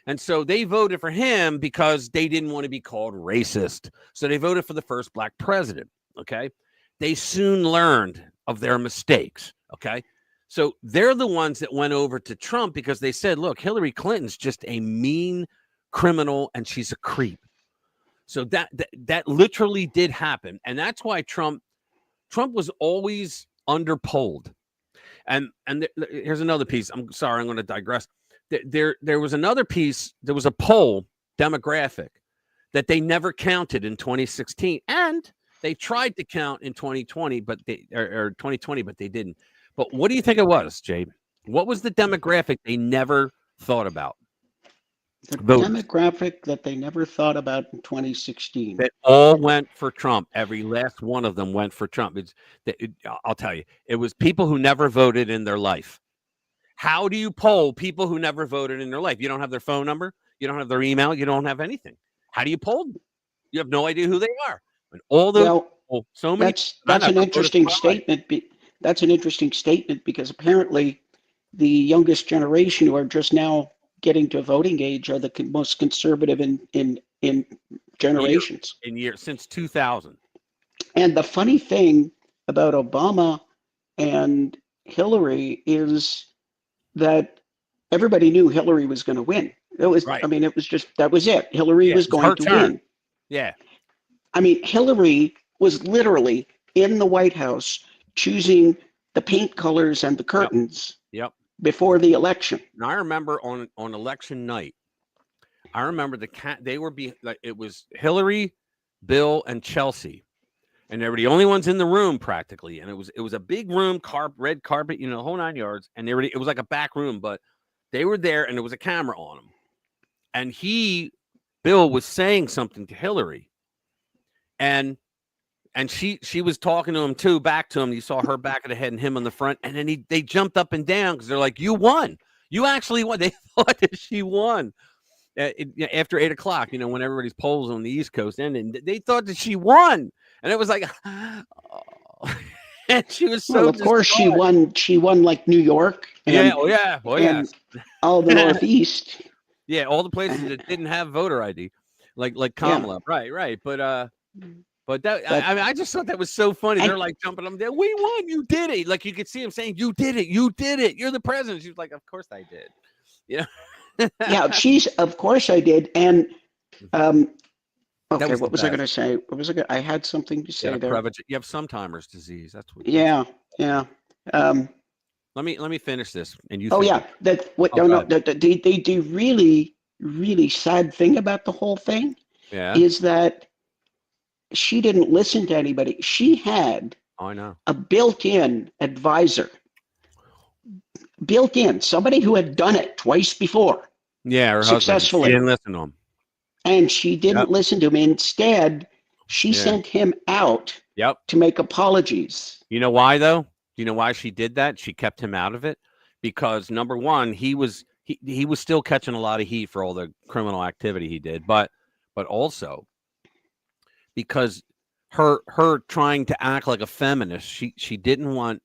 And so they voted for him because they didn't want to be called racist. So they voted for the first black president. Okay. They soon learned of their mistakes. Okay. So they're the ones that went over to Trump because they said, look, Hillary Clinton's just a mean criminal and she's a creep. So that literally did happen. And that's why Trump was always underpolled. And here's another piece. I'm sorry, I'm going to digress. There was another piece. There was a poll demographic that they never counted in 2016, and they tried to count in 2020, but they didn't. But what do you think it was, Jay? What was the demographic they never thought about? The demographic that they never thought about in 2016. That all went for Trump. Every last one of them went for Trump. I'll tell you, it was people who never voted in their life. How do you poll people who never voted in their life? You don't have their phone number. You don't have their email. You don't have anything. How do you poll them? You have no idea who they are. And all those so many. That's an interesting statement. That's an interesting statement because apparently the youngest generation who are just now getting to voting age are the most conservative in generations. In years since 2000. And the funny thing about Obama and Hillary is that everybody knew Hillary was going to win. It was, right. I mean, it was just, that was it. Hillary was going to win. Yeah. I mean, Hillary was literally in the White House choosing the paint colors and the curtains. Yep. Before the election. And I remember on election night, I remember it was Hillary, Bill, and Chelsea, and they were the only ones in the room practically. And it was a big room, red carpet, the whole 9 yards. And it was like a back room, but they were there, and there was a camera on them. And Bill was saying something to Hillary, and she was talking to him too, back to him. You saw her back of the head and him on the front. And then they jumped up and down because they're like, you won. You actually won. They thought that she won after 8 o'clock, when everybody's polls on the East Coast ended. They thought that she won. And it was like, oh. And she was so of course she won like New York. And, and all the Northeast. Yeah, all the places that didn't have voter ID, like Kamala. Yeah. Right. But I just thought that was so funny. They're like jumping up there. We won. You did it. Like you could see him saying, "You did it. You did it. You're the president." She was like, "Of course I did." Yeah, of course I did. And okay, what was I going to say? I had something to say there. You have Sometimer's disease. That's what. Yeah. Let me finish this. And you. The really, really sad thing about the whole thing is that she didn't listen to anybody. She had a built-in advisor. Built-in, somebody who had done it twice before. Yeah, her successfully. Husband. She didn't listen to him. And she didn't listen to him. Instead, she sent him out to make apologies. You know why, though? You know why she did that? She kept him out of it because, number one, he was still catching a lot of heat for all the criminal activity he did, but also because her trying to act like a feminist, she didn't want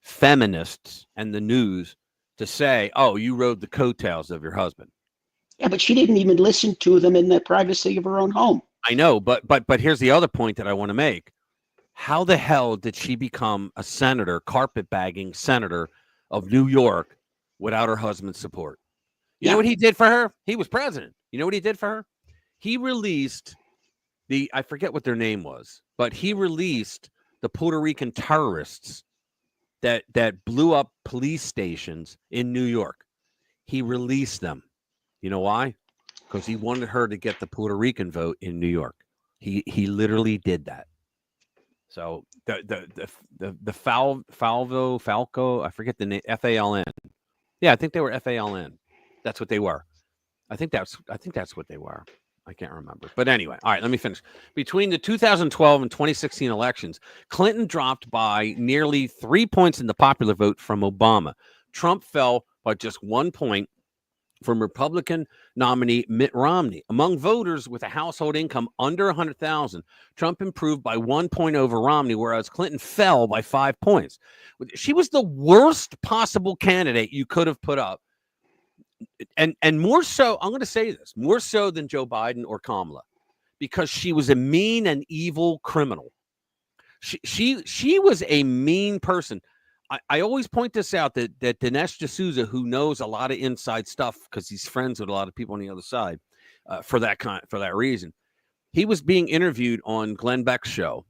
feminists and the news to say, "Oh, you rode the coattails of your husband." Yeah, but she didn't even listen to them in the privacy of her own home. I know, but here's the other point that I want to make. How the hell did she become a senator, carpetbagging senator of New York without her husband's support? You know what he did for her? He was president. You know what he did for her? He released I forget what their name was, but he released the Puerto Rican terrorists that blew up police stations in New York. He released them. You know why? Because he wanted her to get the Puerto Rican vote in New York. He literally did that. So the Falco, I forget the name, FALN. Yeah, I think they were FALN. That's what they were. I think that's what they were. I can't remember. But anyway, all right, let me finish. Between the 2012 and 2016 elections, Clinton dropped by nearly 3 points in the popular vote from Obama. Trump fell by just 1 point from Republican nominee Mitt Romney. Among voters with a household income under $100,000, Trump improved by 1 point over Romney, whereas Clinton fell by 5 points. She was the worst possible candidate you could have put up. And more so, I'm going to say this, more so than Joe Biden or Kamala, because she was a mean and evil criminal. She was a mean person. I always point this out that Dinesh D'Souza, who knows a lot of inside stuff because he's friends with a lot of people on the other side, for that reason, he was being interviewed on Glenn Beck's show,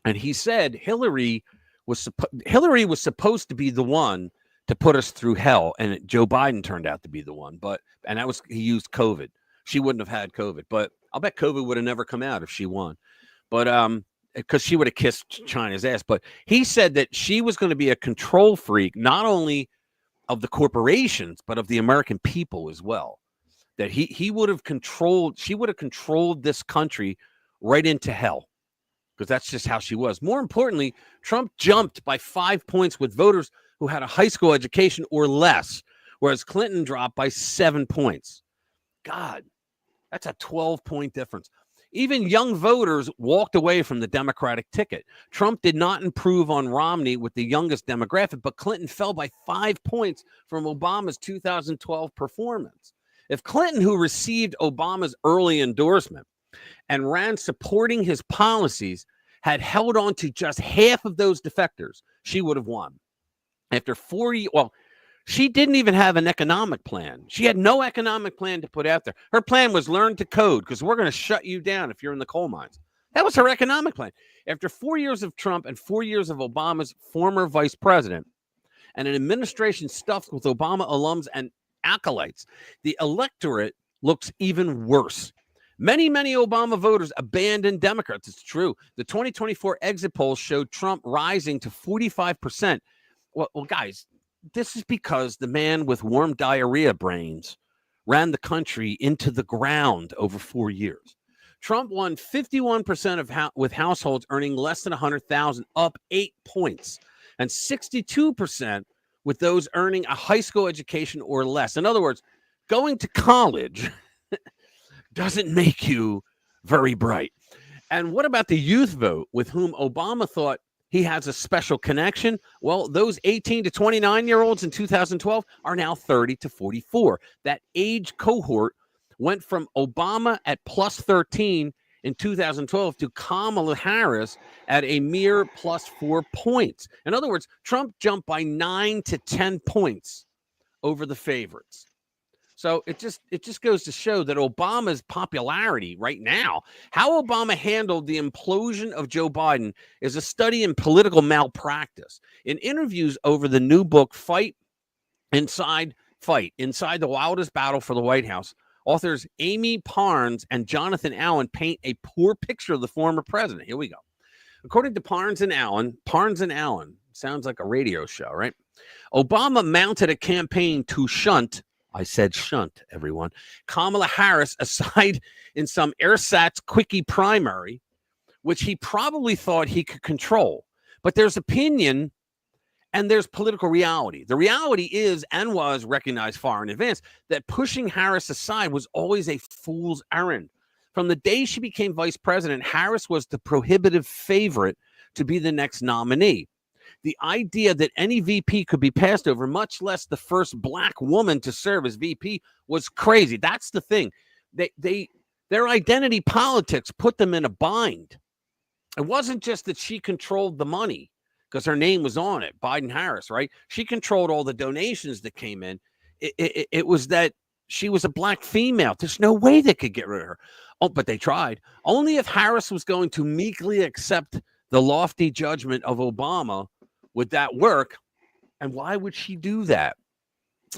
and he said Hillary was supposed to be the one to put us through hell, and Joe Biden turned out to be the one. And that was, he used COVID. She wouldn't have had COVID, but I'll bet COVID would have never come out if she won. But because she would have kissed China's ass. But he said that she was going to be a control freak, not only of the corporations, but of the American people as well. That she would have controlled this country right into hell, because that's just how she was. More importantly, Trump jumped by 5 points with voters who had a high school education or less, whereas Clinton dropped by 7 points. God, that's a 12-point difference. Even young voters walked away from the Democratic ticket. Trump did not improve on Romney with the youngest demographic, but Clinton fell by 5 points from Obama's 2012 performance. If Clinton, who received Obama's early endorsement and ran supporting his policies, had held on to just half of those defectors, she would have won. After 40, she didn't even have an economic plan. She had no economic plan to put out there. Her plan was learn to code because we're going to shut you down if you're in the coal mines. That was her economic plan. After 4 years of Trump and 4 years of Obama's former vice president and an administration stuffed with Obama alums and acolytes, the electorate looks even worse. Many Obama voters abandoned Democrats. It's true. The 2024 exit polls showed Trump rising to 45%. Well, guys, this is because the man with warm diarrhea brains ran the country into the ground over 4 years. Trump won 51% with households earning less than $100,000, up 8 points, and 62% with those earning a high school education or less. In other words, going to college doesn't make you very bright. And what about the youth vote, with whom Obama thought he has a special connection? Well, those 18 to 29-year-olds in 2012 are now 30 to 44. That age cohort went from Obama at plus 13 in 2012 to Kamala Harris at a mere plus 4 points. In other words, Trump jumped by 9 to 10 points over the favorites. So it just goes to show that Obama's popularity right now, how Obama handled the implosion of Joe Biden, is a study in political malpractice. In interviews over the new book, Inside the Wildest Battle for the White House, authors Amy Parnes and Jonathan Allen paint a poor picture of the former president. Here we go. According to Parnes and Allen, sounds like a radio show, right? Obama mounted a campaign to shunt I said shunt, everyone. Kamala Harris, aside in some ersatz quickie primary, which he probably thought he could control. But there's opinion and there's political reality. The reality is, and was recognized far in advance, that pushing Harris aside was always a fool's errand. From the day she became vice president, Harris was the prohibitive favorite to be the next nominee. The idea that any VP could be passed over, much less the first black woman to serve as VP, was crazy. That's the thing. Their identity politics put them in a bind. It wasn't just that she controlled the money because her name was on it, Biden-Harris, right? She controlled all the donations that came in. It was that she was a black female. There's no way they could get rid of her. Oh, but they tried. Only if Harris was going to meekly accept the lofty judgment of Obama would that work. And why would she do that?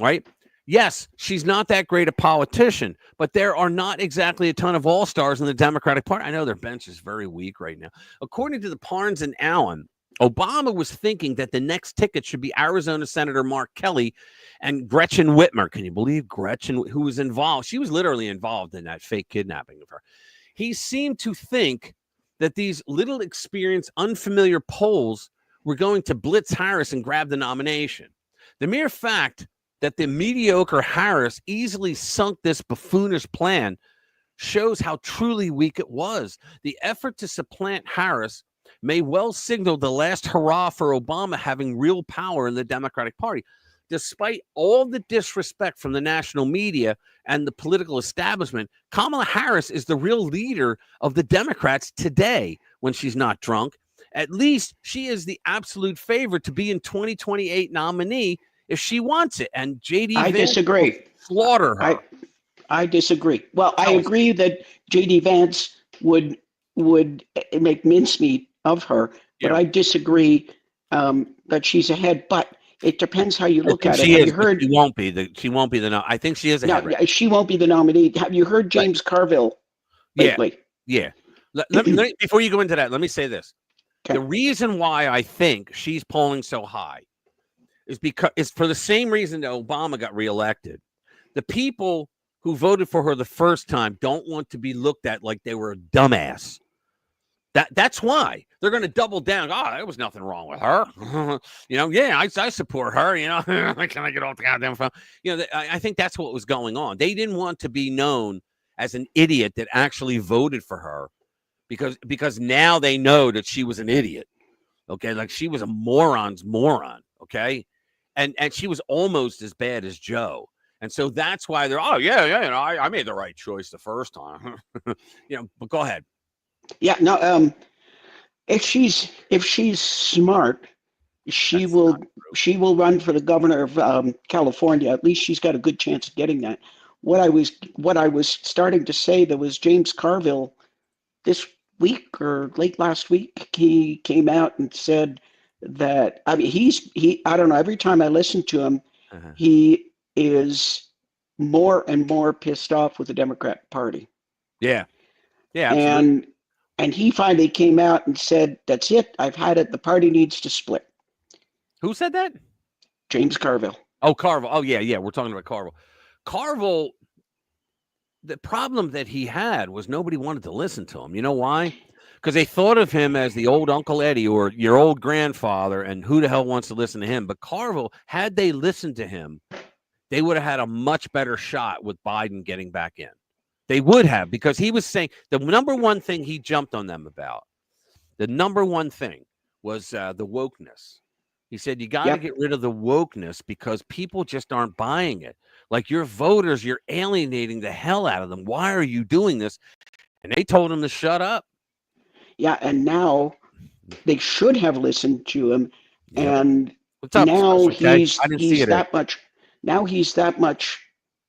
Right? Yes, she's not that great a politician, but there are not exactly a ton of all-stars in the Democratic Party. I know their bench is very weak right now. According to the Parnes and Allen, Obama was thinking that the next ticket should be Arizona Senator Mark Kelly and Gretchen Whitmer. Can you believe Gretchen, who was involved? She was literally involved in that fake kidnapping of her. He seemed to think that these little experienced, unfamiliar polls were going to blitz Harris and grab the nomination. The mere fact that the mediocre Harris easily sunk this buffoonish plan shows how truly weak it was. The effort to supplant Harris may well signal the last hurrah for Obama having real power in the Democratic Party. Despite all the disrespect from the national media and the political establishment, Kamala Harris is the real leader of the Democrats today when she's not drunk. At least she is the absolute favorite to be in 2028 nominee if she wants it. And JD I Vance disagree. Slaughter her. I disagree. Well, I agree that JD Vance would make mincemeat of her, but I disagree that she's ahead. But it depends how you look at it. Have you heard? She won't be the. I think she is ahead. No, she won't be the nominee. Have you heard James Carville lately? Yeah. Let me, before you go into that, let me say this. Okay. The reason why I think she's polling so high is because it's for the same reason that Obama got reelected. The people who voted for her the first time don't want to be looked at like they were a dumbass. That's why they're going to double down. Oh, there was nothing wrong with her. I support her. Can I get off the goddamn phone? I think that's what was going on. They didn't want to be known as an idiot that actually voted for her because now they know that she was an idiot. Okay, like she was a moron's moron. Okay, and she was almost as bad as Joe. And so that's why they're I made the right choice the first time. But go ahead. Yeah, no. If she's smart, she will run for the governor of California. At least she's got a good chance of getting that. What I was starting to say, there was James Carville this week or late last week. He came out and said that I don't know. Every time I listen to him, he is more and more pissed off with the Democrat Party. Yeah, absolutely. And he finally came out and said, "That's it. I've had it. The party needs to split." Who said that? James Carville. Oh, Carville. Oh, yeah. We're talking about Carville. Carville, the problem that he had was nobody wanted to listen to him. You know why? Because they thought of him as the old Uncle Eddie or your old grandfather, and who the hell wants to listen to him? But Carville, had they listened to him, they would have had a much better shot with Biden getting back in. They would have, because he was saying the number one thing he jumped on them about, the number one thing was the wokeness. He said, you got to get rid of the wokeness because people just aren't buying it. Like your voters, you're alienating the hell out of them. Why are you doing this? And they told him to shut up. Yeah, and now they should have listened to him. Yep. And up, now he's that much. Now he's that much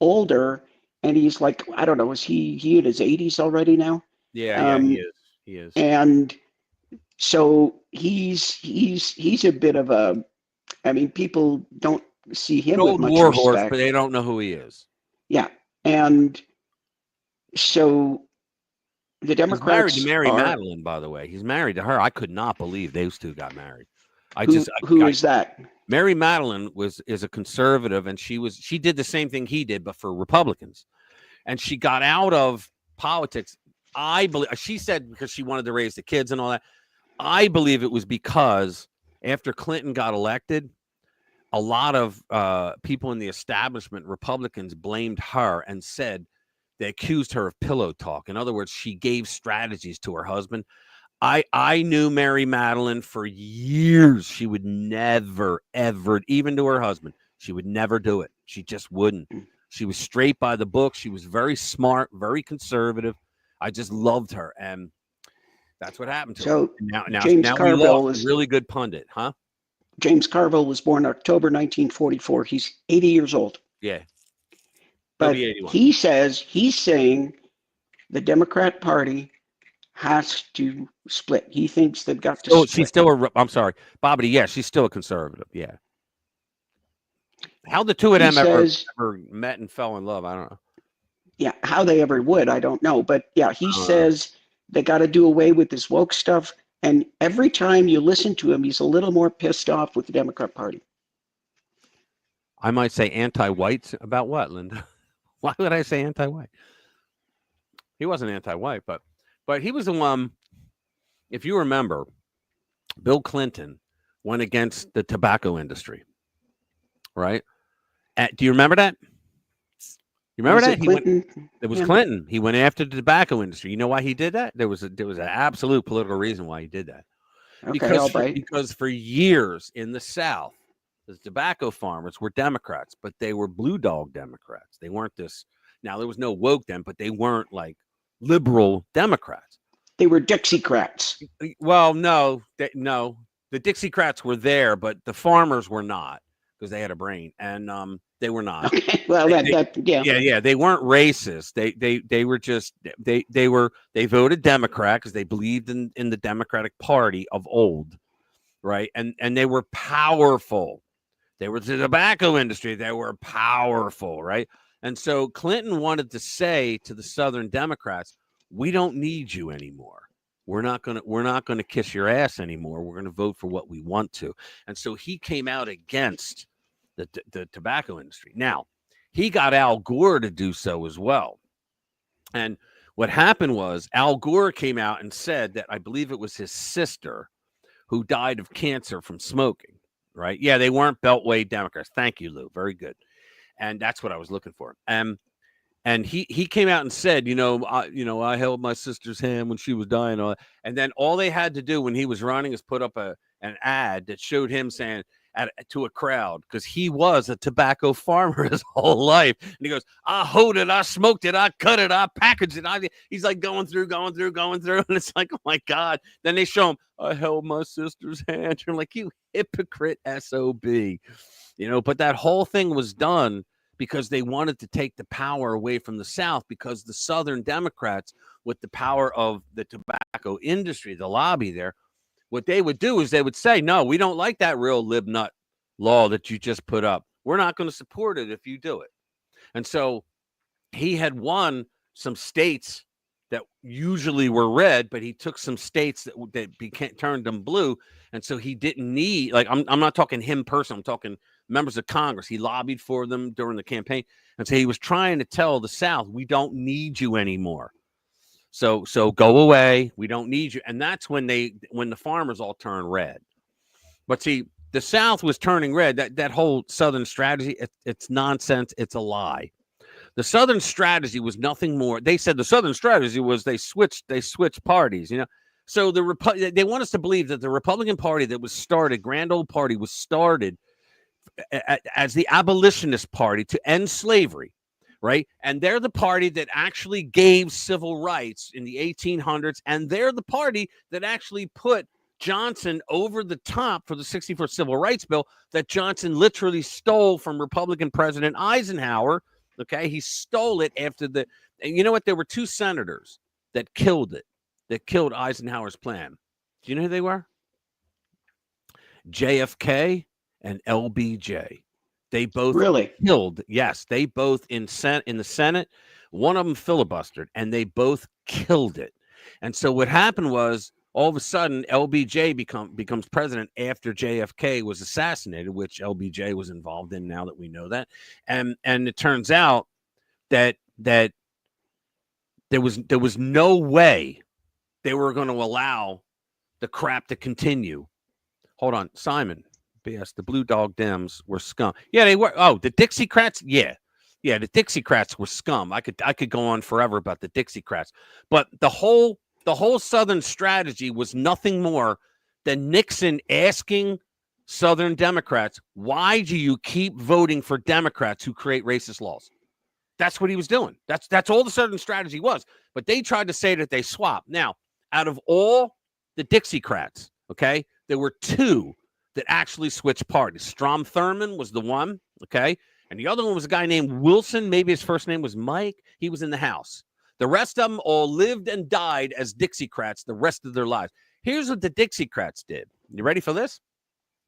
older, and he's like, I don't know, is he in his 80s already now? Yeah, he is. And so he's a bit of a. I mean, people don't see him with much war respect, horse, but they don't know who he is. Yeah, and so the Democrats he's married to Mary Madeline, by the way. He's married to her. I could not believe those two got married. Who is that? Mary Madeline is a conservative, and she did the same thing he did, but for Republicans. And she got out of politics. I believe she said because she wanted to raise the kids and all that. I believe it was because after Clinton got elected, a lot of people in the establishment, Republicans, blamed her and said they accused her of pillow talk. In other words, she gave strategies to her husband. I knew Mary Madeline for years. She would never, ever, even to her husband, she would never do it. She just wouldn't. She was straight by the book. She was very smart, very conservative. I just loved her, and that's what happened to her. Now James Carville we lost a really good pundit, huh? James Carville was born October 1944. He's 80 years old. Yeah, but he's saying the Democrat Party has to split. He thinks they've got to split. She's still I'm sorry, Bobbity. Yeah, she's still a conservative. Yeah. How the two of them ever met and fell in love, I don't know. Yeah, how they ever would, I don't know. But yeah, he says they got to do away with this woke stuff. And every time you listen to him, he's a little more pissed off with the Democrat Party. I might say anti-white about what, Linda? Why would I say anti-white? He wasn't anti-white, but he was the one, if you remember, Bill Clinton went against the tobacco industry, right? Do you remember that? You remember that? It was Clinton. He went after the tobacco industry. You know why he did that? There was an absolute political reason why he did that. Okay, because for years in the South, the tobacco farmers were Democrats, but they were blue dog Democrats. They weren't this. Now there was no woke them, but they weren't like liberal Democrats. They were Dixiecrats. Well, no. The Dixiecrats were there, but the farmers were not because they had a brain, and they were not. Okay. Well, yeah. They weren't racist. They were just they voted Democrat because they believed in the Democratic Party of old, right? And they were powerful. They were the tobacco industry. They were powerful, right? And so Clinton wanted to say to the Southern Democrats, we don't need you anymore. We're not gonna kiss your ass anymore. We're gonna vote for what we want to. And so he came out against the tobacco industry. Now, he got Al Gore to do so as well. And what happened was Al Gore came out and said that I believe it was his sister who died of cancer from smoking, right? Yeah, they weren't Beltway Democrats. Thank you, Lou. Very good. And that's what I was looking for. And he came out and said, I held my sister's hand when she was dying. And then all they had to do when he was running is put up an ad that showed him saying to a crowd, because he was a tobacco farmer his whole life. And he goes, I hoed it, I smoked it, I cut it, I packaged it. He's like going through. And it's like, oh my God. Then they show him, I held my sister's hand. You're like, you hypocrite SOB. But that whole thing was done because they wanted to take the power away from the South, because the Southern Democrats, with the power of the tobacco industry, the lobby there, what they would do is they would say, no, we don't like that real lib nut law that you just put up. We're not going to support it if you do it. And so he had won some states that usually were red, but he took some states that turned them blue. And so he didn't need, like, I'm not talking him personally, I'm talking members of Congress. He lobbied for them during the campaign. And so he was trying to tell the South, we don't need you anymore. So go away. We don't need you. And that's when the farmers all turn red. But see, the South was turning red. That whole Southern strategy, it's nonsense. It's a lie. The Southern strategy was nothing more. They said the Southern strategy was they switched parties, So they want us to believe that the Republican Party that was started, Grand Old Party, was started as the abolitionist party to end slavery. Right. And they're the party that actually gave civil rights in the 1800s. And they're the party that actually put Johnson over the top for the 64th Civil Rights Bill that Johnson literally stole from Republican President Eisenhower. OK, he stole it after and you know what? There were two senators that killed Eisenhower's plan. Do you know who they were? JFK and LBJ. They both killed. Yes, they both in the Senate. One of them filibustered, and they both killed it. And so what happened was all of a sudden LBJ becomes president after JFK was assassinated, which LBJ was involved in, now that we know that. And it turns out that there was no way they were going to allow the crap to continue. Hold on, Simon. BS, the Blue Dog Dems were scum. Yeah, they were. Oh, the Dixiecrats? Yeah. Yeah, the Dixiecrats were scum. I could go on forever about the Dixiecrats. But the whole Southern strategy was nothing more than Nixon asking Southern Democrats, why do you keep voting for Democrats who create racist laws? That's what he was doing. That's all the Southern strategy was. But they tried to say that they swapped. Now, out of all the Dixiecrats, okay, there were two that actually switched parties. Strom Thurmond was the one, okay, and the other one was a guy named Wilson. Maybe his first name was Mike. He was in the House. The rest of them all lived and died as Dixiecrats the rest of their lives. Here's what the Dixiecrats did. You ready for this?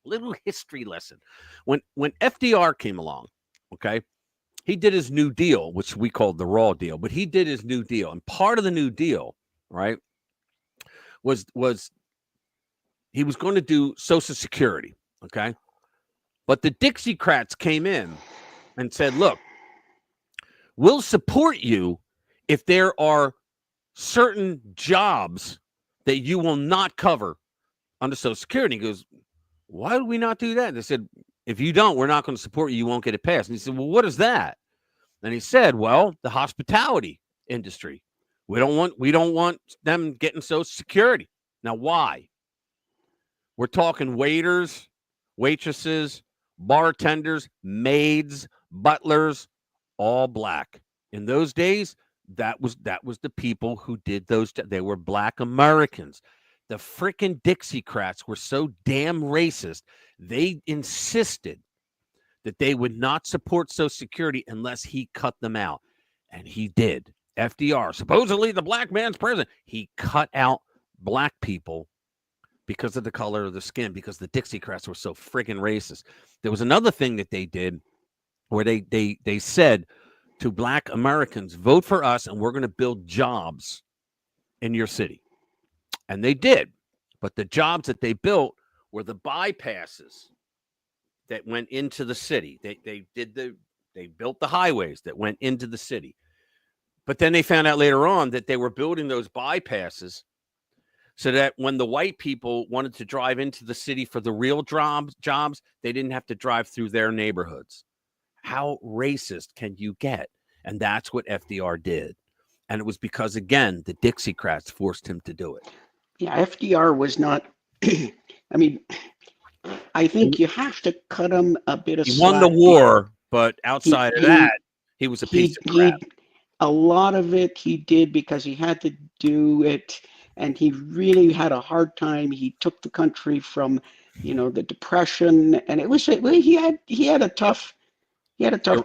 Little history lesson. When FDR came along, okay, he did his New Deal, which we called the Raw Deal, but he did his New Deal. And part of the New Deal, right, was he was going to do Social Security, okay? But the Dixiecrats came in and said, look, we'll support you if there are certain jobs that you will not cover under Social Security. He goes, why would we not do that? They said, if you don't, we're not going to support you. You won't get it passed. And he said, well, what is that? And he said, well, the hospitality industry. We don't want them getting Social Security. Now, why? We're talking waiters, waitresses, bartenders, maids, butlers, all black. In those days, that was the people who did those. They were Black Americans. The freaking Dixiecrats were so damn racist. They insisted that they would not support Social Security unless he cut them out. And he did. FDR, supposedly the black man's president, he cut out black people because of the color of the skin, because the Dixiecrats were so friggin' racist. There was another thing that they did where they said to black Americans, vote for us and we're going to build jobs in your city. And they did. But the jobs that they built were the bypasses that went into the city. They built the highways that went into the city. But then they found out later on that they were building those bypasses so that when the white people wanted to drive into the city for the real jobs, they didn't have to drive through their neighborhoods. How racist can you get? And that's what FDR did. And it was because, again, the Dixiecrats forced him to do it. Yeah, FDR was not, I mean, I think you have to cut him a bit of slack. He won the war, but outside of that, he was a piece of crap. A lot of it he did because he had to do it, and he really had a hard time. He took the country from, the Depression, and it was he had a tough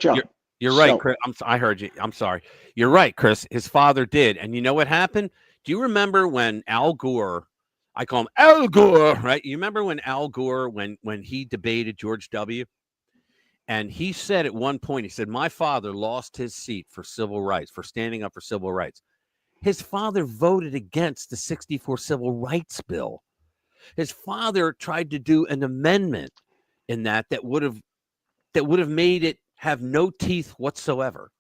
job. You're right, Chris. I heard you. I'm sorry. You're right, Chris. His father did, and you know what happened? Do you remember when Al Gore? I call him Al Gore, right? You remember when Al Gore, when he debated George W. And he said at one point, he said, my father lost his seat for civil rights, for standing up for civil rights. His father voted against the 1964 Civil Rights Bill. His father tried to do an amendment in that would have made it have no teeth whatsoever.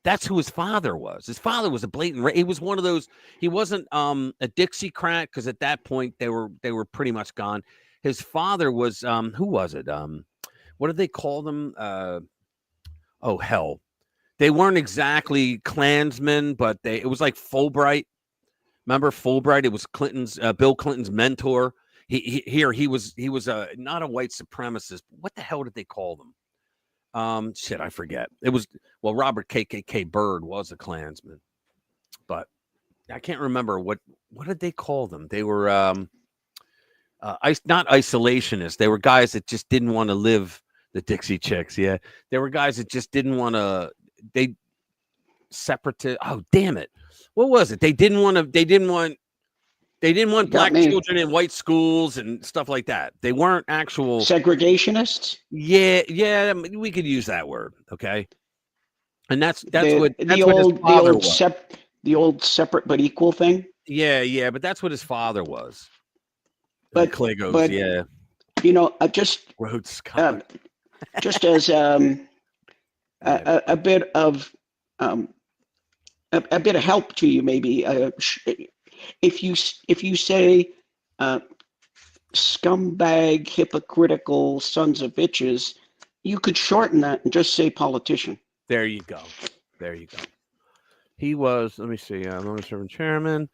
That's who his father was. His father was a blatant. He was one of those. He wasn't a Dixiecrat because at that point they were pretty much gone. His father was who was it? What did they call them? Oh hell, they weren't exactly Klansmen, but it was like Fulbright. Remember Fulbright? It was Bill Clinton's mentor. He was not a white supremacist. What the hell did they call them? I forget. It was, Robert KKK Byrd was a Klansman, but I can't remember what did they call them? They were not isolationists. They were guys that just didn't want to live the Dixie Chicks. Yeah, they were guys that just didn't want to. They separate. Oh damn it! What was it? They didn't want black children in white schools and stuff like that. They weren't actual segregationists. Yeah, we could use that word. Okay, and that's what his the father was. The old separate but equal thing. Yeah, but that's what his father was. But Clegos, yeah. You know, just Rhodes Scholar. just as a bit of a bit of help to you, maybe if you say scumbag, hypocritical sons of bitches, you could shorten that and just say politician. There you go. There you go. He was, let me see, long-serving chairman,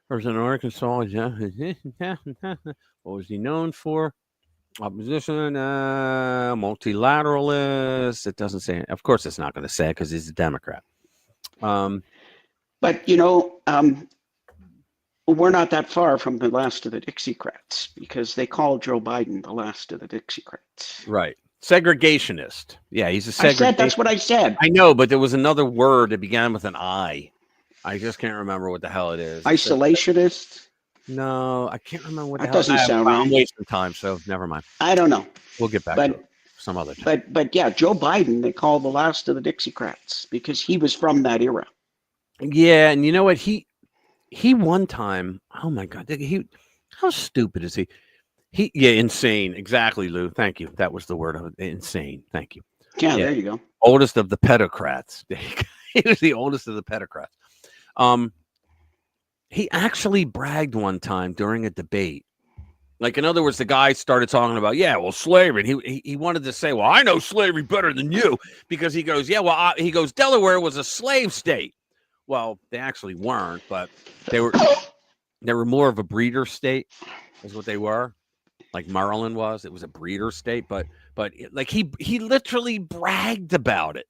Representative Arkansas. What was he known for? Opposition, multilateralist. It doesn't say. Of course, it's not going to say because he's a Democrat. But you know, we're not that far from the last of the Dixiecrats because they call Joe Biden the last of the Dixiecrats. Right. Segregationist. Yeah, he's a segregationist. I said that's what I said. I know, but there was another word that began with an I. I just can't remember what the hell it is. Isolationist? No, I can't remember what the That hell. doesn't sound right. I'm wasting time, so never mind. I don't know. We'll get back to it some other time. But yeah, Joe Biden they call the last of the Dixiecrats because he was from that era. Yeah, and you know what? He one time. Oh my God, how stupid is he? Insane. Exactly, Lou. Thank you. That was the word. Insane. Thank you. Yeah, there you go. Oldest of the pedocrats. He was the oldest of the pedocrats. He actually bragged one time during a debate. Like, in other words, the guy started talking about, slavery. And he wanted to say, well, I know slavery better than you, because he goes, Delaware was a slave state. Well, they actually weren't, but they were more of a breeder state, is what they were. Like Maryland was. It was a breeder state, but like he literally bragged about it.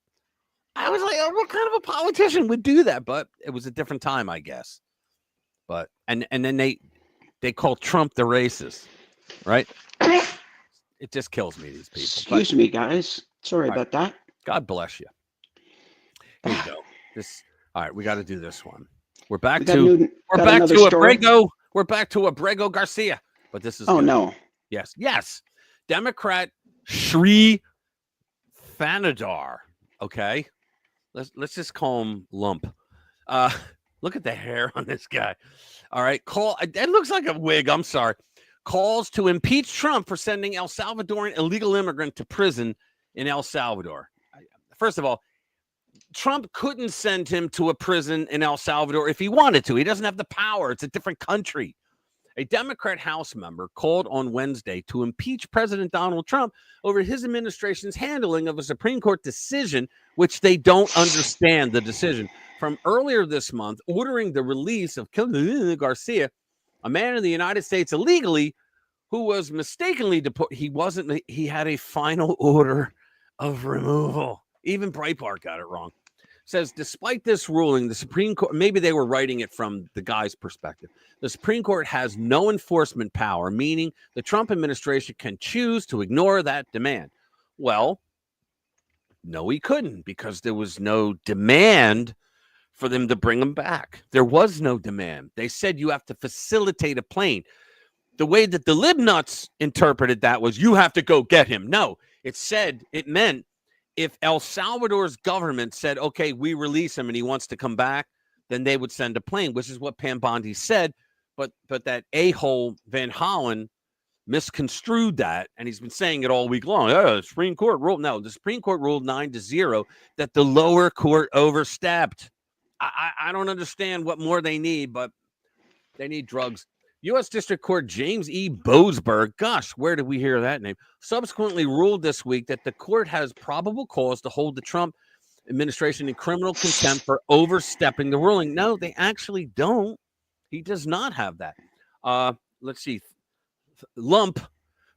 I was like, oh, what kind of a politician would do that? But it was a different time, I guess. But and then they call Trump the racist, right? It just kills me, these people. Excuse me, guys. Sorry about that. God bless you. Here you go. All right, we got to do this one. We're back to Abrego. We're back to Abrego Garcia. But this is no. Yes. Democrat Sri Thanadar. Okay. Let's just call him Lump. Look at the hair on this guy. All right. It looks like a wig. I'm sorry. Calls to impeach Trump for sending El Salvadoran illegal immigrant to prison in El Salvador. First of all, Trump couldn't send him to a prison in El Salvador if he wanted to. He doesn't have the power. It's a different country. A Democrat House member called on Wednesday to impeach President Donald Trump over his administration's handling of a Supreme Court decision, which they don't understand the decision from earlier this month, ordering the release of Garcia, a man in the United States illegally who was mistakenly deported. He had a final order of removal. Even Breitbart got it wrong. Says, despite this ruling, the Supreme Court, maybe they were writing it from the guy's perspective. The Supreme Court has no enforcement power, meaning the Trump administration can choose to ignore that demand. Well, no, he couldn't, because there was no demand for them to bring him back. There was no demand. They said you have to facilitate a plane. The way that the libnuts interpreted that was you have to go get him. No, it meant if El Salvador's government said, okay, we release him and he wants to come back, then they would send a plane, which is what Pam Bondi said. But that a-hole Van Hollen misconstrued that, and he's been saying it all week long. The Supreme Court ruled. No, the Supreme Court ruled 9-0 that the lower court overstepped. I don't understand what more they need, but they need drugs. U.S. District Court James E. Boasberg, gosh, where did we hear that name? Subsequently ruled this week that the court has probable cause to hold the Trump administration in criminal contempt for overstepping the ruling. No, they actually don't. He does not have that. Let's see. Lump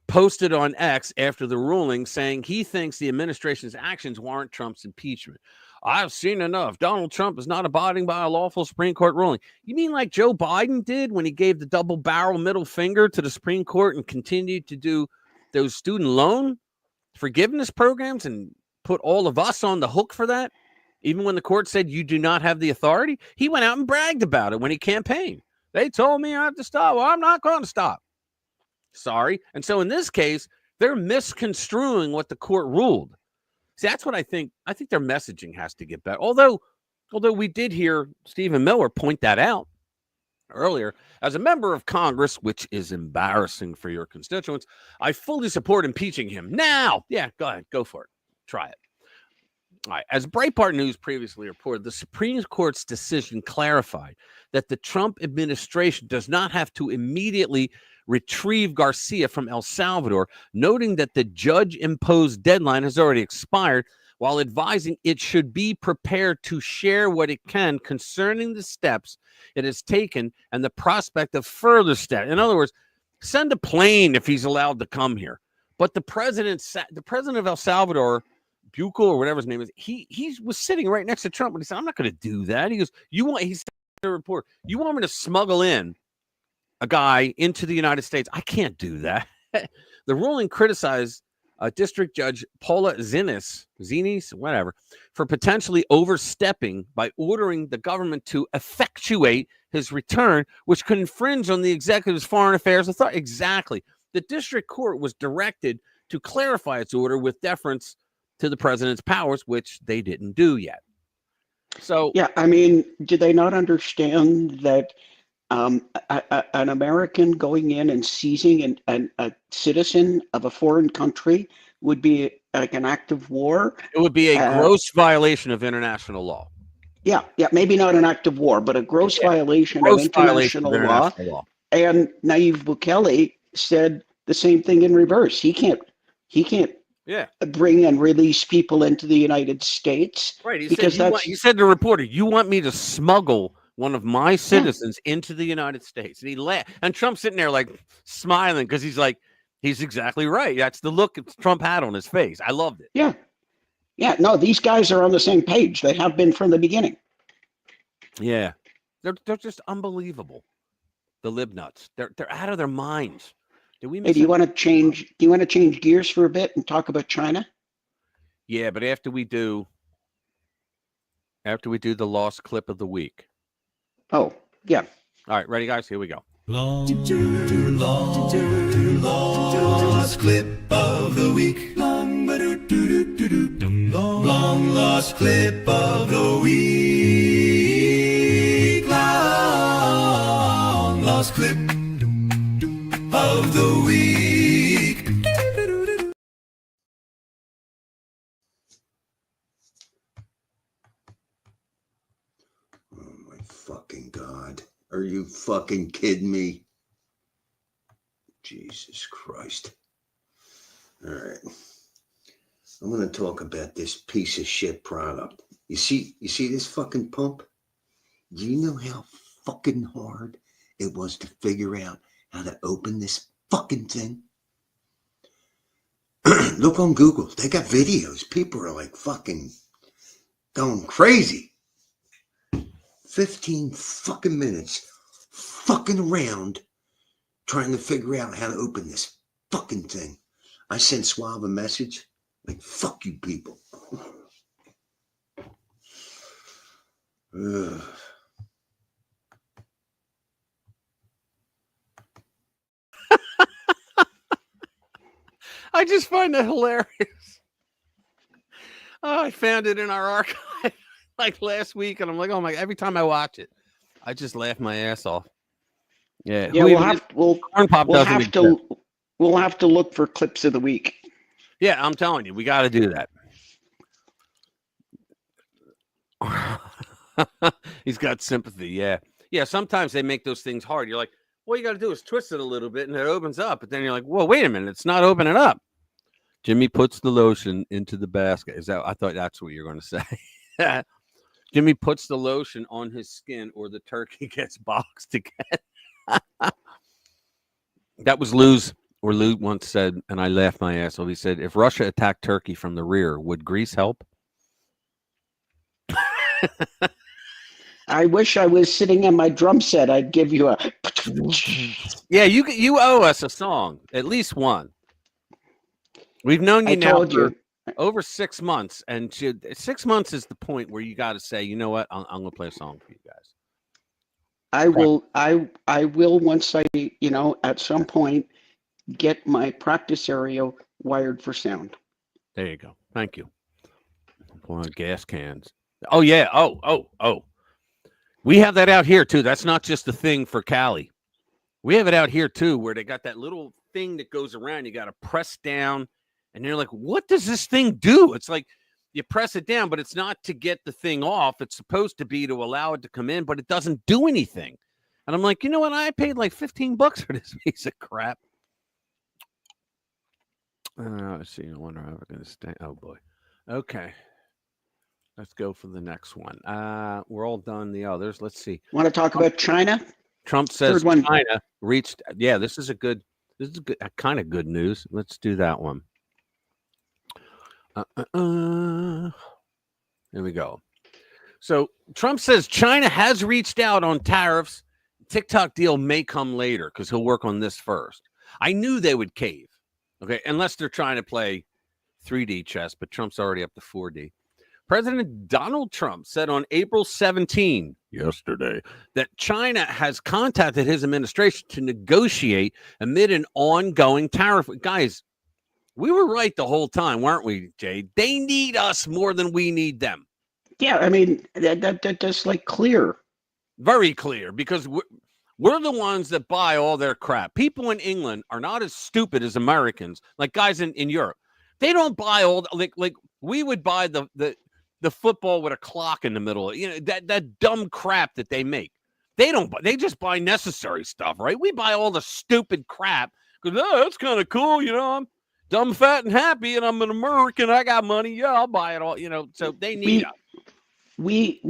posted on X after the ruling saying he thinks the administration's actions warrant Trump's impeachment. I've seen enough. Donald Trump is not abiding by a lawful Supreme Court ruling. You mean like Joe Biden did when he gave the double barrel middle finger to the Supreme Court and continued to do those student loan forgiveness programs and put all of us on the hook for that? Even when the court said you do not have the authority, he went out and bragged about it when he campaigned. They told me I have to stop. Well, I'm not going to stop. Sorry. And so in this case, they're misconstruing what the court ruled. See, that's what I think. I think their messaging has to get better. Although we did hear Stephen Miller point that out, earlier, as a member of Congress, which is embarrassing for your constituents, I fully support impeaching him now. Yeah, go ahead. Go for it. Try it. All right. As Breitbart News previously reported, the Supreme Court's decision clarified that the Trump administration does not have to immediately retrieve Garcia from El Salvador, noting that the judge-imposed deadline has already expired, while advising it should be prepared to share what it can concerning the steps it has taken and the prospect of further steps. In other words, send a plane if he's allowed to come here. But the president of El Salvador, Bucco or whatever his name is, he was sitting right next to Trump, and he said, "I'm not going to do that." He goes, he said to the reporter, "You want me to smuggle in a guy into the United States? I can't do that." The ruling criticized District Judge Paula Zinis, whatever, for potentially overstepping by ordering the government to effectuate his return, which could infringe on the executive's foreign affairs authority. Exactly. The district court was directed to clarify its order with deference to the president's powers, which they didn't do yet. So, yeah, I mean, did they not understand that an American going in and seizing a citizen of a foreign country would be like an act of war? it would be a gross violation of international law. Yeah, maybe not an act of war, but a gross violation of international law. And Nayib Bukele said the same thing in reverse. He can't bring and release people into the United States. Right. He said to the reporter, "You want me to smuggle one of my citizens into the United States?" And he laughed. And Trump's sitting there like smiling because he's like, he's exactly right. That's the look Trump had on his face. I loved it. Yeah. No, these guys are on the same page. They have been from the beginning. Yeah. They're just unbelievable. The lib nuts. They're out of their minds. Do you want to change gears for a bit and talk about China? Yeah, but after we do the lost clip of the week. Oh, yeah. All right, ready, guys? Here we go. Lost clip of the week. Long lost clip of the week. Long lost clip of the week. Oh my fucking God. Are you fucking kidding me? Jesus Christ. All right. I'm going to talk about this piece of shit product. You see this fucking pump? Do you know how fucking hard it was to figure out how to open this fucking thing? Look on Google. They got videos. People are like fucking going crazy. 15 fucking minutes fucking around trying to figure out how to open this fucking thing. I sent Suave a message like, fuck you people. I just find that hilarious. Oh, I found it in our archive like last week, and I'm like, oh my! Every time I watch it, I just laugh my ass off. Yeah, we'll have to look for clips of the week. Yeah, I'm telling you, we got to do that. He's got sympathy. Yeah. Sometimes they make those things hard. You're like, all you got to do is twist it a little bit, and it opens up. But then you're like, whoa, wait a minute, it's not opening up. Jimmy puts the lotion into the basket. I thought that's what you're going to say. Jimmy puts the lotion on his skin, or the turkey gets boxed again. That was Lou's, or Lou once said, and I laughed my ass off. He said, if Russia attacked Turkey from the rear, would Greece help? I wish I was sitting on my drum set. I'd give you a... Yeah, you owe us a song, at least one. We've known you now for over 6 months, and 6 months is the point where you got to say, you know what, I'm going to play a song for you guys. I will once I, at some point, get my practice area wired for sound. There you go. Thank you. Pulling out gas cans. Oh yeah. Oh. We have that out here too. That's not just a thing for Cali. We have it out here too, where they got that little thing that goes around. You got to press down, and you're like, what does this thing do? It's like you press it down, but it's not to get the thing off. It's supposed to be to allow it to come in, but it doesn't do anything. And I'm like, you know what? I paid like $15 for this piece of crap. Let's see. I wonder how we're going to stay. Oh, boy. Okay. Let's go for the next one. We're all done the others. Let's see. Want to talk about China? Trump says Third one. China reached. Yeah, this is kind of good news. Let's do that one. There we go. So Trump says China has reached out on tariffs. TikTok deal may come later because he'll work on this first. I knew they would cave. Okay, unless they're trying to play 3D chess, but Trump's already up to 4D. President Donald Trump said on April 17, yesterday, that China has contacted his administration to negotiate amid an ongoing tariff. Guys, we were right the whole time, weren't we, Jay? They need us more than we need them. Yeah, I mean, that's like clear. Very clear, because we're the ones that buy all their crap. People in England are not as stupid as Americans, like guys in Europe. They don't buy all like we would buy the football with a clock in the middle. You know, that dumb crap that they make. They don't buy, they just buy necessary stuff, right? We buy all the stupid crap because that's kind of cool, you know. I'm dumb, fat, and happy, and I'm an American. I got money. Yeah, I'll buy it all. You know, so they need us. We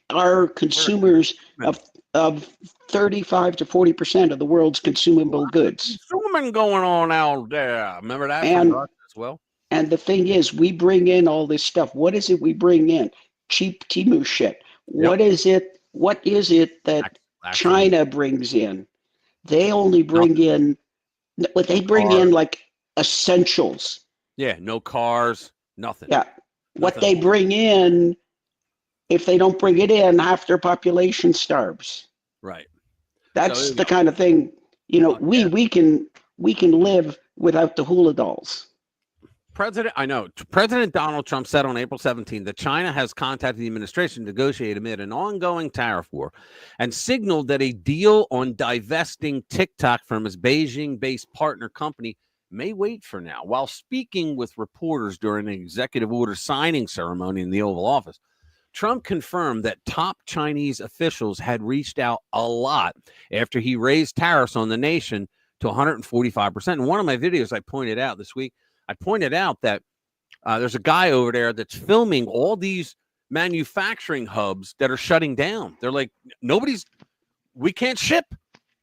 are consumers of 35 to 40% of the world's consumable goods. Consuming going on out there. Remember that and as well. And the thing is, we bring in all this stuff. What is it we bring in? Cheap Temu shit. What is it? What is it that China brings in? They only bring in, but they bring in like essentials. Yeah, no cars, nothing. Yeah. What they bring in, if they don't bring it in, half their population starves. Right. That's the kind of thing, you know, we can live without the hula dolls. President Donald Trump said on April 17 that China has contacted the administration to negotiate amid an ongoing tariff war and signaled that a deal on divesting TikTok from his Beijing-based partner company may wait for now. While speaking with reporters during an executive order signing ceremony in the Oval Office, Trump confirmed that top Chinese officials had reached out a lot after he raised tariffs on the nation to 145%. In one of my videos I pointed out this week, I pointed out that there's a guy over there that's filming all these manufacturing hubs that are shutting down. They're like, we can't ship.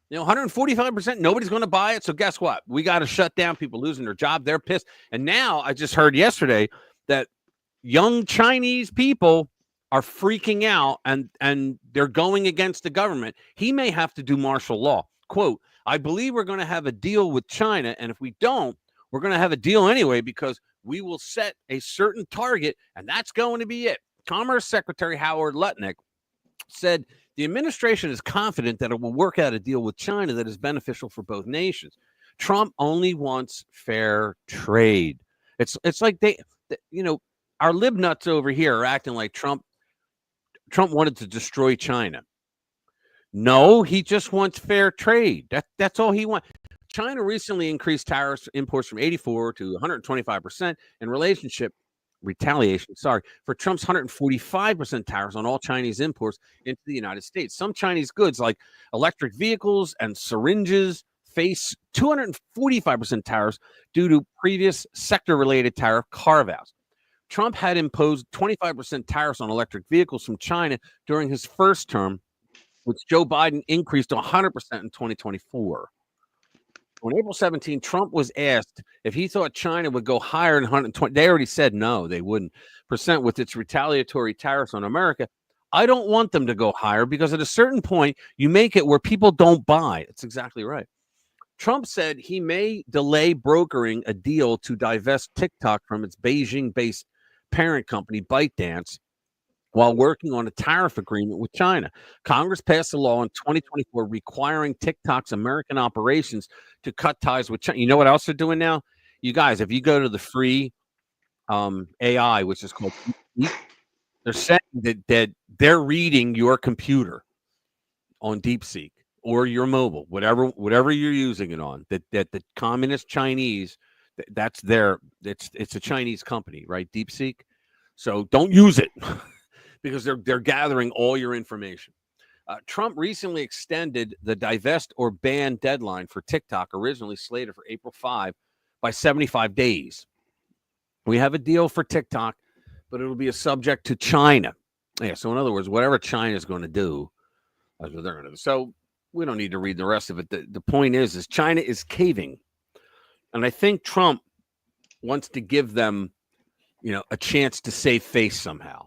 You know, 145%, nobody's going to buy it. So guess what? We got to shut down. People losing their job. They're pissed. And now I just heard yesterday that young Chinese people are freaking out and they're going against the government. He may have to do martial law. Quote, I believe we're going to have a deal with China. And if we don't, we're going to have a deal anyway because we will set a certain target and that's going to be it. Commerce Secretary Howard Lutnick said the administration is confident that it will work out a deal with China that is beneficial for both nations. Trump only wants fair trade. It's like our lib nuts over here are acting like Trump wanted to destroy China. No, he just wants fair trade. That's all he wants. China recently increased tariffs imports from 84 to 125% in retaliation for Trump's 145% tariffs on all Chinese imports into the United States. Some Chinese goods like electric vehicles and syringes face 245% tariffs due to previous sector-related tariff carve-outs. Trump had imposed 25% tariffs on electric vehicles from China during his first term, which Joe Biden increased to 100% in 2024. On April 17, Trump was asked if he thought China would go higher than 120. They already said no, they wouldn't. % with its retaliatory tariffs on America. I don't want them to go higher because at a certain point, you make it where people don't buy. That's exactly right. Trump said he may delay brokering a deal to divest TikTok from its Beijing-based parent company, ByteDance, while working on a tariff agreement with China. Congress passed a law in 2024 requiring TikTok's American operations to cut ties with China. You know what else they're doing now? You guys, if you go to the free AI, which is called They're saying that they're reading your computer on DeepSeek or your mobile, whatever you're using it on. That the communist Chinese, that's their it's a Chinese company, right? DeepSeek. So don't use it because they're gathering all your information. Trump recently extended the divest or ban deadline for TikTok, originally slated for April 5, by 75 days. We have a deal for TikTok, but it'll be a subject to China. Yeah, so in other words, whatever China is going to do, that's what they're going to do. So we don't need to read the rest of it. The point is China is caving. And I think Trump wants to give them, a chance to save face somehow.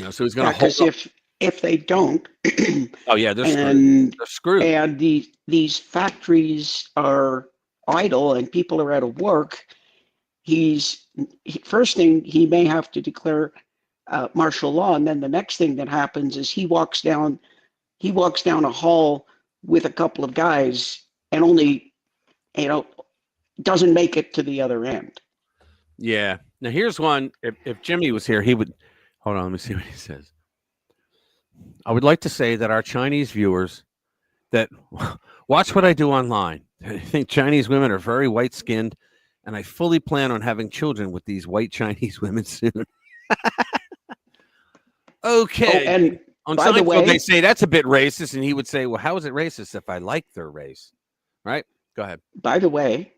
So he's going to hold because if they don't, oh yeah, they're and screwed. And these factories are idle and people are out of work. First thing, he may have to declare martial law, and then the next thing that happens is he walks down a hall with a couple of guys and only doesn't make it to the other end. Yeah. Now here's one. If Jimmy was here, he would. Hold on, let me see what he says. I would like to say that our Chinese viewers that watch what I do online. I think Chinese women are very white-skinned, and I fully plan on having children with these white Chinese women soon. Okay. Oh, and on by the Seinfeld, way, they say that's a bit racist, and he would say, well, how is it racist if I like their race? Right? Go ahead. By the way,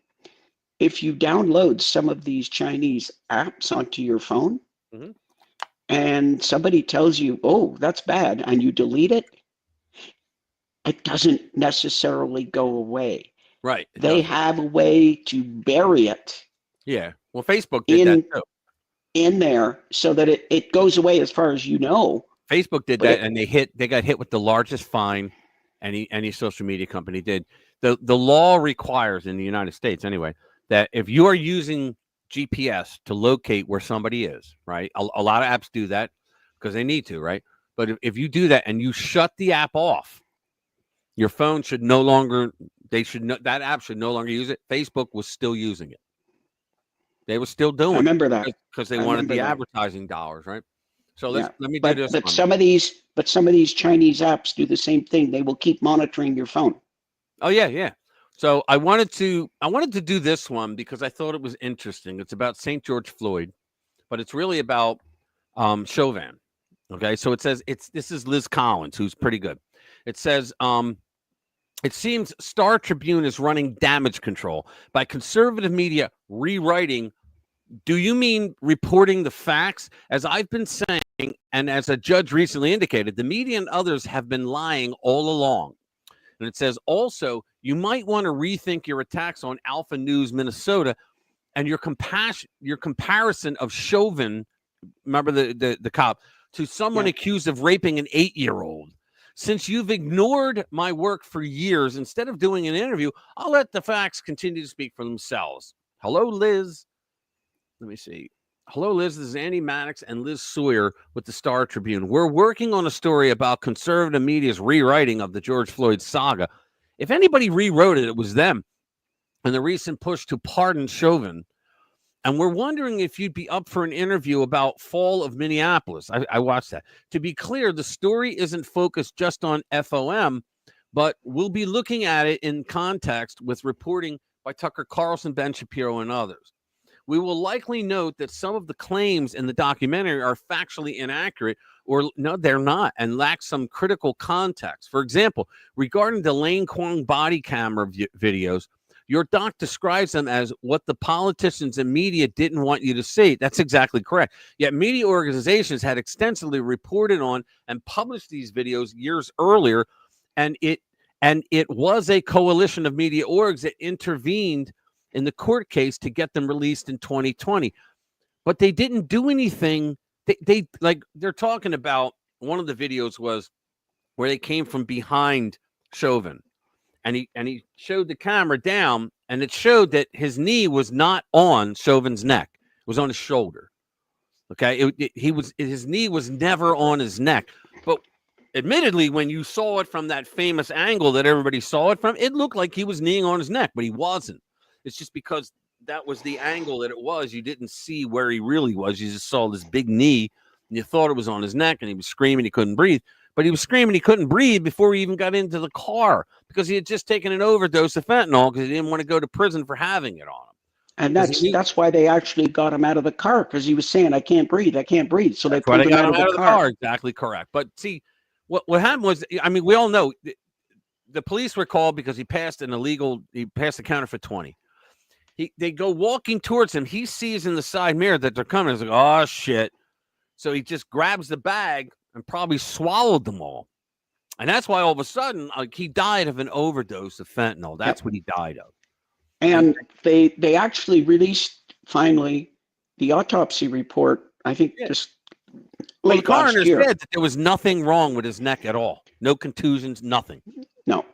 if you download some of these Chinese apps onto your phone, mm-hmm. and somebody tells you, oh, that's bad, and you delete it, it doesn't necessarily go away. Right. They have a way to bury it. Yeah. Well, Facebook did that too. In there so that it goes away as far as you know. Facebook did that, and they got hit with the largest fine any social media company did. The law requires in the United States anyway that if you are using GPS to locate where somebody is, right? A lot of apps do that because they need to, right? But if you do that and you shut the app off, your phone should no longer. That app should no longer use it. Facebook was still using it. They were still doing it. I remember that because they wanted the advertising dollars, right? So let me do this. But some of these Chinese apps do the same thing. They will keep monitoring your phone. Oh yeah. So I wanted to do this one because I thought it was interesting. It's about St. George Floyd, but it's really about Chauvin. Okay, so it says this is Liz Collins, who's pretty good. It says it seems Star Tribune is running damage control by conservative media rewriting. Do you mean reporting the facts? As I've been saying, and as a judge recently indicated, the media and others have been lying all along. And it says also, you might want to rethink your attacks on Alpha News Minnesota and your comparison of Chauvin, remember the cop, to someone accused of raping an 8-year-old. Since you've ignored my work for years, instead of doing an interview, I'll let the facts continue to speak for themselves. Hello, Liz. Let me see. Hello, Liz. This is Andy Maddox and Liz Sawyer with the Star Tribune. We're working on a story about conservative media's rewriting of the George Floyd saga. If anybody rewrote it, it was them. And the recent push to pardon Chauvin. And we're wondering if you'd be up for an interview about fall of Minneapolis. I watched that. To be clear, the story isn't focused just on FOM, but we'll be looking at it in context with reporting by Tucker Carlson, Ben Shapiro, and others. We will likely note that some of the claims in the documentary are factually inaccurate, or no, they're not, and lack some critical context. For example, regarding the Lane Kwong body camera videos, your doc describes them as what the politicians and media didn't want you to see. That's exactly correct. Yet media organizations had extensively reported on and published these videos years earlier, and it was a coalition of media orgs that intervened in the court case to get them released in 2020. But they didn't do anything. They're talking about, one of the videos was where they came from behind Chauvin. And he showed the camera down, and it showed that his knee was not on Chauvin's neck. It was on his shoulder. Okay, his knee was never on his neck. But admittedly, when you saw it from that famous angle that everybody saw it from, it looked like he was kneeing on his neck, but he wasn't. It's just because that was the angle that it was. You didn't see where he really was. You just saw this big knee, and you thought it was on his neck, and he was screaming he couldn't breathe. But he was screaming he couldn't breathe before he even got into the car because he had just taken an overdose of fentanyl because he didn't want to go to prison for having it on him. And that's why they actually got him out of the car, because he was saying, I can't breathe. So they pulled him out of the car. Exactly correct. But see, what happened was, I mean, we all know the police were called because he passed a counterfeit 20. They go walking towards him. He sees in the side mirror that they're coming. He's like, oh, shit. So he just grabs the bag and probably swallowed them all. And that's why all of a sudden, he died of an overdose of fentanyl. That's what he died of. And they actually released, finally, the autopsy report, I think just late last year. Said that there was nothing wrong with his neck at all. No contusions, nothing. No.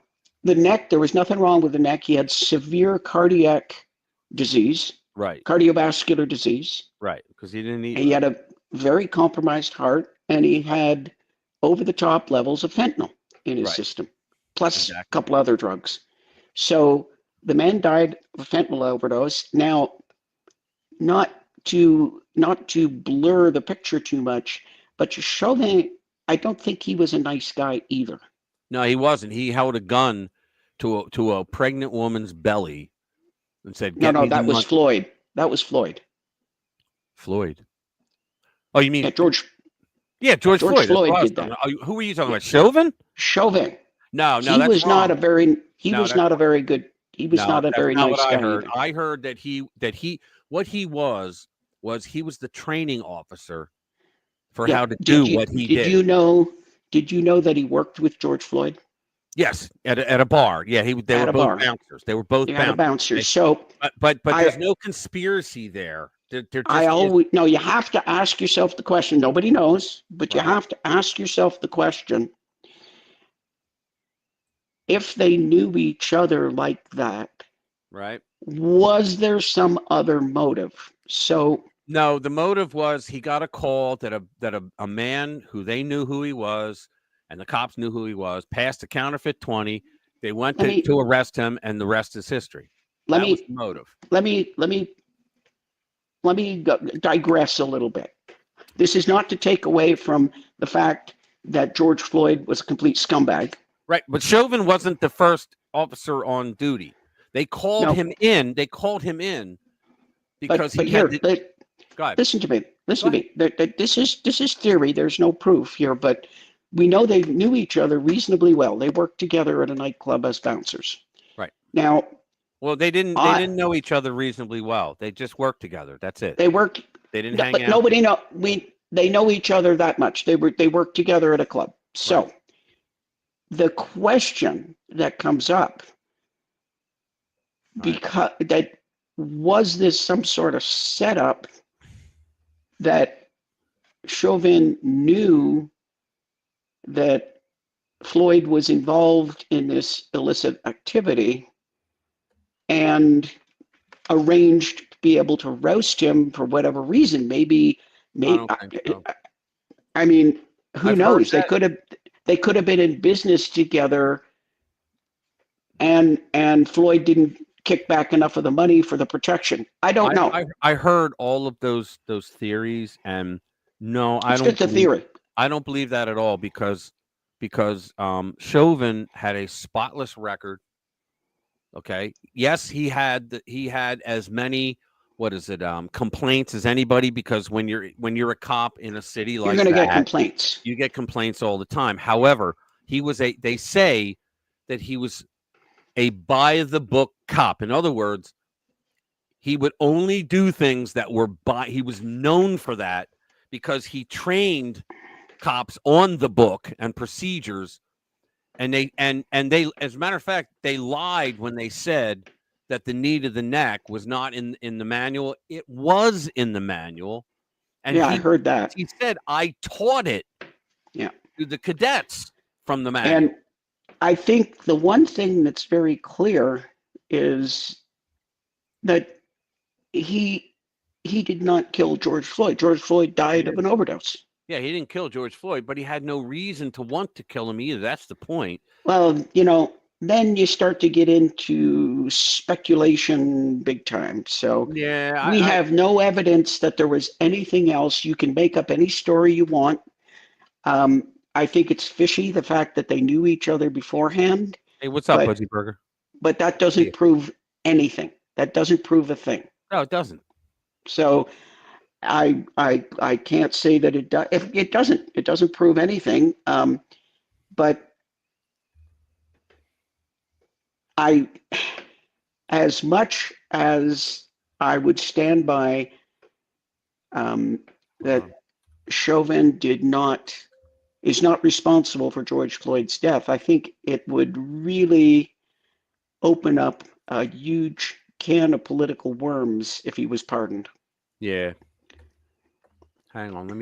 The neck, there was nothing wrong with the neck. He had severe cardiac disease. Right. Cardiovascular disease. Right. Because he didn't eat. He had a very compromised heart, and he had over-the-top levels of fentanyl in his system, plus a couple other drugs. So the man died of a fentanyl overdose. Now, not to blur the picture too much, but to show that I don't think he was a nice guy either. No, he wasn't. He held a gun to a pregnant woman's belly and said, "No, that was Floyd. That was Floyd." Floyd. Oh, you mean George? Yeah, George Floyd did that. Who were you talking about? Chauvin? Chauvin. No, he was wrong. Not a very. He was not a very good. He was not a very nice guy. I heard that he what he was he was the training officer for how to do what he did. Did you know that he worked with George Floyd? Yes, at a bar. Yeah, they were both bouncers. They were both bouncers. So, but there's no conspiracy there. No, you have to ask yourself the question. Nobody knows, but you have to ask yourself the question. If they knew each other like that, right? Was there some other motive? So no, the motive was he got a call that a man who they knew who he was, and the cops knew who he was, passed a counterfeit 20. They went to arrest him, and the rest is history. That was the motive. Let me digress a little bit. This is not to take away from the fact that George Floyd was a complete scumbag. Right, but Chauvin wasn't the first officer on duty. They called him in. They called him in because listen to me. Listen to me. This is theory. There's no proof here, but we know they knew each other reasonably well. They worked together at a nightclub as bouncers. Right. Now, well, they didn't know each other reasonably well. They just worked together. That's it. They worked. They didn't hang out. Nobody know. They know each other that much. They worked together at a club. So. Right. The question that comes up, because that was this some sort of setup that Chauvin knew that Floyd was involved in this illicit activity and arranged to be able to roast him for whatever reason. Maybe I mean, who knows? They could have been in business together, and Floyd didn't kick back enough of the money for the protection. I don't know. I heard all of those theories, and no, I don't. It's just a theory. I don't believe that at all because Chauvin had a spotless record. Okay, yes, he had as many complaints as anybody, because when you're a cop in a city like that, you're going to get complaints. You get complaints all the time. However, they say that he was a by the book cop. In other words, he would only do things that were he was known for that because he trained cops on the book and procedures. And they as a matter of fact, they lied when they said that the knee to the neck was not in the manual. It was in the manual. And I heard that. He said, I taught it to the cadets from the manual. And I think the one thing that's very clear is that he did not kill George Floyd. George Floyd died of an overdose. Yeah, he didn't kill George Floyd, but he had no reason to want to kill him either. That's the point. Well, then you start to get into speculation big time. So Yeah, we have no evidence that there was anything else. You can make up any story you want. I think it's fishy, the fact that they knew each other beforehand, hey, what's up, Buzzy Burger? but that doesn't Yeah. prove anything. That doesn't prove a thing. No, it doesn't. So I can't say that it does. If it doesn't prove anything. But as much as I would stand by that Chauvin is not responsible for George Floyd's death, I think it would really open up a huge can of political worms if he was pardoned. Yeah. Hang on, let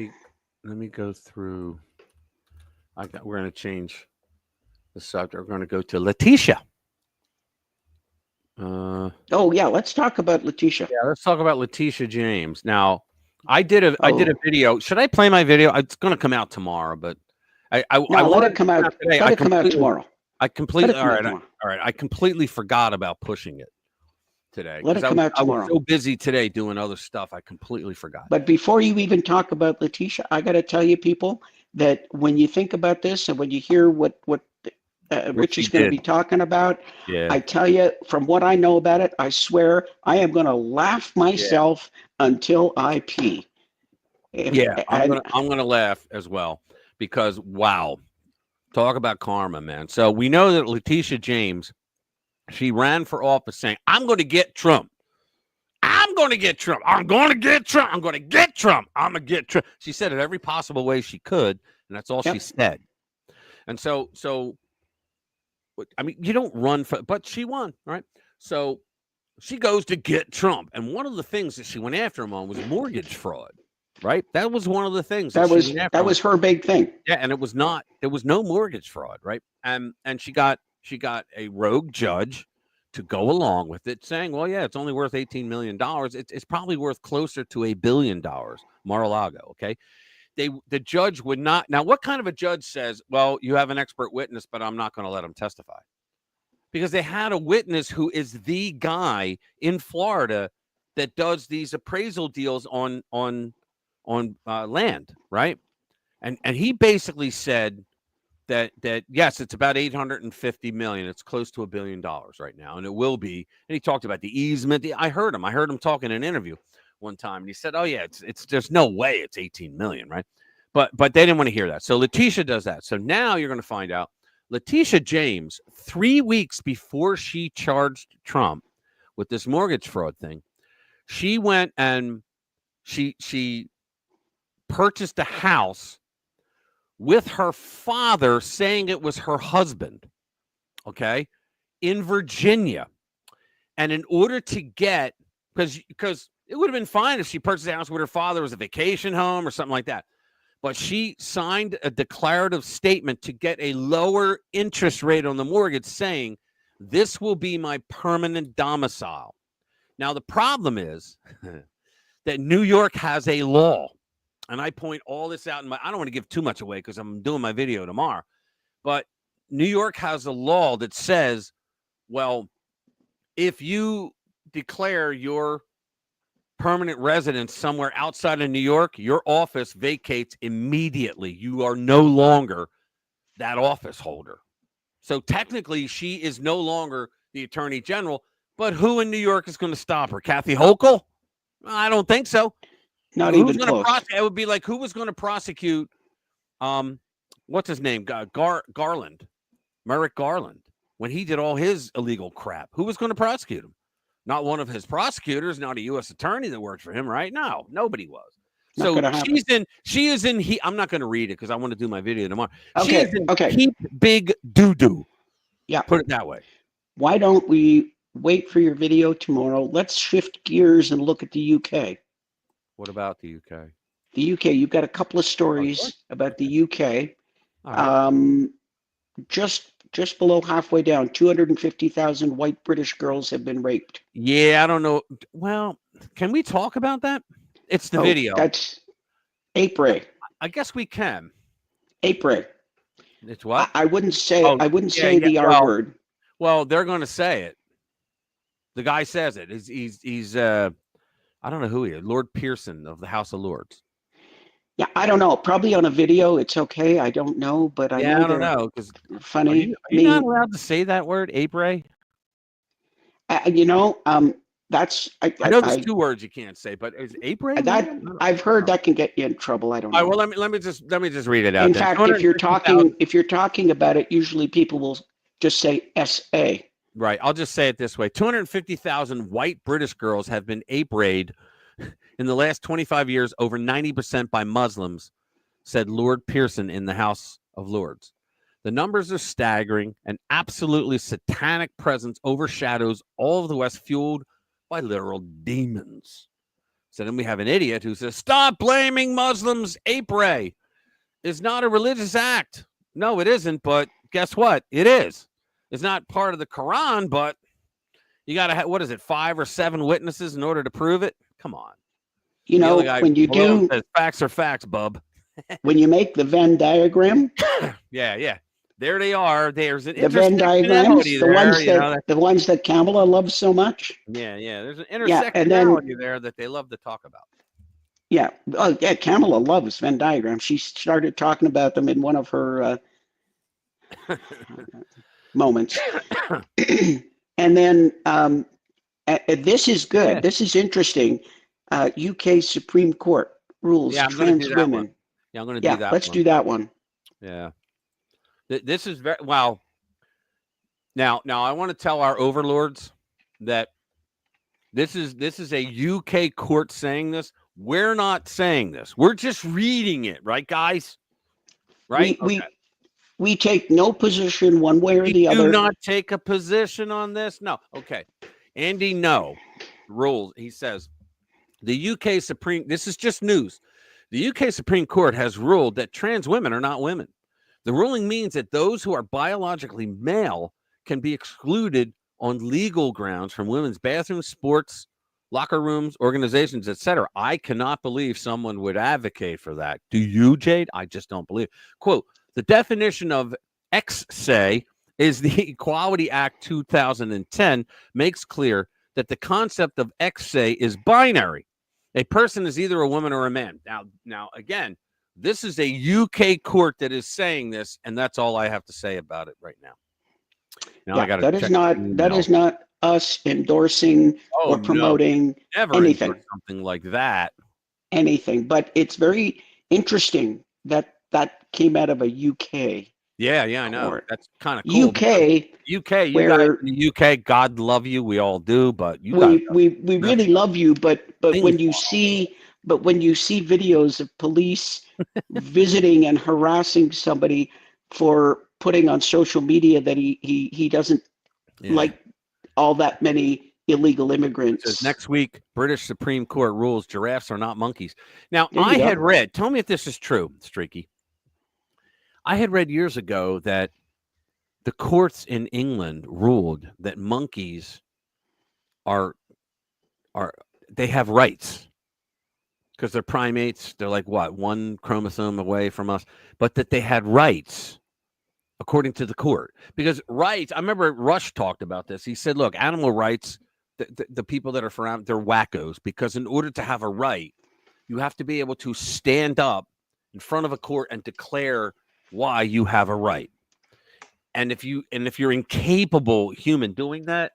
me go through. We're going to change the subject. We're going to go to Letitia. Oh yeah, let's talk about Letitia. Yeah, let's talk about Letitia James. Now, I did a video. Should I play my video? It's going to come out tomorrow, but I let it come out today. Let it come out tomorrow. I completely I completely forgot about pushing it today. Let it come out tomorrow. I was so busy today doing other stuff, I completely forgot. But before you even talk about Letitia, I got to tell you, people, that when you think about this and when you hear what Rich is going to be talking about, I tell you, from what I know about it, I swear I am going to laugh myself until I pee. I'm going to laugh as well, because wow, talk about karma, man. So we know that Letitia James, she ran for office saying, "I'm going to get Trump. I'm going to get Trump. I'm going to get Trump. I'm going to get Trump. I'm going to get Trump." She said it every possible way she could, and that's all she said. And so I mean, you don't run for, but she won, right? So she goes to get Trump. And one of the things that she went after him on was mortgage fraud, right? That was one of the things that was her big thing. Yeah. And there was no mortgage fraud, right? And she got a rogue judge to go along with it, saying, well, yeah, it's only worth $18 million. It's probably worth closer to $1 billion, Mar-a-Lago. Okay. The judge would not. Now, what kind of a judge says, well, you have an expert witness, but I'm not going to let him testify? Because they had a witness who is the guy in Florida that does these appraisal deals on land, right? And he basically said that yes, it's about $850 million. It's close to $1 billion right now, and it will be. And he talked about the easement. I heard him talk in an interview one time, and he said, "Oh yeah, it's there's no way it's 18 million, right?" But they didn't want to hear that. So Letitia does that. So now you're going to find out Letitia James, 3 weeks before she charged Trump with this mortgage fraud thing, she went and she purchased a house with her father saying it was her husband, okay, in Virginia. And in order to get, because it would have been fine if she purchased a house with her father as a vacation home or something like that. But she signed a declarative statement to get a lower interest rate on the mortgage, saying, this will be my permanent domicile. Now, the problem is that New York has a law, and I point all this out I don't want to give too much away because I'm doing my video tomorrow, but New York has a law that says, well, if you declare your permanent residence somewhere outside of New York, your office vacates immediately. You are no longer that office holder. So technically, she is no longer the attorney general, but who in New York is going to stop her? Kathy Hochul? I don't think so. Not even close. It would be like, who was going to prosecute, what's his name? Garland, Merrick Garland, when he did all his illegal crap. Who was going to prosecute him? Not one of his prosecutors, not a U.S. attorney that worked for him, right? No, nobody was. So she is in I'm not going to read it because I want to do my video tomorrow. Okay, she is in Keep Big Doo-Doo. Yeah. Put it that way. Why don't we wait for your video tomorrow? Let's shift gears and look at the UK. What about the UK? The UK, you've got a couple of stories about the UK. Right. Just below halfway down, 250,000 white British girls have been raped. Yeah, I don't know. Well, can we talk about that? It's the video. That's April. I guess we can. April. It's what? I wouldn't say the R word. Well, they're going to say it. The guy says it. He's I don't know who he is. Lord Pearson of the House of Lords. Yeah, I don't know. Probably on a video, it's okay. I don't know, but I know I don't they're know because funny. are you not allowed to say that word, Abre? You know, that's I know there's two words you can't say, but is Abre that I've heard that can get you in trouble. I don't know. All right, well, let me just read it out. In then. fact, if you're talking about it, usually people will just say SA. Right. I'll just say it this way: 250,000 white British girls have been ape-rayed in the last 25 years, over 90% by Muslims, said Lord Pearson in the House of Lords. The numbers are staggering. An absolutely satanic presence overshadows all of the West, fueled by literal demons. So then we have an idiot who says, stop blaming Muslims. Ape-ray is not a religious act. No, it isn't, but guess what? It is. It's not part of the Quran, but you got to have, what is it, 5 or 7 witnesses in order to prove it? Come on. You know, when you do, says, facts are facts, bub. When you make the Venn diagram. Yeah. There they are. There's an the Venn diagrams, the there, ones that Kamala loves so much. Yeah. There's an intersectionality there that they love to talk about. Yeah. Oh, yeah. Kamala loves Venn diagrams. She started talking about them in one of her moments. And then this is good. Yeah. This is interesting. UK Supreme Court rules trans women. Yeah, I'm going to do that one. Let's do that one. Yeah. This is very well. Now I want to tell our overlords that this is a UK court saying this. We're not saying this. We're just reading it, right, guys? Right? We take no position one way or the other. Do not take a position on this. No. Okay. Andy, no. Rules. He says the UK Supreme. This is just news. The UK Supreme Court has ruled that trans women are not women. The ruling means that those who are biologically male can be excluded on legal grounds from women's bathrooms, sports, locker rooms, organizations, etc. I cannot believe someone would advocate for that. Do you, Jade? I just don't believe. Quote, the definition of ex-say is the Equality Act 2010 makes clear that the concept of ex-say is binary. A person is either a woman or a man. Now, again, this is a UK court that is saying this, and that's all I have to say about it right now. That is not us endorsing or promoting anything. Something like that. Anything, but it's very interesting that came out of a UK. Yeah, I know. Court. That's kind of cool. UK, you guys in the UK, God love you. We all do, but we really love you. But when you see videos of police visiting and harassing somebody for putting on social media that he doesn't like all that many illegal immigrants. Next week, British Supreme Court rules giraffes are not monkeys. Now, I had read, tell me if this is true, Streaky. I had read years ago that the courts in England ruled that monkeys they have rights because they're primates. They're like what, 1 chromosome away from us, but that they had rights according to the court. Because rights, I remember Rush talked about this. He said, look, animal rights, the people that are around, they're wackos, because in order to have a right, you have to be able to stand up in front of a court and declare why you have a right. And if you're incapable human doing that,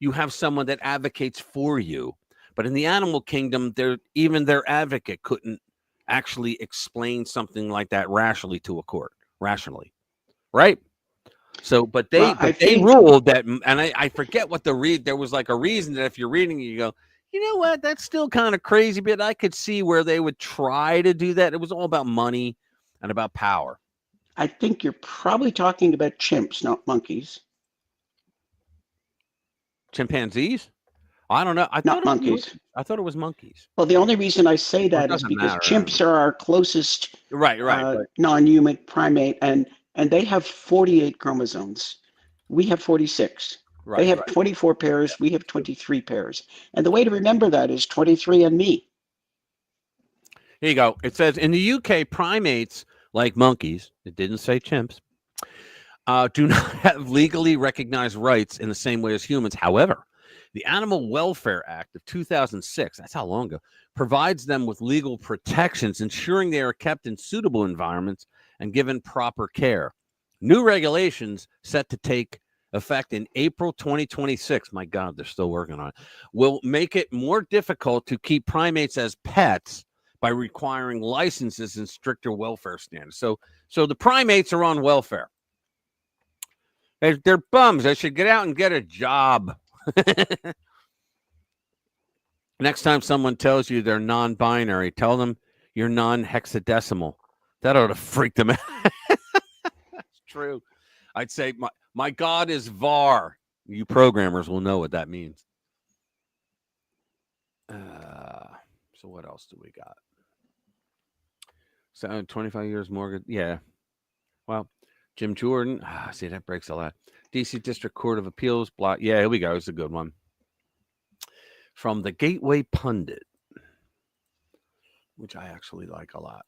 you have someone that advocates for you. But in the animal kingdom, even their advocate couldn't actually explain something like that rationally to a court. Rationally. Right? So, but they ruled that, and I forget what there was like a reason that if you're reading it, you go, you know what, that's still kind of crazy, but I could see where they would try to do that. It was all about money and about power. I think you're probably talking about chimps, not monkeys. Chimpanzees? I don't know. Not monkeys. I thought it was monkeys. Well, the only reason I say that is because chimps are our closest non-human primate, and they have 48 chromosomes. We have 46. They have 24 pairs. We have 23 pairs. And the way to remember that is 23andMe. Here you go. It says in the UK, primates like monkeys, it didn't say chimps, do not have legally recognized rights in the same way as humans. However, the Animal Welfare Act of 2006, that's how long ago, provides them with legal protections, ensuring they are kept in suitable environments and given proper care. New regulations set to take effect in April 2026. My God, they're still working on it. Will make it more difficult to keep primates as pets by requiring licenses and stricter welfare standards. So the primates are on welfare. They're bums. They should get out and get a job. Next time someone tells you they're non-binary, tell them you're non-hexadecimal. That ought to freak them out. That's true. I'd say my God is var. You programmers will know what that means. So what else do we got? So 25 years mortgage. Yeah. Well, Jim Jordan. See, that breaks a lot. DC District Court of Appeals. Block. Yeah, here we go. It's a good one. From the Gateway Pundit, which I actually like a lot.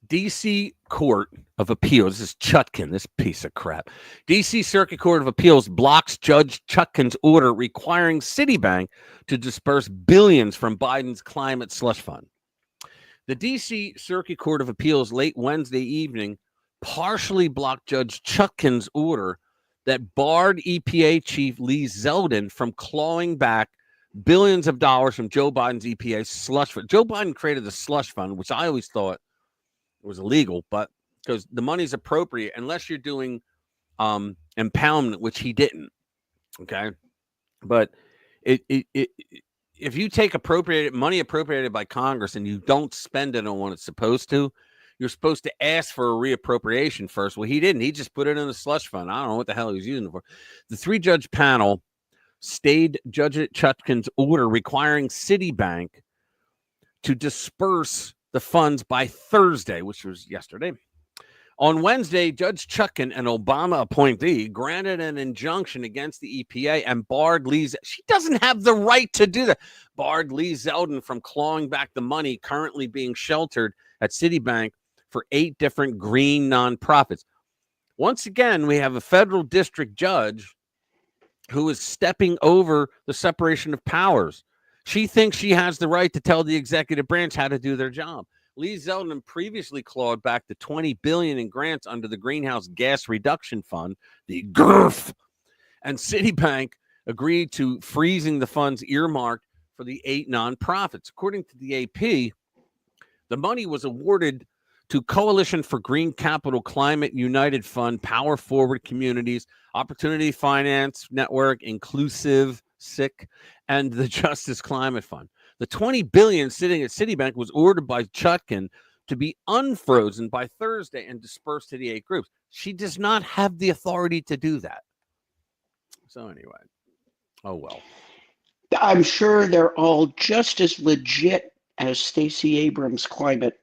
DC Court of Appeals. This is Chutkin, this piece of crap. DC Circuit Court of Appeals blocks Judge Chutkin's order requiring Citibank to disperse billions from Biden's climate slush fund. The DC Circuit Court of Appeals late Wednesday evening partially blocked Judge Chutkin's order that barred EPA Chief Lee Zeldin from clawing back billions of dollars from Joe Biden's EPA slush fund. Joe Biden created the slush fund, which I always thought was illegal, but because the money's appropriate unless you're doing impoundment, which he didn't. Okay, but if you take money appropriated by Congress and you don't spend it on what it's supposed to, you're supposed to ask for a reappropriation first. Well, he didn't. He just put it in the slush fund. I don't know what the hell he was using it for. The 3-judge panel stayed Judge Chutkin's order requiring Citibank to disperse the funds by Thursday, which was yesterday. On Wednesday, Judge Chutkin, an Obama appointee, granted an injunction against the EPA and barred Lee's. She doesn't have the right to do that. Barred Lee Zeldin from clawing back the money currently being sheltered at Citibank for 8 different green nonprofits. Once again, we have a federal district judge who is stepping over the separation of powers. She thinks she has the right to tell the executive branch how to do their job. Lee Zeldin previously clawed back the $20 billion in grants under the Greenhouse Gas Reduction Fund, the GRF, and Citibank agreed to freezing the funds earmarked for the 8 nonprofits. According to the AP, the money was awarded to Coalition for Green Capital, Climate United Fund, Power Forward Communities, Opportunity Finance Network, Inclusive, SIC, and the Justice Climate Fund. The $20 billion sitting at Citibank was ordered by Chutkin to be unfrozen by Thursday and dispersed to the 8 groups. She does not have the authority to do that. So anyway, oh well. I'm sure they're all just as legit as Stacey Abrams' climate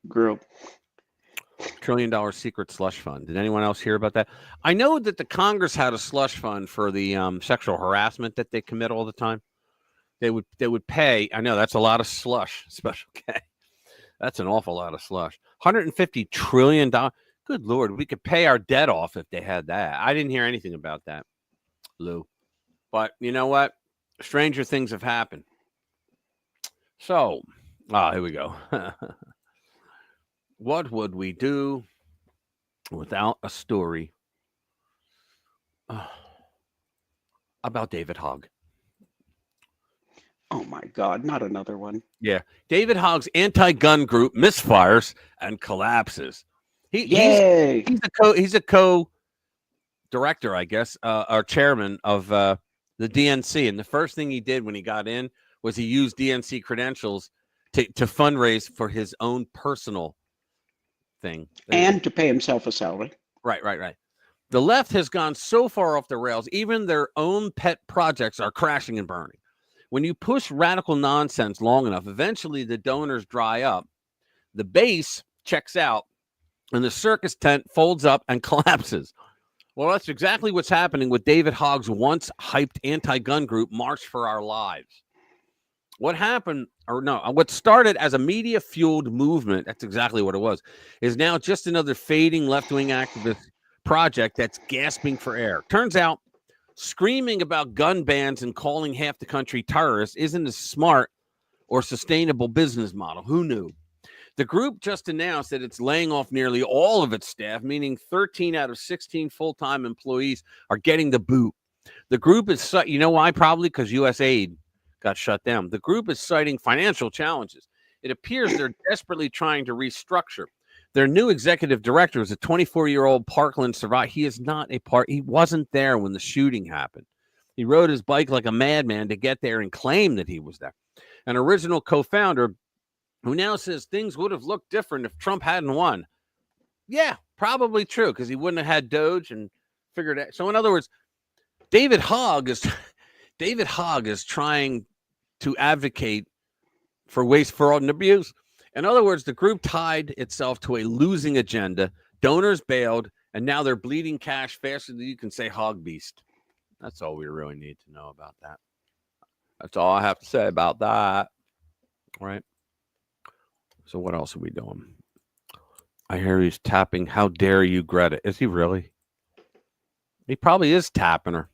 group. $1 trillion secret slush fund. Did anyone else hear about that? I know that the Congress had a slush fund for the sexual harassment that they commit all the time. They would pay. I know that's a lot of slush, Special K. That's an awful lot of slush. $150 trillion. Good Lord, we could pay our debt off if they had that. I didn't hear anything about that, Lou. But you know what? Stranger things have happened. So, here we go. What would we do without a story about David Hogg? Oh my God, not another one. Yeah. David Hogg's anti-gun group misfires and collapses. He's a co-director, I guess, or chairman of the DNC. And the first thing he did when he got in was he used DNC credentials to fundraise for his own personal thing. And to pay himself a salary. Right. The left has gone so far off the rails, even their own pet projects are crashing and burning. When you push radical nonsense long enough, eventually the donors dry up, the base checks out, and the circus tent folds up and collapses. Well, that's exactly what's happening with David Hogg's once hyped anti-gun group, March for Our Lives. What started as a media-fueled movement, that's exactly what it was, is now just another fading left-wing activist project that's gasping for air. Turns out screaming about gun bans and calling half the country terrorists isn't a smart or sustainable business model. Who knew? The group just announced that it's laying off nearly all of its staff, meaning 13 out of 16 full-time employees are getting the boot. The group is, you know why? Probably because USAID got shut down. The group is citing financial challenges. It appears they're desperately trying to restructure. Their new executive director is a 24-year-old Parkland survivor. He is not a part. He wasn't there when the shooting happened. He rode his bike like a madman to get there and claim that he was there. An original co-founder who now says things would have looked different if Trump hadn't won. Yeah, probably true, because he wouldn't have had Doge and figured it. So in other words, David Hogg is trying to advocate for waste, fraud, and abuse. In other words, the group tied itself to a losing agenda. Donors bailed, and now they're bleeding cash faster than you can say hog beast. That's all we really need to know about that. That's all I have to say about that. All right. So what else are we doing? I hear he's tapping. How dare you, Greta? Is he really? He probably is tapping her.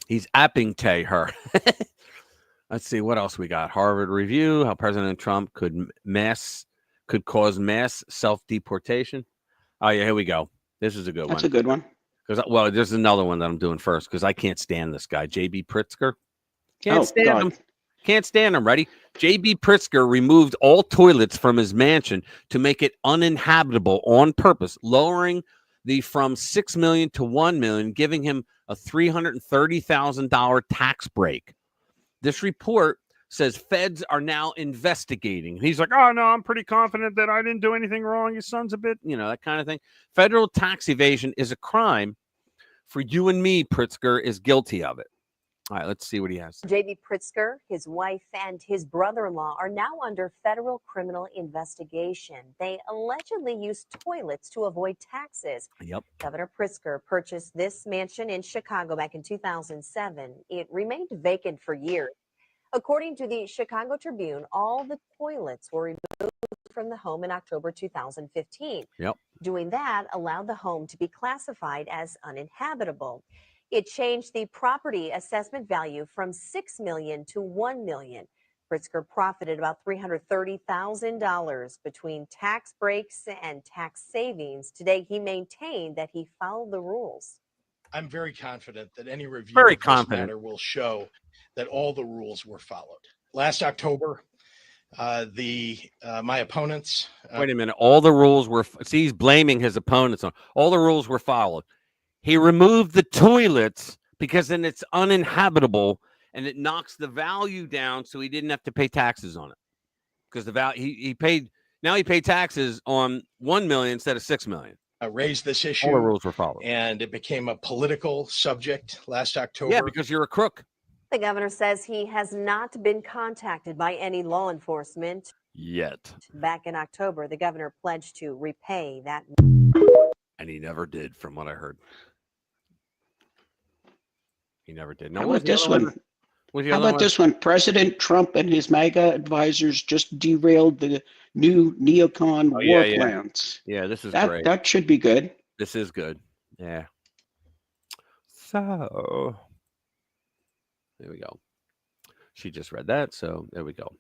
He's apping her. Let's see what else we got. Harvard Review: How President Trump could cause mass self-deportation. Oh yeah, here we go. This is a good one. That's a good one. Well, there's another one that I'm doing first because I can't stand this guy, J.B. Pritzker. Can't stand him. Can't stand him. Ready? J.B. Pritzker removed all toilets from his mansion to make it uninhabitable on purpose, lowering the from $6 million to $1 million, giving him a $330,000 tax break. This report says feds are now investigating. He's like, oh, no, I'm pretty confident that I didn't do anything wrong. You sons of a bit, that kind of thing. Federal tax evasion is a crime. For you and me, Pritzker is guilty of it. All right, let's see what he has. J.B. Pritzker, his wife, and his brother-in-law are now under federal criminal investigation. They allegedly used toilets to avoid taxes. Yep. Governor Pritzker purchased this mansion in Chicago back in 2007. It remained vacant for years. According to the Chicago Tribune, all the toilets were removed from the home in October 2015. Yep. Doing that allowed the home to be classified as uninhabitable. It changed the property assessment value from $6 million to $1 million. Pritzker profited about $330,000 between tax breaks and tax savings. Today, he maintained that he followed the rules. I'm very confident that any review of this matter will show that all the rules were followed. Last October, my opponents. Wait a minute. All the rules were. See, he's blaming his opponents on all the rules were followed. He removed the toilets because then it's uninhabitable and it knocks the value down, so he didn't have to pay taxes on it. Because the value he paid taxes on $1 million instead of $6 million. Raised this issue. All the rules were followed, and it became a political subject last October. Yeah, because you're a crook. The governor says he has not been contacted by any law enforcement yet. Back in October, the governor pledged to repay that. And he never did, from what I heard. He never did. How about this one? How about this one? President Trump and his MAGA advisors just derailed the new neocon war plans. Yeah, this is great. That should be good. This is good. Yeah. So there we go. She just read that, so there we go.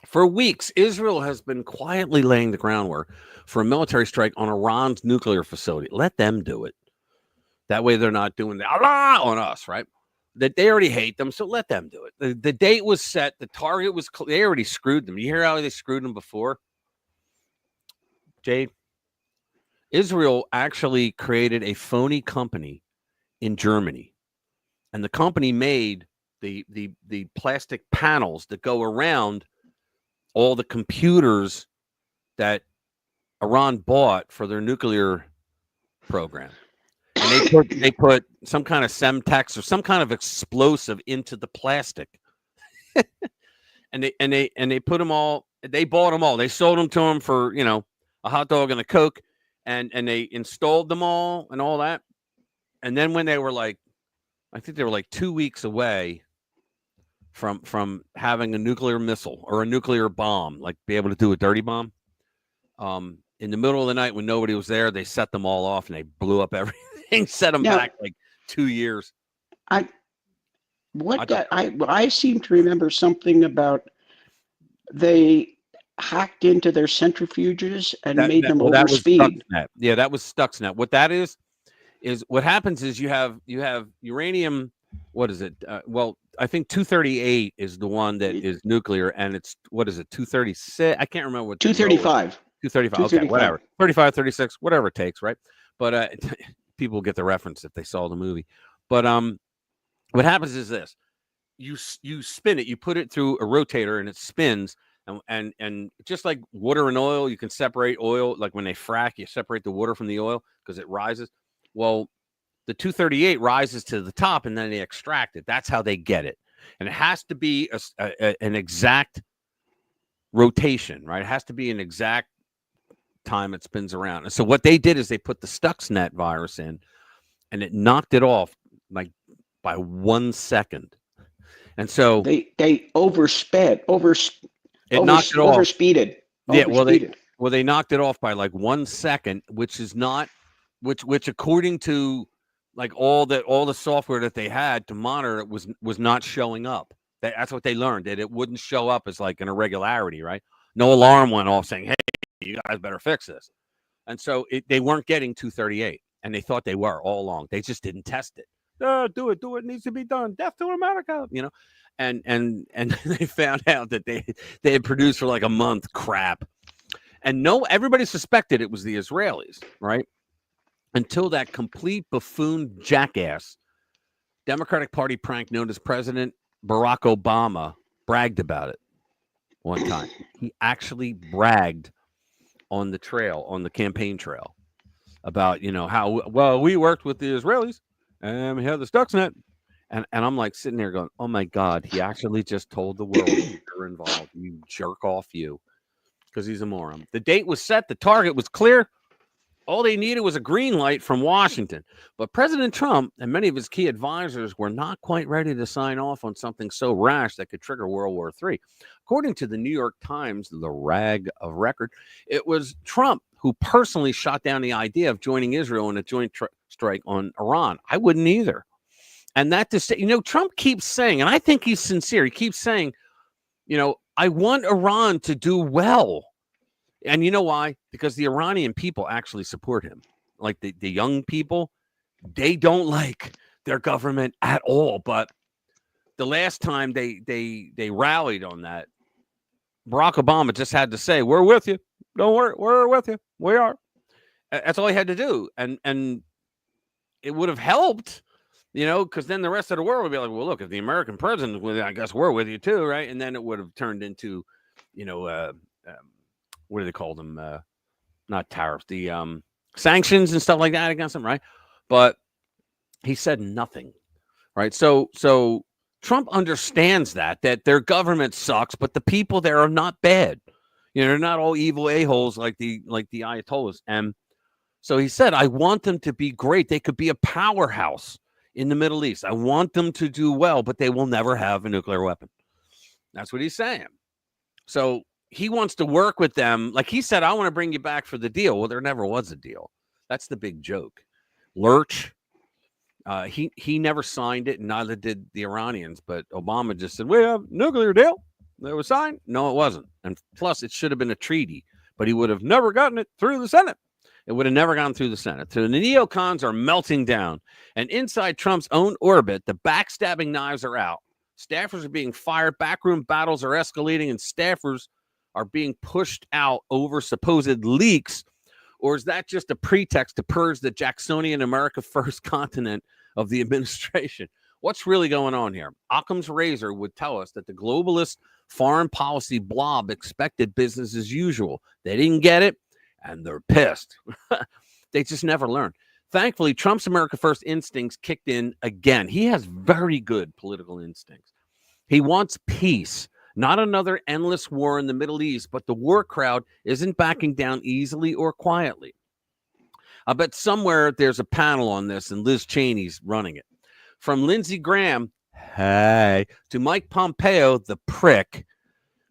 For weeks, Israel has been quietly laying the groundwork for a military strike on Iran's nuclear facility. Let them do it. That way they're not doing the Allah on us, right? That they already hate them, so let them do it. The date was set. The target was they already screwed them. You hear how they screwed them before? Jade? Israel actually created a phony company in Germany. And the company made the plastic panels that go around all the computers that Iran bought for their nuclear program. And they put some kind of Semtex or some kind of explosive into the plastic. and they put them all, they bought them all. They sold them to them for, a hot dog and a Coke, and they installed them all and all that. And then when they were I think they were 2 weeks away from having a nuclear missile or a nuclear bomb, be able to do a dirty bomb. in the middle of the night when nobody was there, they set them all off and they blew up everything, set them back like 2 years. I seem to remember something about they hacked into their centrifuges and made them overspeed. Yeah, that was Stuxnet. What that is what happens is you have uranium. What is it? Well, I think 238 is the one that is nuclear, and it's, what is it, 236? I can't remember what. 235. 235. Okay, whatever. 35, 36, whatever it takes, right? But people get the reference if they saw the movie. But what happens is this: you spin it, you put it through a rotator, and it spins. And just like water and oil, you can separate oil. Like when they frack, you separate the water from the oil because it rises. Well, the 238 rises to the top, and then they extract it. That's how they get it. And it has to be an exact rotation, right? It has to be an exact time it spins around. And so what they did is they put the Stuxnet virus in, and it knocked it off like by 1 second. And so they oversped. It knocked it off. Overspeeded. Yeah, well, they knocked it off by like 1 second, which is not, which according to like all the software that they had to monitor it was not showing up. That's what they learned, that it wouldn't show up as like an irregularity, right? No alarm went off saying, "Hey, you guys better fix this." And so they weren't getting 238, and they thought they were all along. They just didn't test it. Do it. It needs to be done. Death to America, you know. And they found out that they had produced for like a month crap, and everybody suspected it was the Israelis, right? Until that complete buffoon jackass Democratic Party prank known as President Barack Obama bragged about it one time. He actually bragged on the campaign trail about, how well we worked with the Israelis and we had the Stuxnet. And I'm like sitting there going, oh, my God, he actually just told the world you're involved. You jerk off, you, because he's a moron. The date was set. The target was clear. All they needed was a green light from Washington. But President Trump and many of his key advisors were not quite ready to sign off on something so rash that could trigger World War III. According to the New York Times, the rag of record, it was Trump who personally shot down the idea of joining Israel in a joint strike on Iran. I wouldn't either. And that to say, Trump keeps saying, and I think he's sincere, he keeps saying, I want Iran to do well. And you know why? Because the Iranian people actually support him. Like the young people, they don't like their government at all. But the last time they rallied on that, Barack Obama just had to say, "We're with you. Don't worry, we're with you. We are." That's all he had to do. And it would have helped. Because then the rest of the world would be like, well, look, if the American president was with you, I guess we're with you too, right? And then it would have turned into, what do they call them? Not tariffs, the sanctions and stuff like that against them, right? But he said nothing, right? So Trump understands that their government sucks, but the people there are not bad. They're not all evil a-holes like the Ayatollahs. And so he said, I want them to be great. They could be a powerhouse in the Middle East. I want them to do well, but they will never have a nuclear weapon. That's what he's saying. So he wants to work with them. Like he said, I want to bring you back for the deal. Well, there never was a deal. That's the big joke. Lurch, he never signed it, and neither did the Iranians. But Obama just said, we have a nuclear deal. It was signed. No, it wasn't. And plus, it should have been a treaty, but he would have never gotten it through the Senate. It would have never gone through the Senate. So the neocons are melting down. And inside Trump's own orbit, the backstabbing knives are out. Staffers are being fired. Backroom battles are escalating, and staffers are being pushed out over supposed leaks. Or is that just a pretext to purge the Jacksonian America First continent of the administration? What's really going on here? Occam's razor would tell us that the globalist foreign policy blob expected business as usual. They didn't get it, and they're pissed. They just never learn. Thankfully, Trump's America First instincts kicked in again. He has very good political instincts. He wants peace, not another endless war in the Middle East, but the war crowd isn't backing down easily or quietly. I bet somewhere there's a panel on this, and Liz Cheney's running it. From Lindsey Graham, hey, to Mike Pompeo, the prick,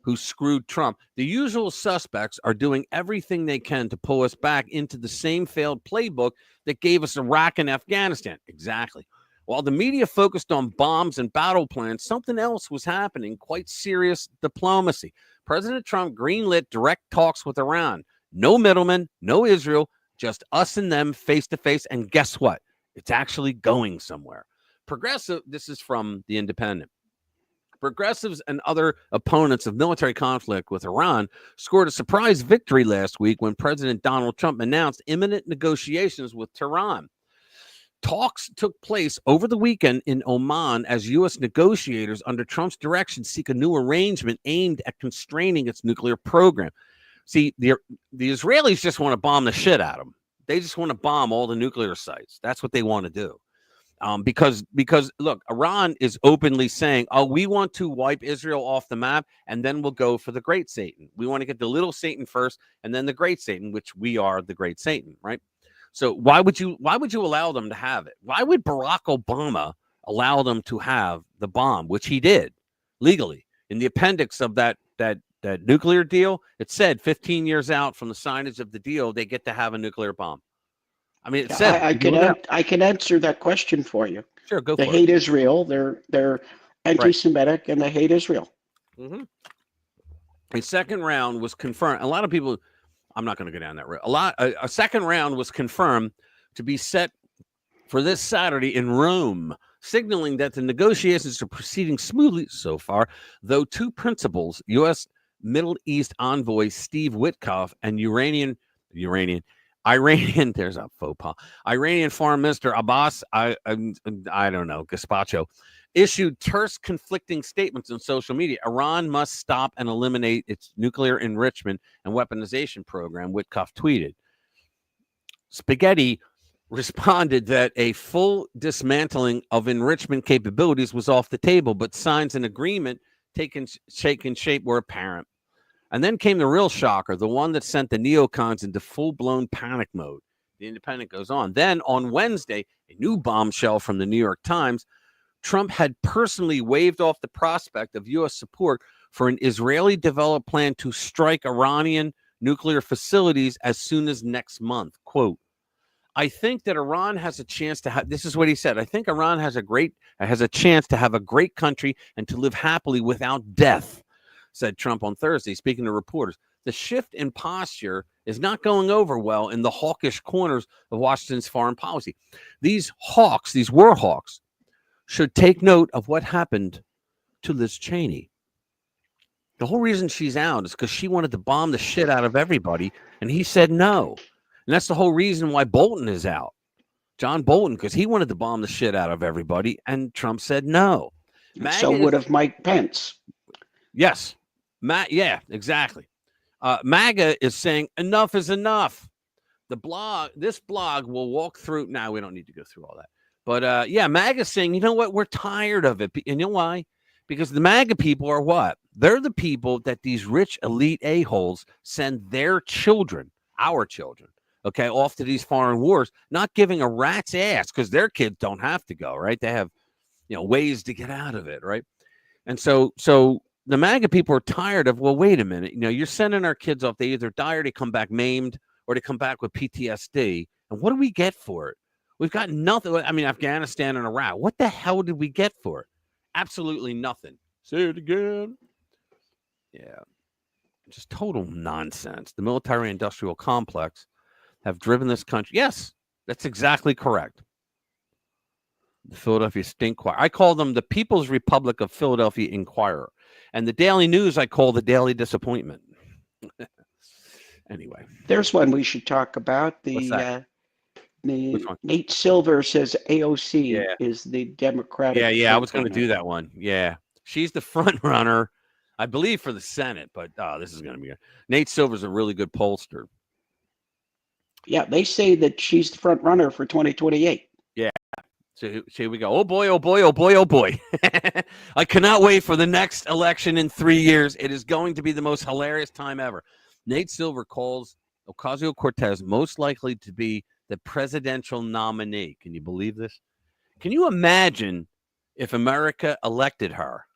who screwed Trump. The usual suspects are doing everything they can to pull us back into the same failed playbook that gave us Iraq and Afghanistan. Exactly. While the media focused on bombs and battle plans, something else was happening, quite serious diplomacy. President Trump greenlit direct talks with Iran. No middlemen, no Israel, just us and them face to face. And guess what? It's actually going somewhere. This is from The Independent. Progressives and other opponents of military conflict with Iran scored a surprise victory last week when President Donald Trump announced imminent negotiations with Tehran. Talks took place over the weekend in Oman as U.S. negotiators under Trump's direction seek a new arrangement aimed at constraining its nuclear program. See, the Israelis just want to bomb the shit out of them. They just want to bomb all the nuclear sites. That's what they want to do. Because look, Iran is openly saying, oh, we want to wipe Israel off the map, and then we'll go for the great Satan. We want to get the little Satan first, and then the great Satan, which we are the great Satan, right? So why would you allow them to have it? Why would Barack Obama allow them to have the bomb, which he did legally? In the appendix of that nuclear deal, it said 15 years out from the signage of the deal, they get to have a nuclear bomb. I mean, it said I can answer that question for you. Sure, go they for hate it. Israel. They're anti-Semitic, and they hate Israel. Mm-hmm. A second round was confirmed. A lot of people, I'm not going to go down that road. A second round was confirmed to be set for this Saturday in Rome, signaling that the negotiations are proceeding smoothly so far, though two principals, U.S. Middle East envoy Steve Witkoff and Iranian, there's a faux pas, Iranian Foreign Minister Abbas, I don't know, Gazpacho, issued terse conflicting statements on social media. Iran must stop and eliminate its nuclear enrichment and weaponization program, Witkoff tweeted. Spaghetti responded that a full dismantling of enrichment capabilities was off the table, but signs and agreement taking shape were apparent. And then came the real shocker, the one that sent the neocons into full-blown panic mode. The Independent goes on. Then on Wednesday, a new bombshell from the New York Times, Trump had personally waved off the prospect of U.S. support for an Israeli-developed plan to strike Iranian nuclear facilities as soon as next month. Quote, I think that Iran has a chance to have, this is what he said, I think Iran has a chance to have a great country and to live happily without death, said Trump on Thursday, speaking to reporters. The shift in posture is not going over well in the hawkish corners of Washington's foreign policy. These hawks, these war hawks, should take note of what happened to Liz Cheney. The whole reason she's out is because she wanted to bomb the shit out of everybody, and he said no. And that's the whole reason why Bolton is out. John Bolton, because he wanted to bomb the shit out of everybody, and Trump said no. So would have Mike Pence. Yes. Yeah, exactly. MAGA is saying enough is enough. This blog will walk through. Now, we don't need to go through all that. But yeah, MAGA is saying, you know what? We're tired of it. And you know why? Because the MAGA people are what? They're the people that these rich elite a-holes send their children, our children, okay, off to these foreign wars, not giving a rat's ass because their kids don't have to go, right? They have, ways to get out of it, right? And so the MAGA people are tired of, well, wait a minute, you're sending our kids off. They either die or they come back maimed or they come back with PTSD. And what do we get for it? We've got nothing. I mean, Afghanistan and Iraq. What the hell did we get for it? Absolutely nothing. Say it again. Yeah. Just total nonsense. The military-industrial complex have driven this country. Yes, that's exactly correct. The Philadelphia Inquirer. I call them the People's Republic of Philadelphia Inquirer. And the Daily News, I call the Daily Disappointment. Anyway. There's one we should talk about. Nate Silver says AOC is the Democratic. Yeah, I was going to do that one. Yeah. She's the front runner, I believe, for the Senate. But this is going to be good. Nate Silver's a really good pollster. Yeah, they say that she's the front runner for 2028. Yeah. So here we go. Oh, boy, oh, boy, oh, boy, oh, boy. I cannot wait for the next election in 3 years. It is going to be the most hilarious time ever. Nate Silver calls Ocasio-Cortez most likely to be the presidential nominee. Can you believe this? Can you imagine if America elected her?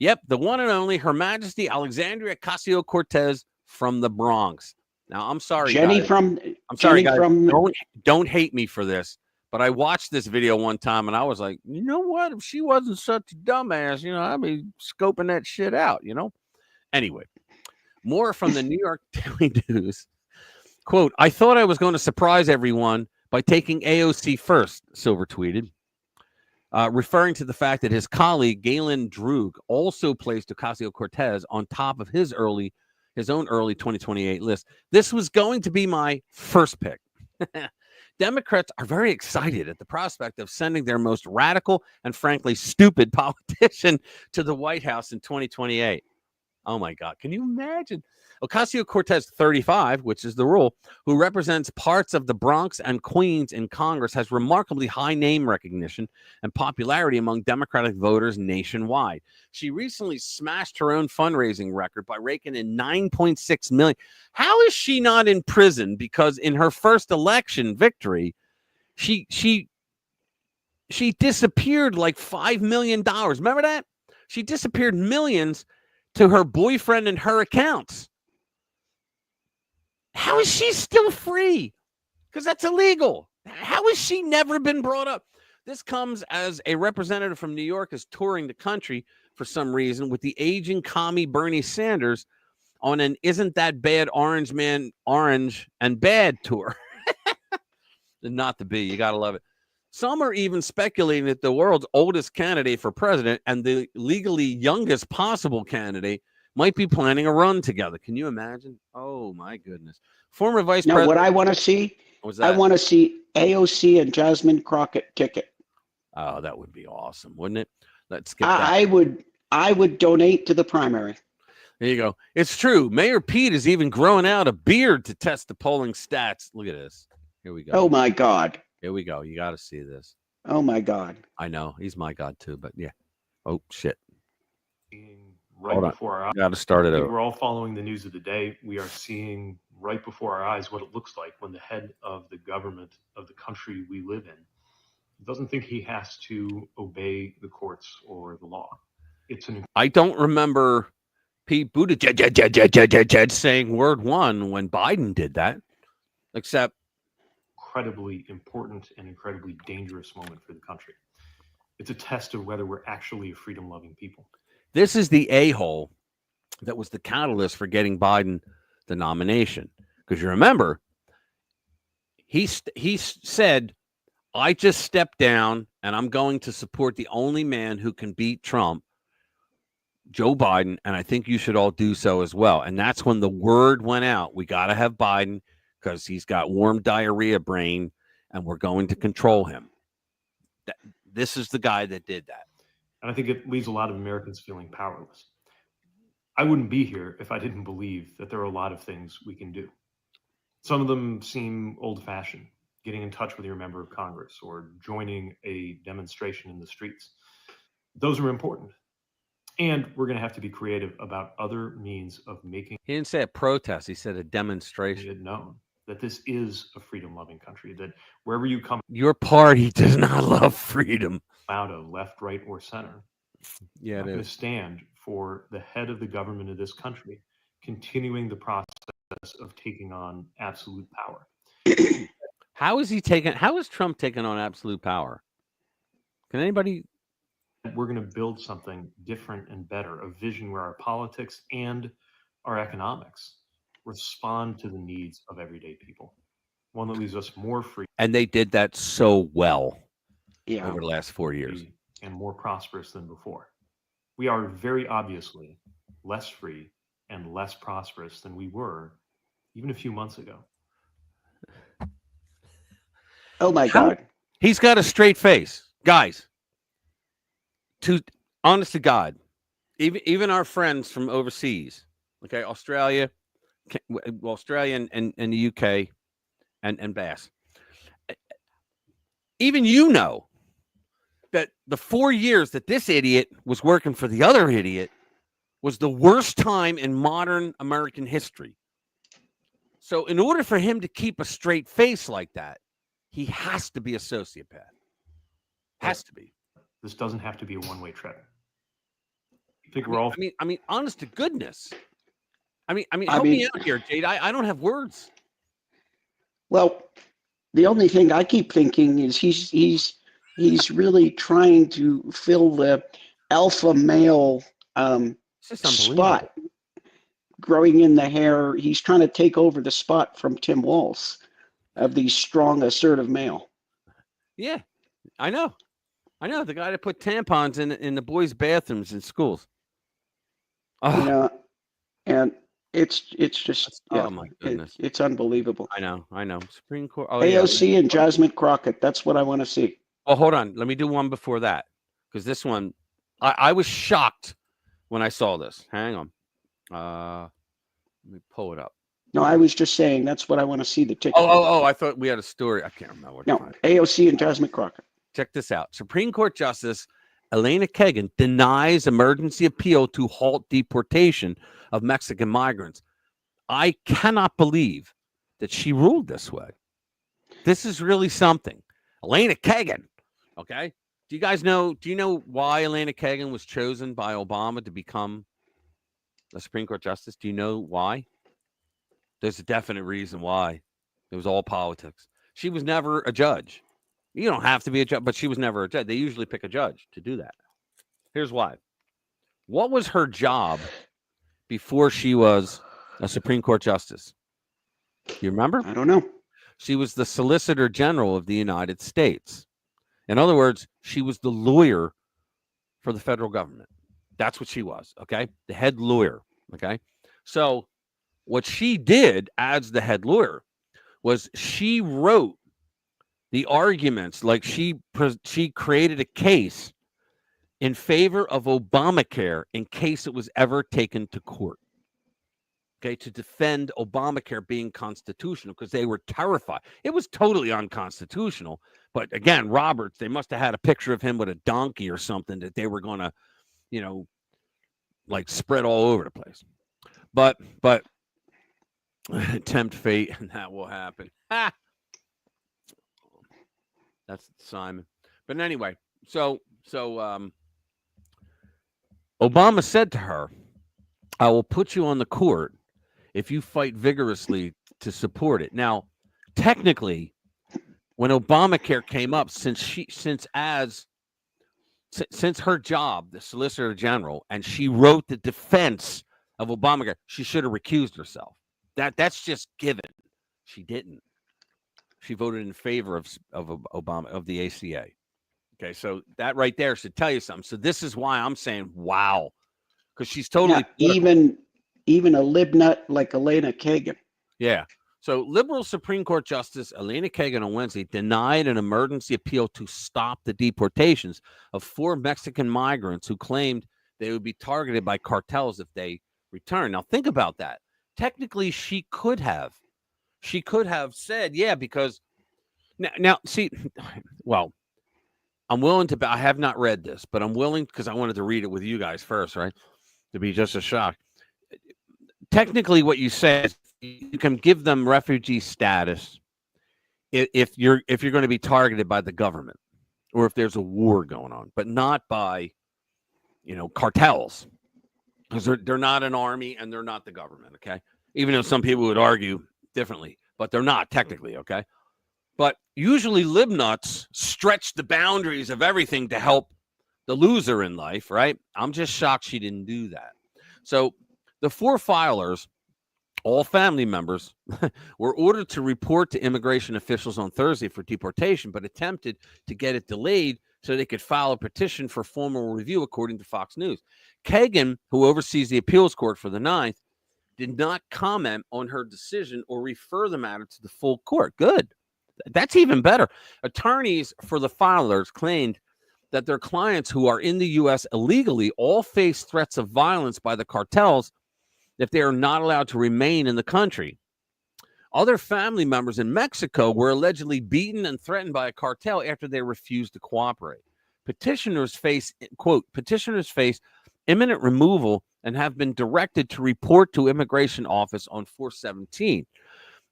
Yep, the one and only Her Majesty Alexandria Ocasio-Cortez from the Bronx. Now, I'm sorry, Jenny guys. from I'm sorry, Jenny guys. from Don't hate me for this, but I watched this video one time and I was like, you know what? If she wasn't such a dumbass, I'd be scoping that shit out, Anyway, more from the New York Daily News. Quote, I thought I was going to surprise everyone by taking AOC first, Silver tweeted, referring to the fact that his colleague, Galen Droog, also placed Ocasio-Cortez on top of his own early 2028 list. This was going to be my first pick. Democrats are very excited at the prospect of sending their most radical and frankly stupid politician to the White House in 2028. Oh my God. Can you imagine? Ocasio-Cortez, 35, which is the rule, who represents parts of the Bronx and Queens in Congress, has remarkably high name recognition and popularity among Democratic voters nationwide. She recently smashed her own fundraising record by raking in $9.6 million. How is she not in prison? Because in her first election victory, she disappeared like $5 million. Remember that? She disappeared millions to her boyfriend and her accounts. How is she still free? Because that's illegal. How has she never been brought up? This comes as a representative from New York is touring the country for some reason with the aging commie Bernie Sanders on an Isn't That Bad Orange Man Orange and Bad tour. Not to be. You got to love it. Some are even speculating that the world's oldest candidate for president and the legally youngest possible candidate might be planning a run together. Can you imagine? Oh, my goodness. Former vice president. What I want to see, I want to see AOC and Jasmine Crockett kick it. Oh, that would be awesome, wouldn't it? Let's get that. I would donate to the primary. There you go. It's true. Mayor Pete is even growing out a beard to test the polling stats. Look at this. Here we go. Oh, my God. Here we go. You got to see this. Oh, my God. I know. He's my God, too, but yeah. Oh, shit. Right before our eyes. Got to start it over. We're all following the news of the day. We are seeing right before our eyes what it looks like when the head of the government of the country we live in doesn't think he has to obey the courts or the law. I don't remember Pete Buttigieg saying word one when Biden did that, except incredibly important and incredibly dangerous moment for the country. It's a test of whether we're actually a freedom-loving people. This is the a-hole that was the catalyst for getting Biden the nomination. Because you remember, he said, I just stepped down and I'm going to support the only man who can beat Trump, Joe Biden, and I think you should all do so as well. And that's when the word went out. We got to have Biden because he's got warm diarrhea brain and we're going to control him. This is the guy that did that. And I think it leaves a lot of Americans feeling powerless. I wouldn't be here if I didn't believe that there are a lot of things we can do. Some of them seem old-fashioned, getting in touch with your member of Congress or joining a demonstration in the streets. Those are important. And we're going to have to be creative about other means of making. He didn't say a protest. He said a demonstration. It known that this is a freedom-loving country, that wherever you come. Your party does not love freedom. Out of left, right, or center. Yeah, I'm going to stand for the head of the government of this country, continuing the process of taking on absolute power. How is Trump taking on absolute power? Can anybody? We're going to build something different and better, a vision where our politics and our economics respond to the needs of everyday people. One that leaves us more free. And they did that so well over the last 4 years. And more prosperous than before. We are very obviously less free and less prosperous than we were even a few months ago. Oh, my God. He's got a straight face. Guys, honest to God, even our friends from overseas, okay, Australia and the UK and Bass, even that the 4 years that this idiot was working for the other idiot was the worst time in modern American history. So in order for him to keep a straight face like that, he has to be a sociopath. Has to be. This doesn't have to be a one-way trip. think we're all. I mean, honest to goodness. I mean, help me out here, Jade. I don't have words. Well, the only thing I keep thinking is he's really trying to fill the alpha male spot growing in the hair. He's trying to take over the spot from Tim Walz of the strong, assertive male. Yeah, I know. The guy that put tampons in the boys' bathrooms in schools. Oh. You know, and it's just oh my goodness, it's unbelievable. I know. Supreme Court. AOC and Jasmine Crockett. That's what I want to see. Oh, hold on. Let me do one before that, because this one, I was shocked when I saw this. Hang on. Let me pull it up. No, I was just saying that's what I want to see. The ticket. Oh! I thought we had a story. I can't remember. No, AOC and Jasmine Crockett. Check this out. Supreme Court Justice Elena Kagan denies emergency appeal to halt deportation of Mexican migrants. I cannot believe that she ruled this way. This is really something. Elena Kagan. Okay. Do you know why Elena Kagan was chosen by Obama to become a Supreme Court justice? Do you know why? There's a definite reason why. It was all politics. She was never a judge. You don't have to be a judge, but she was never a judge. They usually pick a judge to do that. Here's why. What was her job before she was a Supreme Court justice? You remember? I don't know. She was the Solicitor General of the United States. In other words, she was the lawyer for the federal government. That's what she was, okay? The head lawyer, okay? So what she did as the head lawyer was she wrote the arguments, like she created a case in favor of Obamacare in case it was ever taken to court. Okay, to defend Obamacare being constitutional, because they were terrified. It was totally unconstitutional. But again, Roberts, they must have had a picture of him with a donkey or something that they were going to, like spread all over the place. But tempt fate, and that will happen. Ha! That's Simon. But anyway, so Obama said to her, I will put you on the court if you fight vigorously to support it. Now, technically, when Obamacare came up, since her job, the Solicitor General, and she wrote the defense of Obamacare, she should have recused herself. That's just given. She didn't. She voted in favor of Obama, of the ACA. Okay, so that right there should tell you something. So this is why I'm saying, wow, because she's totally even a libnut like Elena Kagan. Yeah. So liberal Supreme Court Justice Elena Kagan on Wednesday denied an emergency appeal to stop the deportations of 4 Mexican migrants who claimed they would be targeted by cartels if they return. Now think about that. Technically, she could have said, yeah, because now see, well, I'm willing to, I have not read this, but I'm willing, because I wanted to read it with you guys first, right? To be just as shocked. Technically, what you say is you can give them refugee status if you're going to be targeted by the government or if there's a war going on, but not by, cartels, because they're not an army and they're not the government. Okay. Even though some people would argue differently, but they're not technically. Okay. But usually libnuts stretch the boundaries of everything to help the loser in life. Right. I'm just shocked she didn't do that. So the 4 filers, all family members, were ordered to report to immigration officials on Thursday for deportation, but attempted to get it delayed so they could file a petition for formal review, according to Fox News. Kagan, who oversees the appeals court for the 9th, did not comment on her decision or refer the matter to the full court. Good. That's even better. Attorneys for the filers claimed that their clients who are in the U.S. illegally all face threats of violence by the cartels if they are not allowed to remain in the country. Other family members in Mexico were allegedly beaten and threatened by a cartel after they refused to cooperate. Petitioners face imminent removal and have been directed to report to immigration office on 4/17.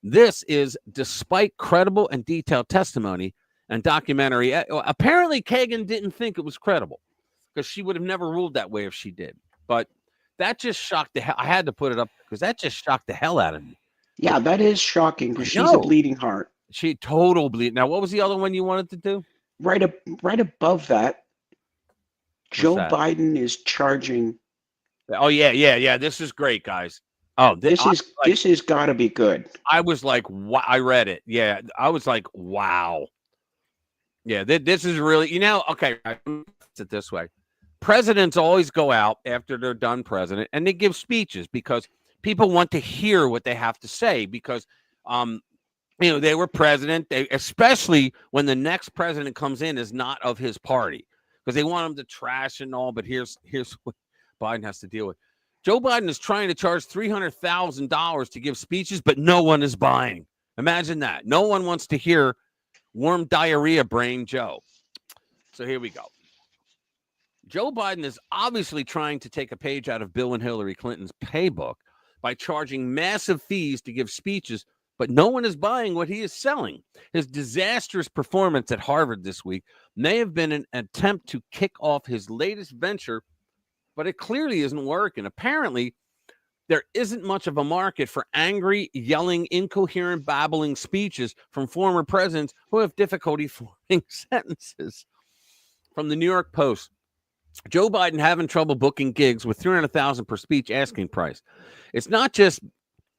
This is despite credible and detailed testimony and documentary. Apparently, Kagan didn't think it was credible because she would have never ruled that way if she did. But that just shocked the hell. I had to put it up because that just shocked the hell out of me. Yeah, that is shocking because she's a bleeding heart. She total bleed. Now, what was the other one you wanted to do? Right above that, Joe Biden is charging. Oh yeah. This is great, guys. Oh, this has got to be good. I was like, wow. I read it. Yeah, I was like, wow. Yeah, this is really, okay. I put it this way: presidents always go out after they're done president, and they give speeches because people want to hear what they have to say because, they were president. Especially when the next president comes in is not of his party because they want him to trash and all. But here's what Biden has to deal with. Joe Biden is trying to charge $300,000 to give speeches, but no one is buying. Imagine that. No one wants to hear warm diarrhea brain Joe. So here we go. Joe Biden is obviously trying to take a page out of Bill and Hillary Clinton's playbook by charging massive fees to give speeches, but no one is buying what he is selling. His disastrous performance at Harvard this week may have been an attempt to kick off his latest venture, but it clearly isn't working. Apparently, there isn't much of a market for angry, yelling, incoherent, babbling speeches from former presidents who have difficulty forming sentences. From the New York Post, Joe Biden having trouble booking gigs with $300,000 per speech asking price. It's not just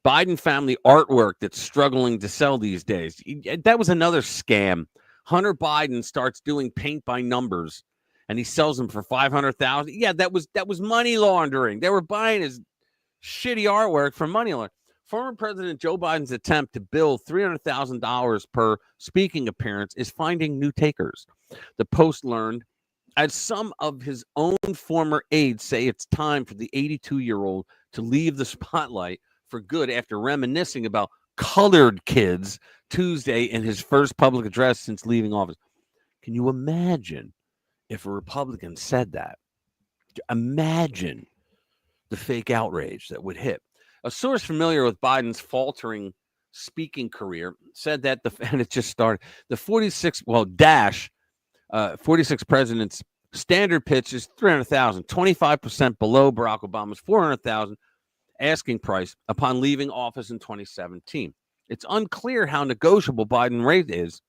Biden family artwork that's struggling to sell these days. That was another scam. Hunter Biden starts doing paint by numbers, and he sells them for $500,000. Yeah, that was money laundering. They were buying his shitty artwork for money laundering. Former President Joe Biden's attempt to bill $300,000 per speaking appearance is finding new takers. The Post learned, as some of his own former aides say, it's time for the 82-year-old to leave the spotlight for good after reminiscing about colored kids Tuesday in his first public address since leaving office. Can you imagine if a Republican said that? Imagine the fake outrage that would hit. A source familiar with Biden's faltering speaking career said that and it just started, the 46 president's standard pitch is $300,000, 25% below Barack Obama's $400,000 asking price upon leaving office in 2017. It's unclear how negotiable Biden's rate is.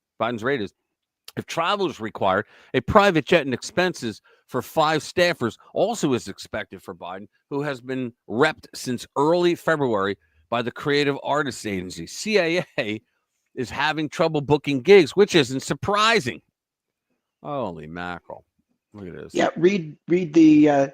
If travel is required, a private jet and expenses for 5 staffers also is expected for Biden, who has been repped since early February by the Creative Artists Agency. CIA is having trouble booking gigs, which isn't surprising. Holy mackerel. Look at this. Yeah, read the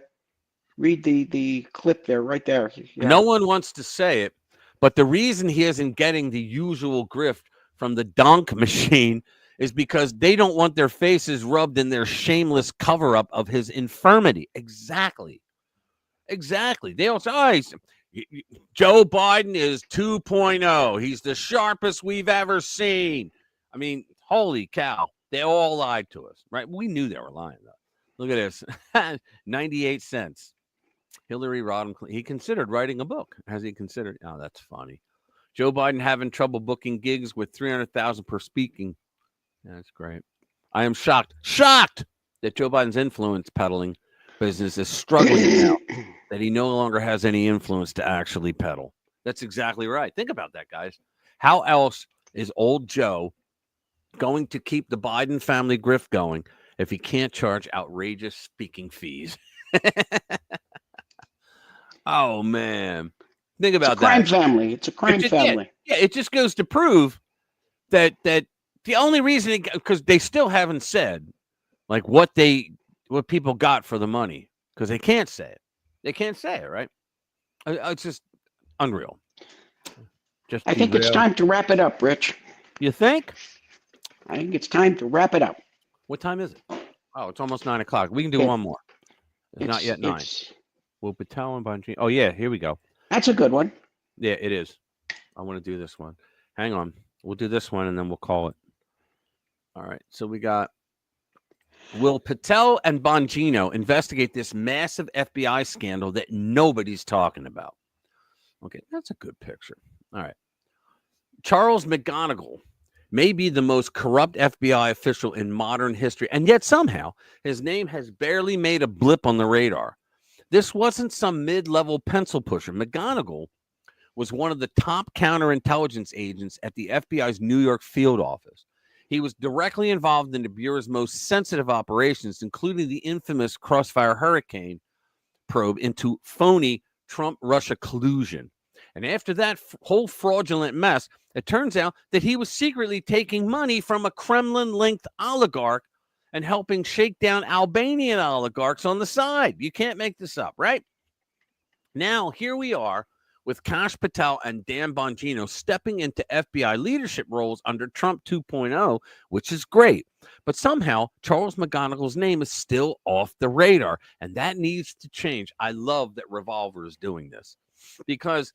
clip there, right there. Yeah. No one wants to say it, but the reason he isn't getting the usual grift from the donk machine is because they don't want their faces rubbed in their shameless cover-up of his infirmity. Exactly. They all say, Joe Biden is 2.0. He's the sharpest we've ever seen. I mean, holy cow. They all lied to us, right? We knew they were lying, though. Look at this. 98 cents. Hillary Rodham, he considered writing a book. Has he considered? Oh, that's funny. Joe Biden having trouble booking gigs with $300,000 per speaking. Yeah, that's great. I am shocked that Joe Biden's influence peddling business is struggling now, that he no longer has any influence to actually peddle. That's exactly right. Think about that, guys. How else is old Joe going to keep the Biden family grift going if he can't charge outrageous speaking fees? Oh, man. Think about that. It's a crime family. It's a crime family. Yeah, it just goes to prove that the only reason, because they still haven't said like what people got for the money, because they can't say it. They can't say it, right? It's just unreal. I think it's time to wrap it up, Rich. You think? I think it's time to wrap it up. What time is it? Oh, it's almost 9 o'clock. We can do one more. It's not yet 9. Will Patel and Bonji. Oh, yeah, here we go. That's a good one. Yeah, it is. I want to do this one. Hang on. We'll do this one and then we'll call it. All right. So we got, will Patel and Bongino investigate this massive FBI scandal that nobody's talking about? Okay, that's a good picture. All right. Charles McGonigal may be the most corrupt FBI official in modern history, and yet somehow his name has barely made a blip on the radar. This wasn't some mid-level pencil pusher. McGonigal was one of the top counterintelligence agents at the FBI's New York field office. He was directly involved in the Bureau's most sensitive operations, including the infamous Crossfire Hurricane probe into phony Trump-Russia collusion. And after that whole fraudulent mess, it turns out that he was secretly taking money from a Kremlin-linked oligarch and helping shake down Albanian oligarchs on the side. You can't make this up, right? Now, here we are with Kash Patel and Dan Bongino stepping into FBI leadership roles under Trump 2.0, which is great. But somehow, Charles McGonigal's name is still off the radar, and that needs to change. I love that Revolver is doing this, because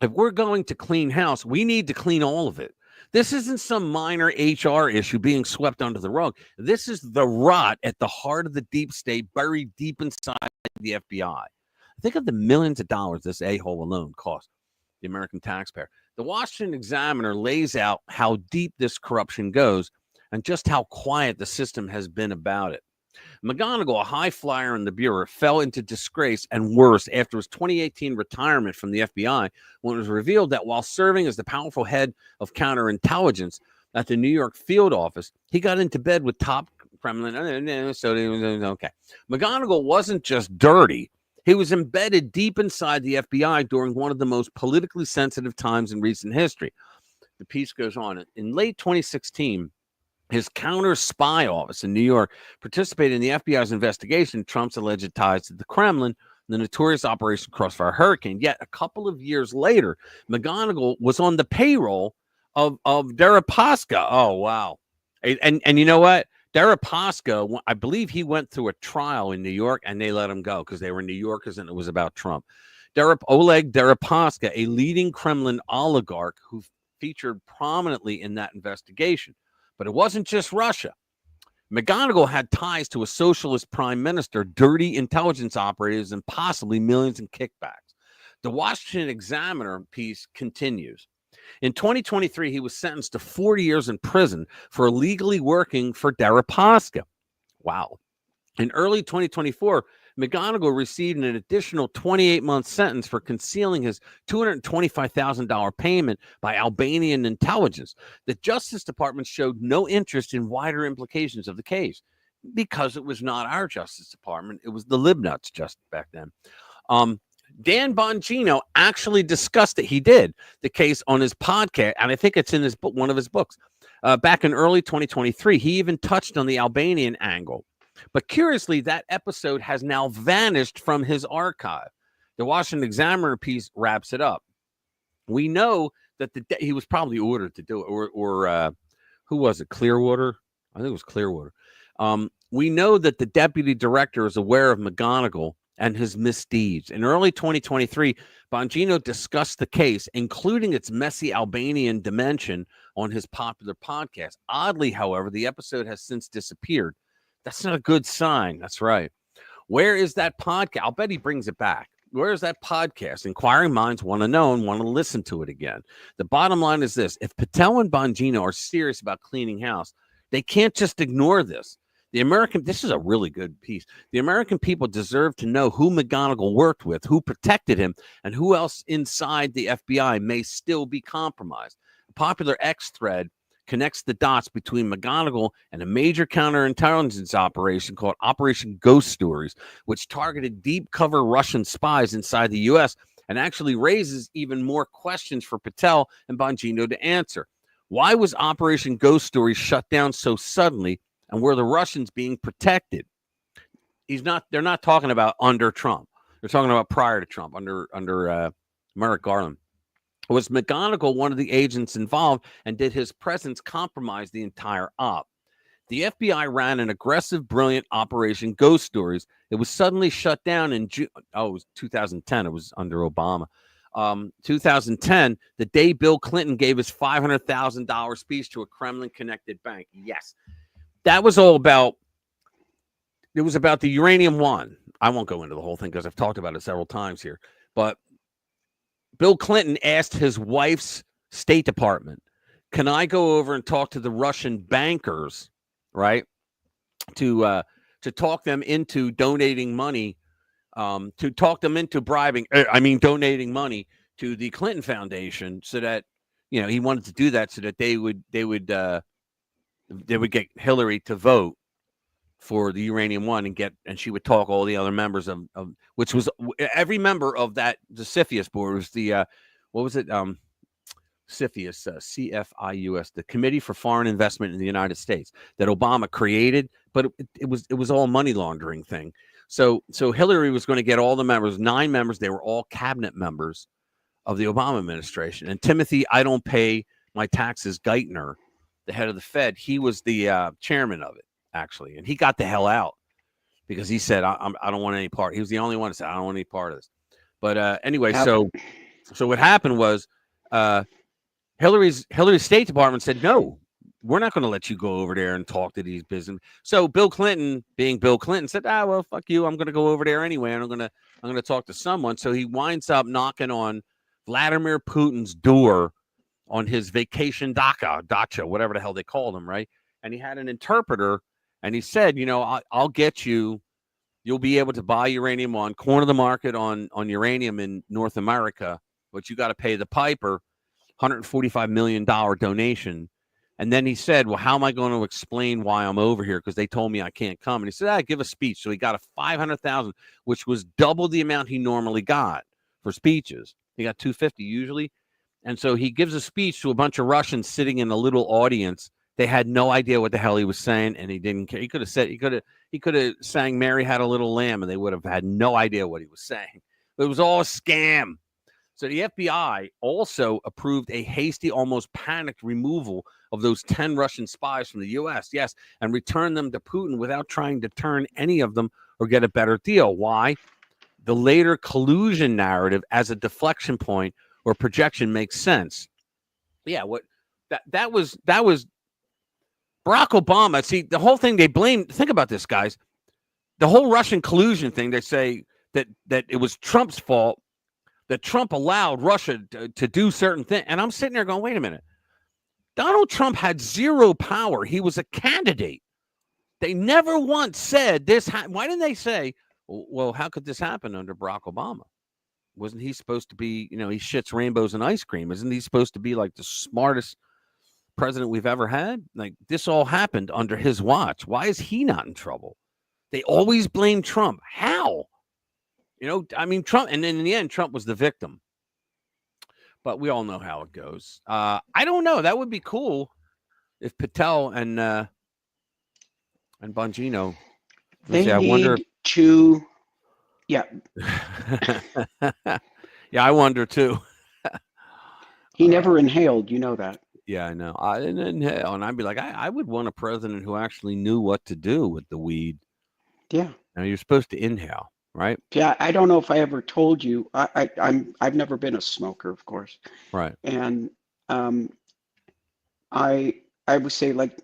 if we're going to clean house, we need to clean all of it. This isn't some minor HR issue being swept under the rug. This is the rot at the heart of the deep state, buried deep inside the FBI. Think of the millions of dollars this a-hole alone cost the American taxpayer. The Washington Examiner lays out how deep this corruption goes and just how quiet the system has been about it. McGonigal, a high flyer in the Bureau, fell into disgrace and worse after his 2018 retirement from the FBI, when it was revealed that while serving as the powerful head of counterintelligence at the New York field office, he got into bed with top Kremlin. Okay. McGonigal wasn't just dirty. He was embedded deep inside the FBI during one of the most politically sensitive times in recent history. The piece goes on. In late 2016, his counter spy office in New York participated in the FBI's investigation of Trump's alleged ties to the Kremlin, the notorious Operation Crossfire Hurricane. Yet a couple of years later, McGonigal was on the payroll of Deripaska. Oh, wow. And you know what? Deripaska, I believe he went through a trial in New York and they let him go because they were New Yorkers and it was about Trump. Oleg Deripaska, a leading Kremlin oligarch who featured prominently in that investigation. But it wasn't just Russia. McGonigal had ties to a socialist prime minister, dirty intelligence operatives, and possibly millions in kickbacks. The Washington Examiner piece continues. In 2023, he was sentenced to 40 years in prison for illegally working for Deripaska. Wow. In early 2024, McGonigal received an additional 28-month sentence for concealing his $225,000 payment by Albanian intelligence. The Justice Department showed no interest in wider implications of the case because it was not our Justice Department. It was the Libnuts just back then. Dan Bongino actually discussed it. He did the case on his podcast, and I think it's in his book, one of his books. Back in early 2023, he even touched on the Albanian angle. But curiously, that episode has now vanished from his archive. The Washington Examiner piece wraps it up. We know that he was probably ordered to do it, or who was it? Clearwater? I think it was Clearwater. We know that the deputy director is aware of McGonigal and his misdeeds. In early 2023, Bongino discussed the case, including its messy Albanian dimension, on his popular podcast. Oddly, however, the episode has since disappeared. That's not a good sign. That's right. Where is that podcast? I'll bet he brings it back. Where is that podcast? Inquiring minds want to know and want to listen to it again. The bottom line is this. If Patel and Bongino are serious about cleaning house, they can't just ignore this. This is a really good piece. The American people deserve to know who McGonigal worked with, who protected him, and who else inside the FBI may still be compromised. A popular X thread connects the dots between McGonigal and a major counterintelligence operation called Operation Ghost Stories, which targeted deep cover Russian spies inside the U.S. and actually raises even more questions for Patel and Bongino to answer. Why was Operation Ghost Stories shut down so suddenly, and were the Russians being protected? They're not talking about under Trump. They're talking about prior to Trump, under Merrick Garland. Was McGonigal one of the agents involved, and did his presence compromise the entire op? The FBI ran an aggressive, brilliant Operation Ghost Stories. It was suddenly shut down in June. Oh, it was 2010. It was under Obama. 2010, the day Bill Clinton gave his $500,000 speech to a Kremlin-connected bank. Yes, that was all about. It was about the Uranium One. I won't go into the whole thing because I've talked about it several times here, but Bill Clinton asked his wife's State Department, can I go over and talk to the Russian bankers, right, to talk them into donating money to talk them into donating money to the Clinton Foundation, so that, you know, he wanted to do that so that they would get Hillary to vote for the uranium one, and she would talk all the other members of which was every member of the CFIUS board was the what was it? CFIUS, CFIUS, the Committee for Foreign Investment in the United States, that Obama created, but it was all money laundering thing. So Hillary was going to get all the members, 9 members. They were all cabinet members of the Obama administration. And Timothy, I don't pay my taxes, Geithner, the head of the Fed, he was the chairman of it, actually, and he got the hell out because he said, I don't want any part. He was the only one that said, I don't want any part of this. But anyway, so what happened was Hillary's State Department said, no, we're not going to let you go over there and talk to these business. So Bill Clinton, being Bill Clinton, said, well, fuck you. I'm going to go over there anyway, and I'm going to talk to someone. So he winds up knocking on Vladimir Putin's door on his vacation dacha, whatever the hell they called him, right? And he had an interpreter, and he said, you know, I'll get you. You'll be able to buy uranium on corner of the market on uranium in North America, but you got to pay the piper $145 million donation. And then he said, well, how am I going to explain why I'm over here? Because they told me I can't come. And he said, give a speech. So he got a $500,000, which was double the amount he normally got for speeches. He got $250 usually. And so he gives a speech to a bunch of Russians sitting in a little audience. They had no idea what the hell he was saying, and he didn't care. He could have sang Mary Had a Little Lamb, and they would have had no idea what he was saying. It was all a scam. So the FBI also approved a hasty, almost panicked removal of those 10 Russian spies from the U.S., yes, and returned them to Putin without trying to turn any of them or get a better deal. Why? The later collusion narrative as a deflection point or projection makes sense. Yeah, that was Barack Obama. See, the whole thing they blamed. Think about this, guys. The whole Russian collusion thing. They say that it was Trump's fault, that Trump allowed Russia to do certain things. And I'm sitting there going, wait a minute. Donald Trump had zero power. He was a candidate. They never once said this. Why didn't they say, well, how could this happen under Barack Obama? Wasn't he supposed to be, you know, he shits rainbows and ice cream. Isn't he supposed to be like the smartest president we've ever had? Like, this all happened under his watch. Why is he not in trouble? They always blame Trump. How? You know, I mean, Trump, and then in the end, Trump was the victim. But we all know how it goes. I don't know. That would be cool if Patel and Bongino. I wonder to. Yeah. Yeah, I wonder too. He never inhaled, you know that. Yeah, I know. I didn't inhale, and I'd be like, I would want a president who actually knew what to do with the weed. Yeah. Now you're supposed to inhale, right? Yeah, I don't know if I ever told you. I've never been a smoker, of course. Right. And I would say, like,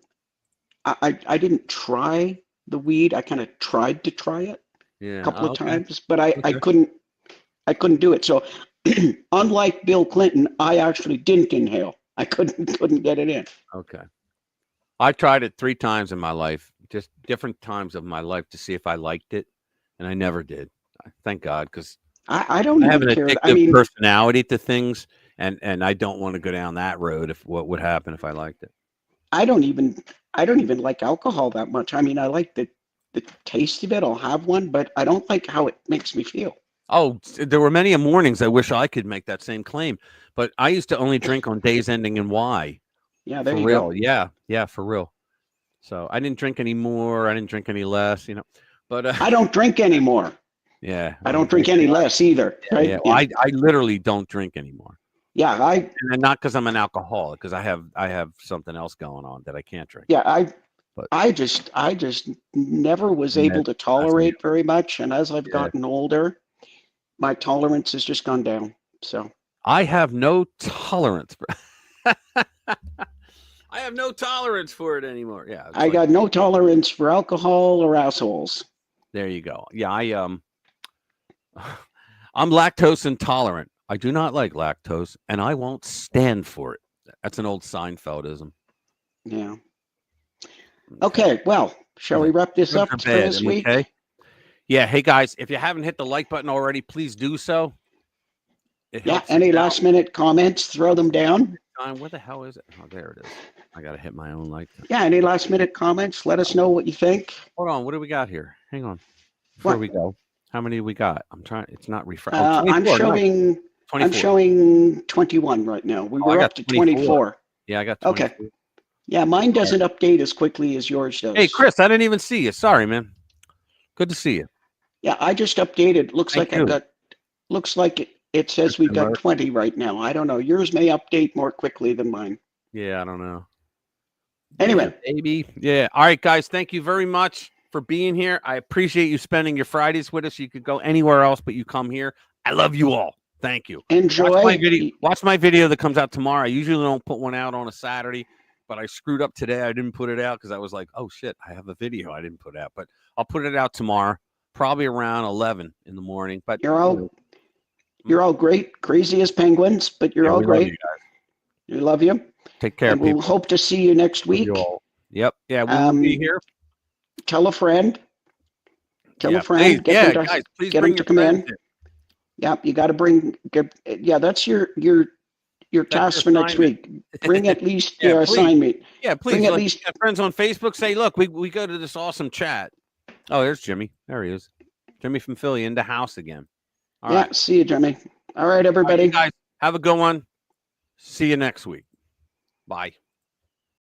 I didn't try the weed. I kind of tried to try it. Yeah, a couple of times, but I couldn't do it. So unlike Bill Clinton, I actually didn't inhale. I couldn't get it in. Okay. I tried it 3 times in my life, just different times of my life, to see if I liked it, and I never did. Thank God, because I don't have an care. addictive personality to things, and I don't want to go down that road. If what would happen if I liked it? I don't even like alcohol that much. I mean, I like the taste of it. I'll have one, but I don't like how it makes me feel. Oh, there were many mornings I wish I could make that same claim, but I used to only drink on days ending in Y. Yeah, there for you real. go. Yeah, for real. So I didn't drink any more. I didn't drink any less. You know, but I don't drink anymore. Yeah, I don't drink any less either. Yeah, right? yeah. Well, I literally don't drink anymore. Yeah, and not because I'm an alcoholic, because I have something else going on that I can't drink. Yeah, I just never was able to tolerate very much, and as I've gotten older, my tolerance has just gone down. So I have no tolerance for I have no tolerance for it anymore. Yeah, I got no tolerance for alcohol or assholes. There you go. Yeah, I'm lactose intolerant. I do not like lactose, and I won't stand for it. That's an old Seinfeldism. Yeah. Okay, well, shall we wrap this up for this week? Okay. Yeah. Hey guys, if you haven't hit the like button already, please do so. Yeah. Any last minute comments? Throw them down. Where the hell is it? Oh, there it is. I gotta hit my own like. Yeah. Any last minute comments? Let us know what you think. Hold on. What do we got here? Hang on. Before we go, how many we got? I'm trying. It's not refresh. I'm showing. Nice. I'm showing 21 right now. We were up to 24. Yeah, I got 24. Okay. Yeah, mine doesn't update as quickly as yours does. Hey, Chris, I didn't even see you. Sorry, man. Good to see you. Yeah, I just updated. Looks like I got. Looks like it says we've got 20 right now. I don't know. Yours may update more quickly than mine. Yeah, I don't know. Anyway, baby. Yeah. All right, guys. Thank you very much for being here. I appreciate you spending your Fridays with us. You could go anywhere else, but you come here. I love you all. Thank you. Enjoy. Watch my video that comes out tomorrow. I usually don't put one out on a Saturday, but I screwed up today. I didn't put it out because I was like, oh shit, I have a video I didn't put out. But I'll put it out tomorrow, probably around 11 in the morning. But you're all great, crazy as penguins, but you're all great. We love you. Take care. We'll hope to see you next week. Yep. Yeah, we'll be here. Tell a friend. Tell a friend. Please, guys, please get them to come in. Yeah, you got to bring. Yeah, that's your task for next week. Bring at least your assignment. Yeah, please. Bring at least friends on Facebook. Say, look, we go to this awesome chat. Oh, there's Jimmy. There he is. Jimmy from Philly in the house again. All right. See you, Jimmy. All right, everybody. All right, guys, have a good one. See you next week. Bye.